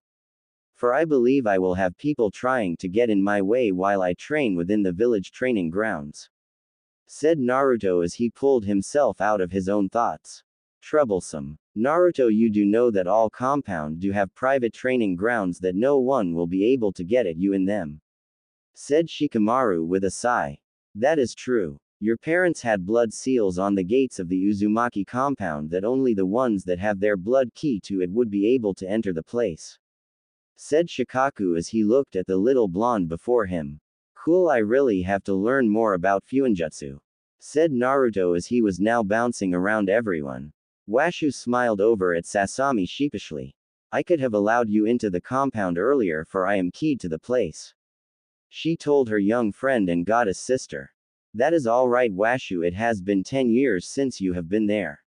For I believe I will have people trying to get in my way while I train within the village training grounds, said Naruto as he pulled himself out of his own thoughts. Troublesome. Naruto, you do know that all compound do have private training grounds that no one will be able to get at you in them, said Shikamaru with a sigh. That is true. Your parents had blood seals on the gates of the Uzumaki compound that only the ones that have their blood key to it would be able to enter the place, said Shikaku as he looked at the little blonde before him. Cool, I really have to learn more about Fuinjutsu, said Naruto as he was now bouncing around everyone. Washu smiled over at Sasami sheepishly. I could have allowed you into the compound earlier for I am keyed to the place, she told her young friend and goddess sister. That is all right Washu, it has been 10 years since you have been there.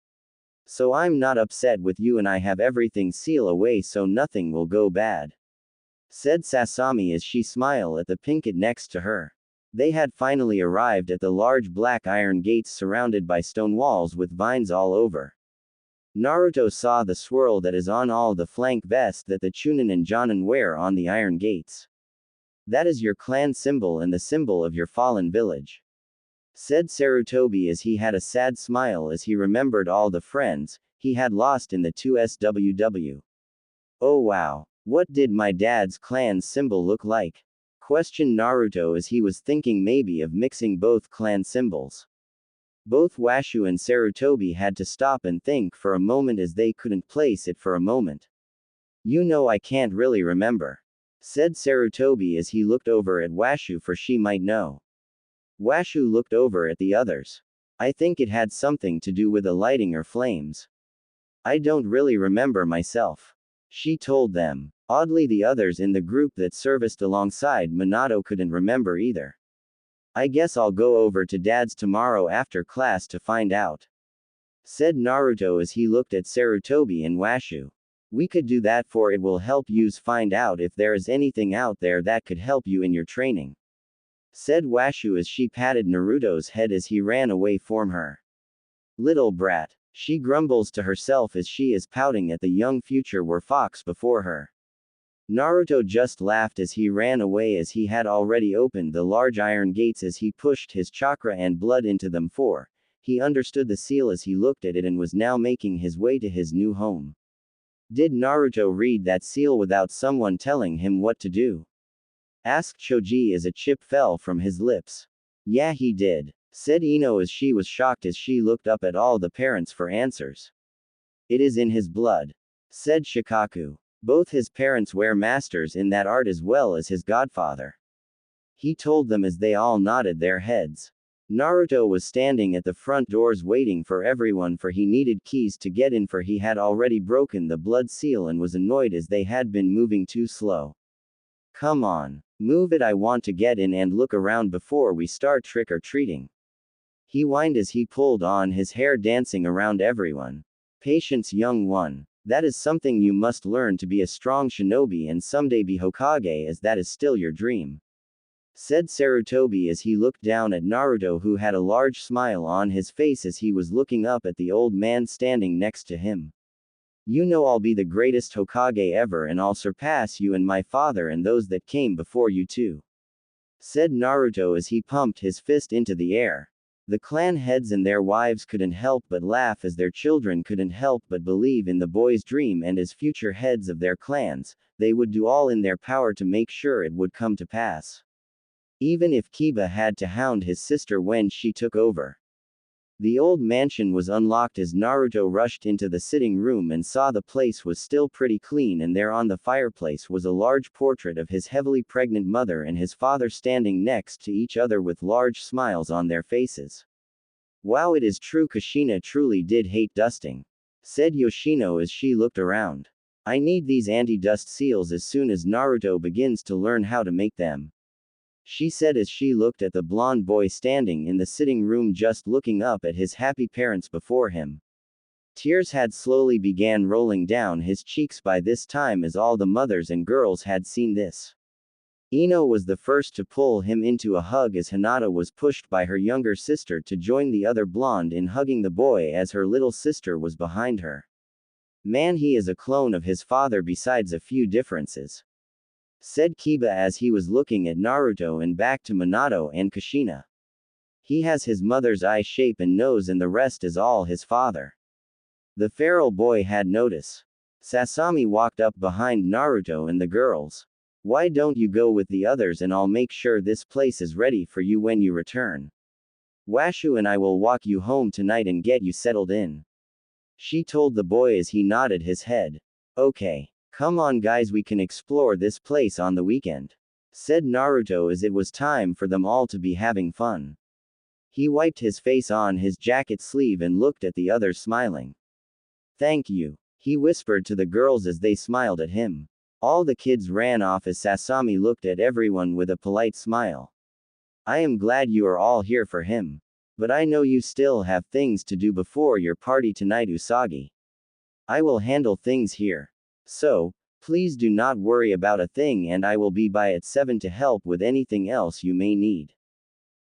So I'm not upset with you and I have everything sealed away so nothing will go bad, said Sasami as she smiled at the pinkett next to her. They had finally arrived at the large black iron gates surrounded by stone walls with vines all over. Naruto saw the swirl that is on all the flank vests that the Chunin and Jonin wear on the iron gates. That is your clan symbol and the symbol of your fallen village, said Sarutobi as he had a sad smile as he remembered all the friends he had lost in the 2SWW. Oh wow, what did my dad's clan's symbol look like? Questioned Naruto as he was thinking maybe of mixing both clan symbols. Both Washu and Sarutobi had to stop and think for a moment as they couldn't place it for a moment. You know, I can't really remember, said Sarutobi as he looked over at Washu for she might know. Washu looked over at the others. I think it had something to do with the lighting or flames. I don't really remember myself, she told them. Oddly, the others in the group that serviced alongside Minato couldn't remember either. I guess I'll go over to Dad's tomorrow after class to find out, said Naruto as he looked at Sarutobi and Washu. We could do that for it will help yous find out if there is anything out there that could help you in your training, said Washu as she patted Naruto's head as he ran away from her. Little brat, she grumbles to herself as she is pouting at the young future Werefox before her. Naruto just laughed as he ran away as he had already opened the large iron gates as he pushed his chakra and blood into them for he understood the seal as he looked at it and was now making his way to his new home. Did Naruto read that seal without someone telling him what to do? Asked Choji as a chip fell from his lips. Yeah he did, said Ino as she was shocked as she looked up at all the parents for answers. It is in his blood, said Shikaku. Both his parents were masters in that art as well as his godfather, he told them as they all nodded their heads. Naruto was standing at the front doors waiting for everyone for he needed keys to get in for he had already broken the blood seal and was annoyed as they had been moving too slow. Come on. Move it, I want to get in and look around before we start trick-or-treating. He whined as he pulled on his hair dancing around everyone. Patience, young one. That is something you must learn to be a strong shinobi and someday be Hokage as that is still your dream. Said Sarutobi as he looked down at Naruto who had a large smile on his face as he was looking up at the old man standing next to him. You know I'll be the greatest Hokage ever and I'll surpass you and my father and those that came before you too. Said Naruto as he pumped his fist into the air. The clan heads and their wives couldn't help but laugh as their children couldn't help but believe in the boy's dream and as future heads of their clans, they would do all in their power to make sure it would come to pass. Even if Kiba had to hound his sister when she took over. The old mansion was unlocked as Naruto rushed into the sitting room and saw the place was still pretty clean and there on the fireplace was a large portrait of his heavily pregnant mother and his father standing next to each other with large smiles on their faces. Wow, it is true Kushina truly did hate dusting. Said Yoshino as she looked around. I need these anti-dust seals as soon as Naruto begins to learn how to make them. She said as she looked at the blonde boy standing in the sitting room just looking up at his happy parents before him. Tears had slowly began rolling down his cheeks by this time as all the mothers and girls had seen this. Ino was the first to pull him into a hug as Hinata was pushed by her younger sister to join the other blonde in hugging the boy as her little sister was behind her. Man, he is a clone of his father besides a few differences. Said Kiba as he was looking at Naruto and back to Minato and Kushina. He has his mother's eye shape and nose and the rest is all his father. The feral boy had notice. Sasami walked up behind Naruto and the girls. Why don't you go with the others and I'll make sure this place is ready for you when you return. Washu and I will walk you home tonight and get you settled in. She told the boy as he nodded his head. Okay. Come on guys, we can explore this place on the weekend. Said Naruto as it was time for them all to be having fun. He wiped his face on his jacket sleeve and looked at the others smiling. Thank you. He whispered to the girls as they smiled at him. All the kids ran off as Sasami looked at everyone with a polite smile. I am glad you are all here for him. But I know you still have things to do before your party tonight, Usagi. I will handle things here. So, please do not worry about a thing and I will be by at 7 to help with anything else you may need.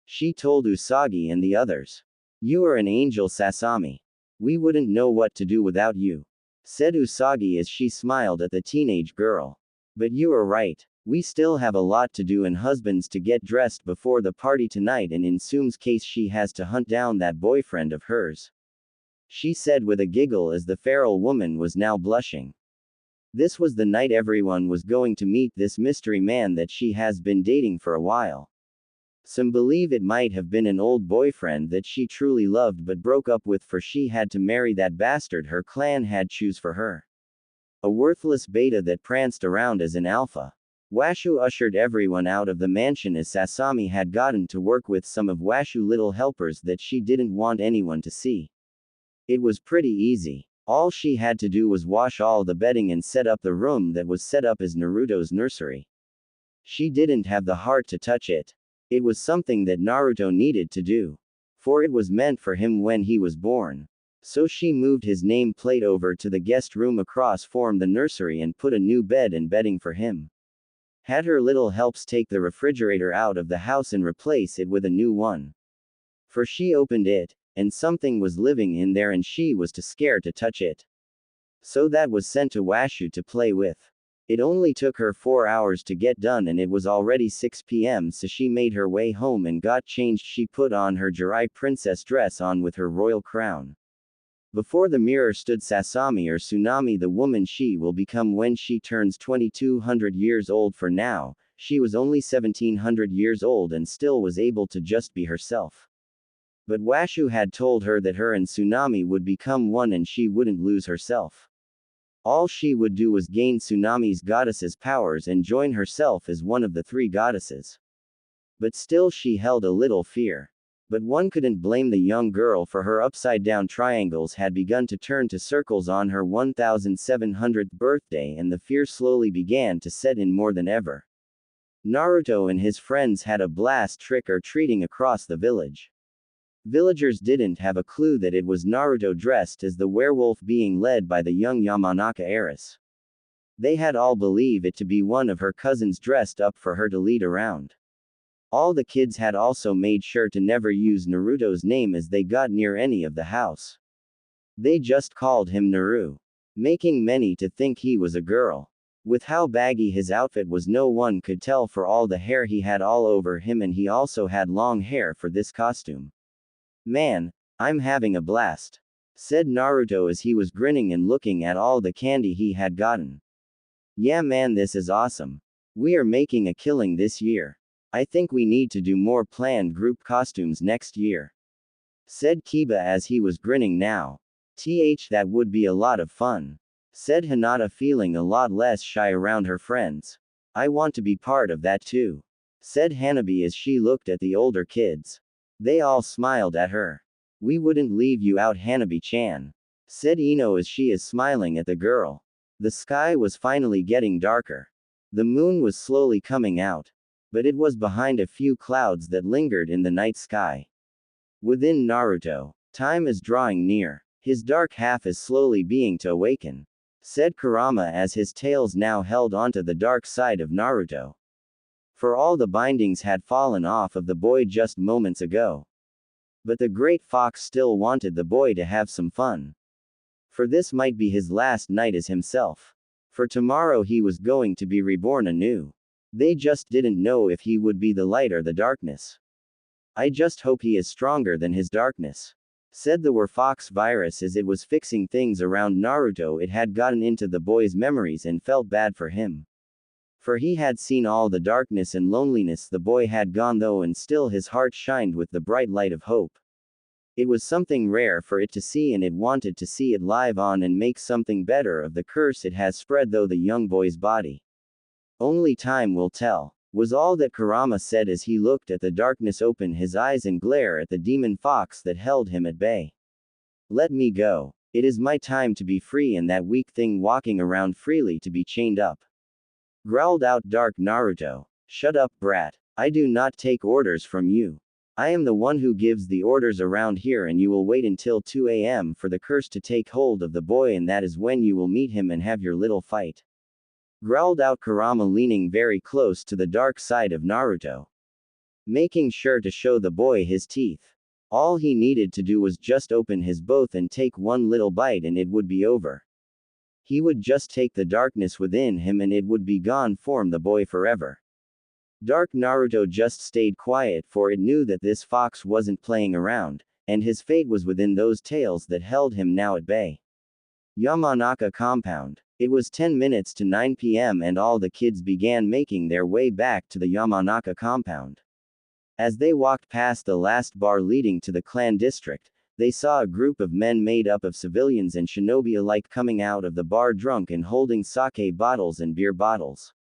She told Usagi and the others. You are an angel, Sasami. We wouldn't know what to do without you. Said Usagi as she smiled at the teenage girl. But you are right. We still have a lot to do and husbands to get dressed before the party tonight and in Sum's case she has to hunt down that boyfriend of hers. She said with a giggle as the feral woman was now blushing. This was the night everyone was going to meet this mystery man that she has been dating for a while. Some believe it might have been an old boyfriend that she truly loved but broke up with for she had to marry that bastard her clan had choose for her. A worthless beta that pranced around as an alpha. Washu ushered everyone out of the mansion as Sasami had gotten to work with some of Washu little helpers that she didn't want anyone to see. It was pretty easy. All she had to do was wash all the bedding and set up the room that was set up as Naruto's nursery. She didn't have the heart to touch it. It was something that Naruto needed to do. For it was meant for him when he was born. So she moved his name plate over to the guest room across from the nursery and put a new bed and bedding for him. Had her little helps take the refrigerator out of the house and replace it with a new one. For she opened it, and something was living in there and she was too scared to touch it. So that was sent to Washu to play with. It only took her 4 hours to get done and it was already 6 p.m. so she made her way home and got changed. She put on her Jirai princess dress on with her royal crown. Before the mirror stood Sasami or Tsunami, the woman she will become when she turns 2200 years old. For now, she was only 1700 years old and still was able to just be herself. But Washu had told her that her and Tsunami would become one and she wouldn't lose herself. All she would do was gain Tsunami's goddess's powers and join herself as one of the 3 goddesses. But still she held a little fear. But one couldn't blame the young girl, for her upside-down triangles had begun to turn to circles on her 1700th birthday, and the fear slowly began to set in more than ever. Naruto and his friends had a blast trick-or-treating across the village. Villagers didn't have a clue that it was Naruto dressed as the werewolf being led by the young Yamanaka heiress. They had all believed it to be one of her cousins dressed up for her to lead around. All the kids had also made sure to never use Naruto's name as they got near any of the house. They just called him Naru, making many to think he was a girl. With how baggy his outfit was, no one could tell for all the hair he had all over him, and he also had long hair for this costume. "Man, I'm having a blast," said Naruto as he was grinning and looking at all the candy he had gotten. "Yeah man, this is awesome. We are making a killing this year. I think we need to do more planned group costumes next year," said Kiba as he was grinning now. That would be a lot of fun," said Hinata, feeling a lot less shy around her friends. "I want to be part of that too," said Hanabi as she looked at the older kids. They all smiled at her. "We wouldn't leave you out, Hanabi-chan," said Ino as she is smiling at the girl. The sky was finally getting darker. The moon was slowly coming out, but it was behind a few clouds that lingered in the night sky. Within Naruto, time is drawing near. His dark half is slowly being to awaken, said Kurama as his tails now held onto the dark side of Naruto. For all the bindings had fallen off of the boy just moments ago. But the great fox still wanted the boy to have some fun. For this might be his last night as himself. For tomorrow he was going to be reborn anew. They just didn't know if he would be the light or the darkness. "I just hope he is stronger than his darkness," said the Werefox virus as it was fixing things around Naruto. It had gotten into the boy's memories and felt bad for him. For he had seen all the darkness and loneliness the boy had gone through, and still his heart shined with the bright light of hope. It was something rare for it to see, and it wanted to see it live on and make something better of the curse it has spread through the young boy's body. "Only time will tell," was all that Kurama said as he looked at the darkness, open his eyes and glare at the demon fox that held him at bay. "Let me go. It is my time to be free, and that weak thing walking around freely to be chained up," growled out Dark Naruto. "Shut up, brat. I do not take orders from you. I am the one who gives the orders around here, and you will wait until 2 a.m. for the curse to take hold of the boy, and that is when you will meet him and have your little fight," growled out Kurama, leaning very close to the dark side of Naruto, making sure to show the boy his teeth. All he needed to do was just open his mouth and take one little bite, and it would be over. He would just take the darkness within him and it would be gone from the boy forever. Dark Naruto just stayed quiet, for it knew that this fox wasn't playing around, and his fate was within those tails that held him now at bay. Yamanaka compound. It was 10 minutes to 9 p.m. and all the kids began making their way back to the Yamanaka compound. As they walked past the last bar leading to the clan district, they saw a group of men made up of civilians and shinobi alike coming out of the bar drunk and holding sake bottles and beer bottles.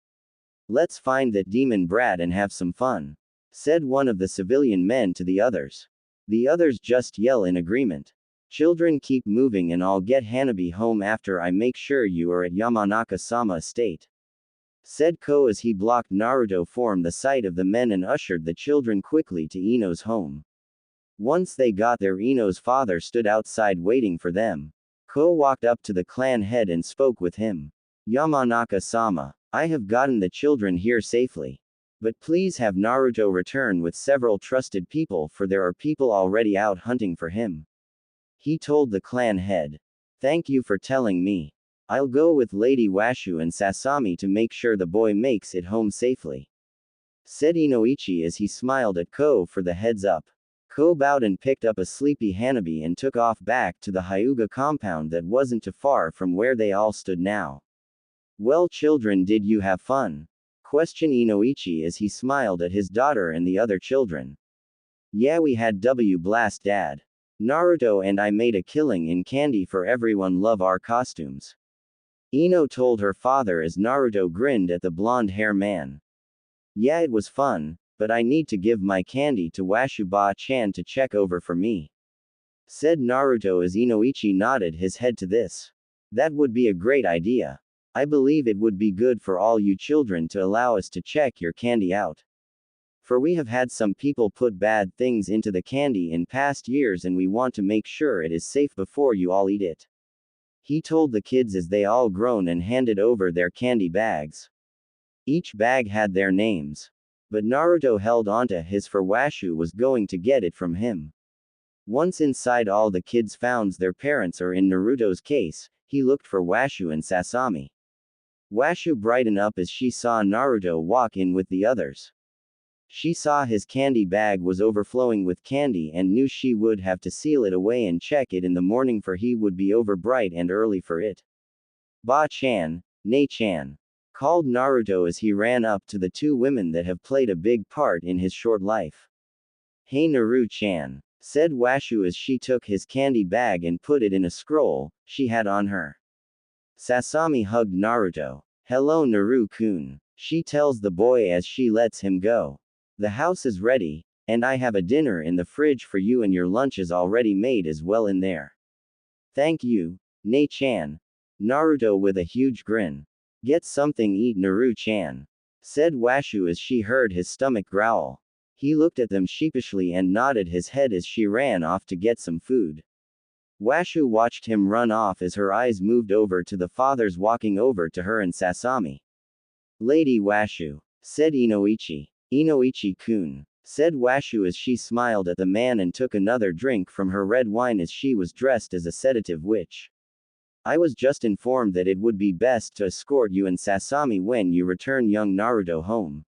"Let's find that demon brat and have some fun," said one of the civilian men to the others. The others just yell in agreement. "Children, keep moving and I'll get Hanabi home after I make sure you are at Yamanaka-sama estate," said Ko as he blocked Naruto from the sight of the men and ushered the children quickly to Ino's home. Once they got there, Ino's father stood outside waiting for them. Ko walked up to the clan head and spoke with him. "Yamanaka-sama, I have gotten the children here safely. But please have Naruto return with several trusted people, for there are people already out hunting for him," he told the clan head. "Thank you for telling me. I'll go with Lady Washu and Sasami to make sure the boy makes it home safely," said Inoichi as he smiled at Ko for the heads up. Ko bowed and picked up a sleepy Hanabi and took off back to the Hyuga compound that wasn't too far from where they all stood now. "Well children, did you have fun?" questioned Inoichi as he smiled at his daughter and the other children. "Yeah, we had blast dad. Naruto and I made a killing in candy for everyone, love our costumes," Ino told her father as Naruto grinned at the blonde hair man. "Yeah, it was fun. but I need to give my candy to Washu-ba-chan to check over for me. Said Naruto as Inoichi nodded his head to this. That would be a great idea. I believe it would be good for all you children to allow us to check your candy out. For we have had some people put bad things into the candy in past years and we want to make sure it is safe before you all eat it. He told the kids as they all groaned and handed over their candy bags. Each bag had their names. But Naruto held onto his for Washu was going to get it from him. Once inside, all the kids found their parents, or in Naruto's case, he looked for Washu and Sasami. Washu brightened up as she saw Naruto walk in with the others. She saw his candy bag was overflowing with candy and knew she would have to seal it away and check it in the morning, for he would be over bright and early for it. Ba-chan, Nei-chan, called Naruto as he ran up to the two women that have played a big part in his short life. Hey Naru-chan, said Washu as she took his candy bag and put it in a scroll she had on her. Sasami hugged Naruto. Hello Naru-kun, she tells the boy as she lets him go. The house is ready, and I have a dinner in the fridge for you, and your lunch is already made as well in there. Thank you, Nei-chan. Naruto with a huge grin. Get something eat Naru-chan, said Washu as she heard his stomach growl. He looked at them sheepishly and nodded his head as she ran off to get some food. Washu watched him run off as her eyes moved over to the fathers walking over to her and Sasami. Lady Washu, said Inoichi. Inoichi-kun, said Washu as she smiled at the man and took another drink from her red wine as she was dressed as a sedative witch. I was just informed that it would be best to escort you and Sasami when you return young Naruto home,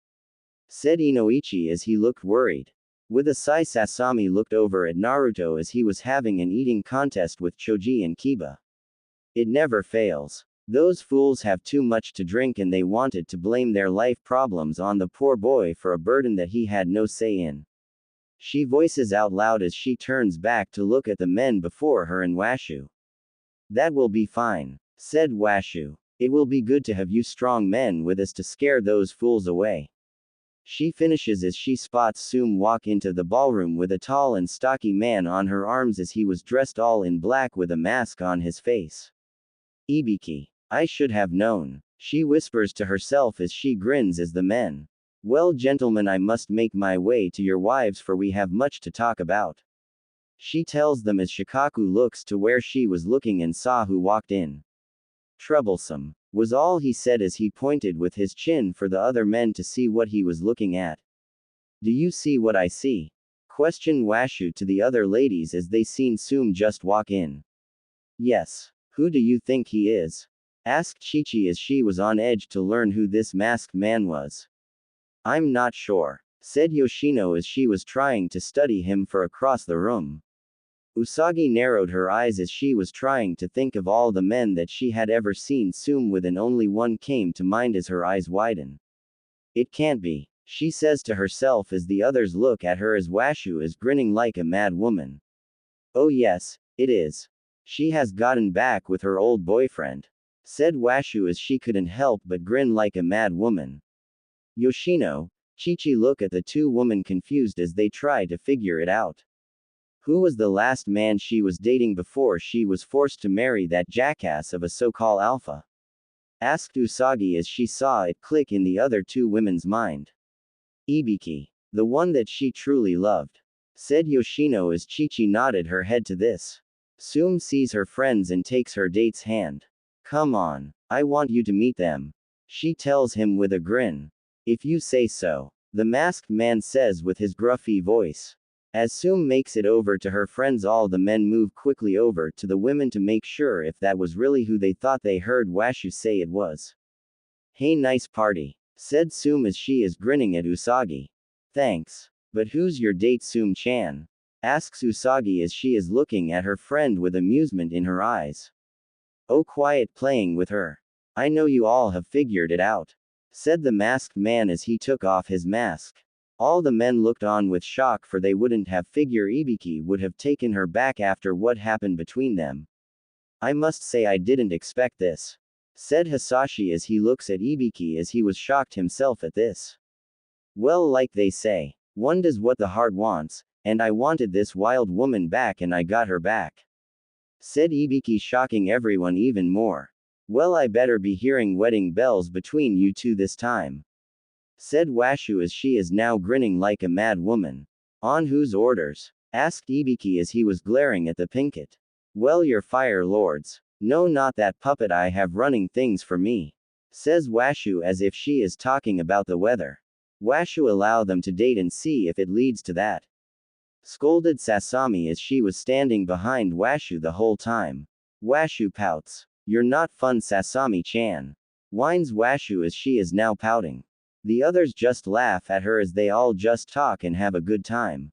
said Inoichi as he looked worried. With a sigh, Sasami looked over at Naruto as he was having an eating contest with Choji and Kiba. It never fails. Those fools have too much to drink and they wanted to blame their life problems on the poor boy for a burden that he had no say in. She voices out loud as she turns back to look at the men before her and Washu. That will be fine, said Washu. It will be good to have you strong men with us to scare those fools away. She finishes as she spots Sum walk into the ballroom with a tall and stocky man on her arms as he was dressed all in black with a mask on his face. Ibiki. I should have known, she whispers to herself as she grins as the men. Well gentlemen, I must make my way to your wives for we have much to talk about. She tells them as Shikaku looks to where she was looking and saw who walked in. Troublesome, was all he said as he pointed with his chin for the other men to see what he was looking at. Do you see what I see? Questioned Washu to the other ladies as they seen Sum just walk in. Yes. Who do you think he is? Asked Chi-Chi as she was on edge to learn who this masked man was. I'm not sure, said Yoshino as she was trying to study him for across the room. Usagi narrowed her eyes as she was trying to think of all the men that she had ever seen Sum with, and only one came to mind as her eyes widen. It can't be, she says to herself as the others look at her as Washu is grinning like a mad woman. Oh yes, it is. She has gotten back with her old boyfriend, said Washu as she couldn't help but grin like a mad woman. Yoshino, Chi-Chi look at the two women confused as they try to figure it out. Who was the last man she was dating before she was forced to marry that jackass of a so-called alpha? Asked Usagi as she saw it click in the other two women's mind. Ibiki. The one that she truly loved, said Yoshino as Chi-Chi nodded her head to this. Sum sees her friends and takes her date's hand. Come on, I want you to meet them, she tells him with a grin. If you say so, the masked man says with his gruffy voice. As Sum makes it over to her friends, all the men move quickly over to the women to make sure if that was really who they thought they heard Washu say it was. Hey, nice party, said Sum as she is grinning at Usagi. Thanks. But who's your date, Sum-chan? Asks Usagi as she is looking at her friend with amusement in her eyes. Oh, quiet playing with her. I know you all have figured it out, said the masked man as he took off his mask. All the men looked on with shock, for they wouldn't have figured Ibiki would have taken her back after what happened between them. I must say I didn't expect this, said Hisashi as he looks at Ibiki as he was shocked himself at this. Well, like they say, one does what the heart wants, and I wanted this wild woman back and I got her back. Said Ibiki, shocking everyone even more. Well, I better be hearing wedding bells between you two this time. Said Washu as she is now grinning like a mad woman. On whose orders? Asked Ibiki as he was glaring at the Pinkett. Well, your fire lords. No, not that puppet I have running things for me. Says Washu as if she is talking about the weather. Washu, allow them to date and see if it leads to that. Scolded Sasami as she was standing behind Washu the whole time. Washu pouts. You're not fun, Sasami-chan. Whines Washu as she is now pouting. The others just laugh at her as they all just talk and have a good time.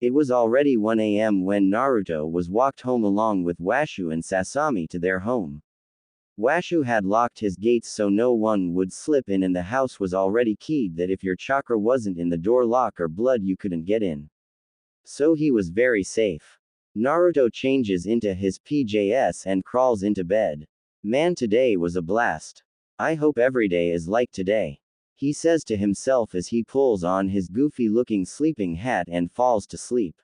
It was already 1 a.m. when Naruto was walked home along with Washu and Sasami to their home. Washu had locked his gates so no one would slip in, and the house was already keyed that if your chakra wasn't in the door lock or blood you couldn't get in. So he was very safe. Naruto changes into his PJs and crawls into bed. Man, today was a blast. I hope every day is like today. He says to himself as he pulls on his goofy looking sleeping hat and falls to sleep.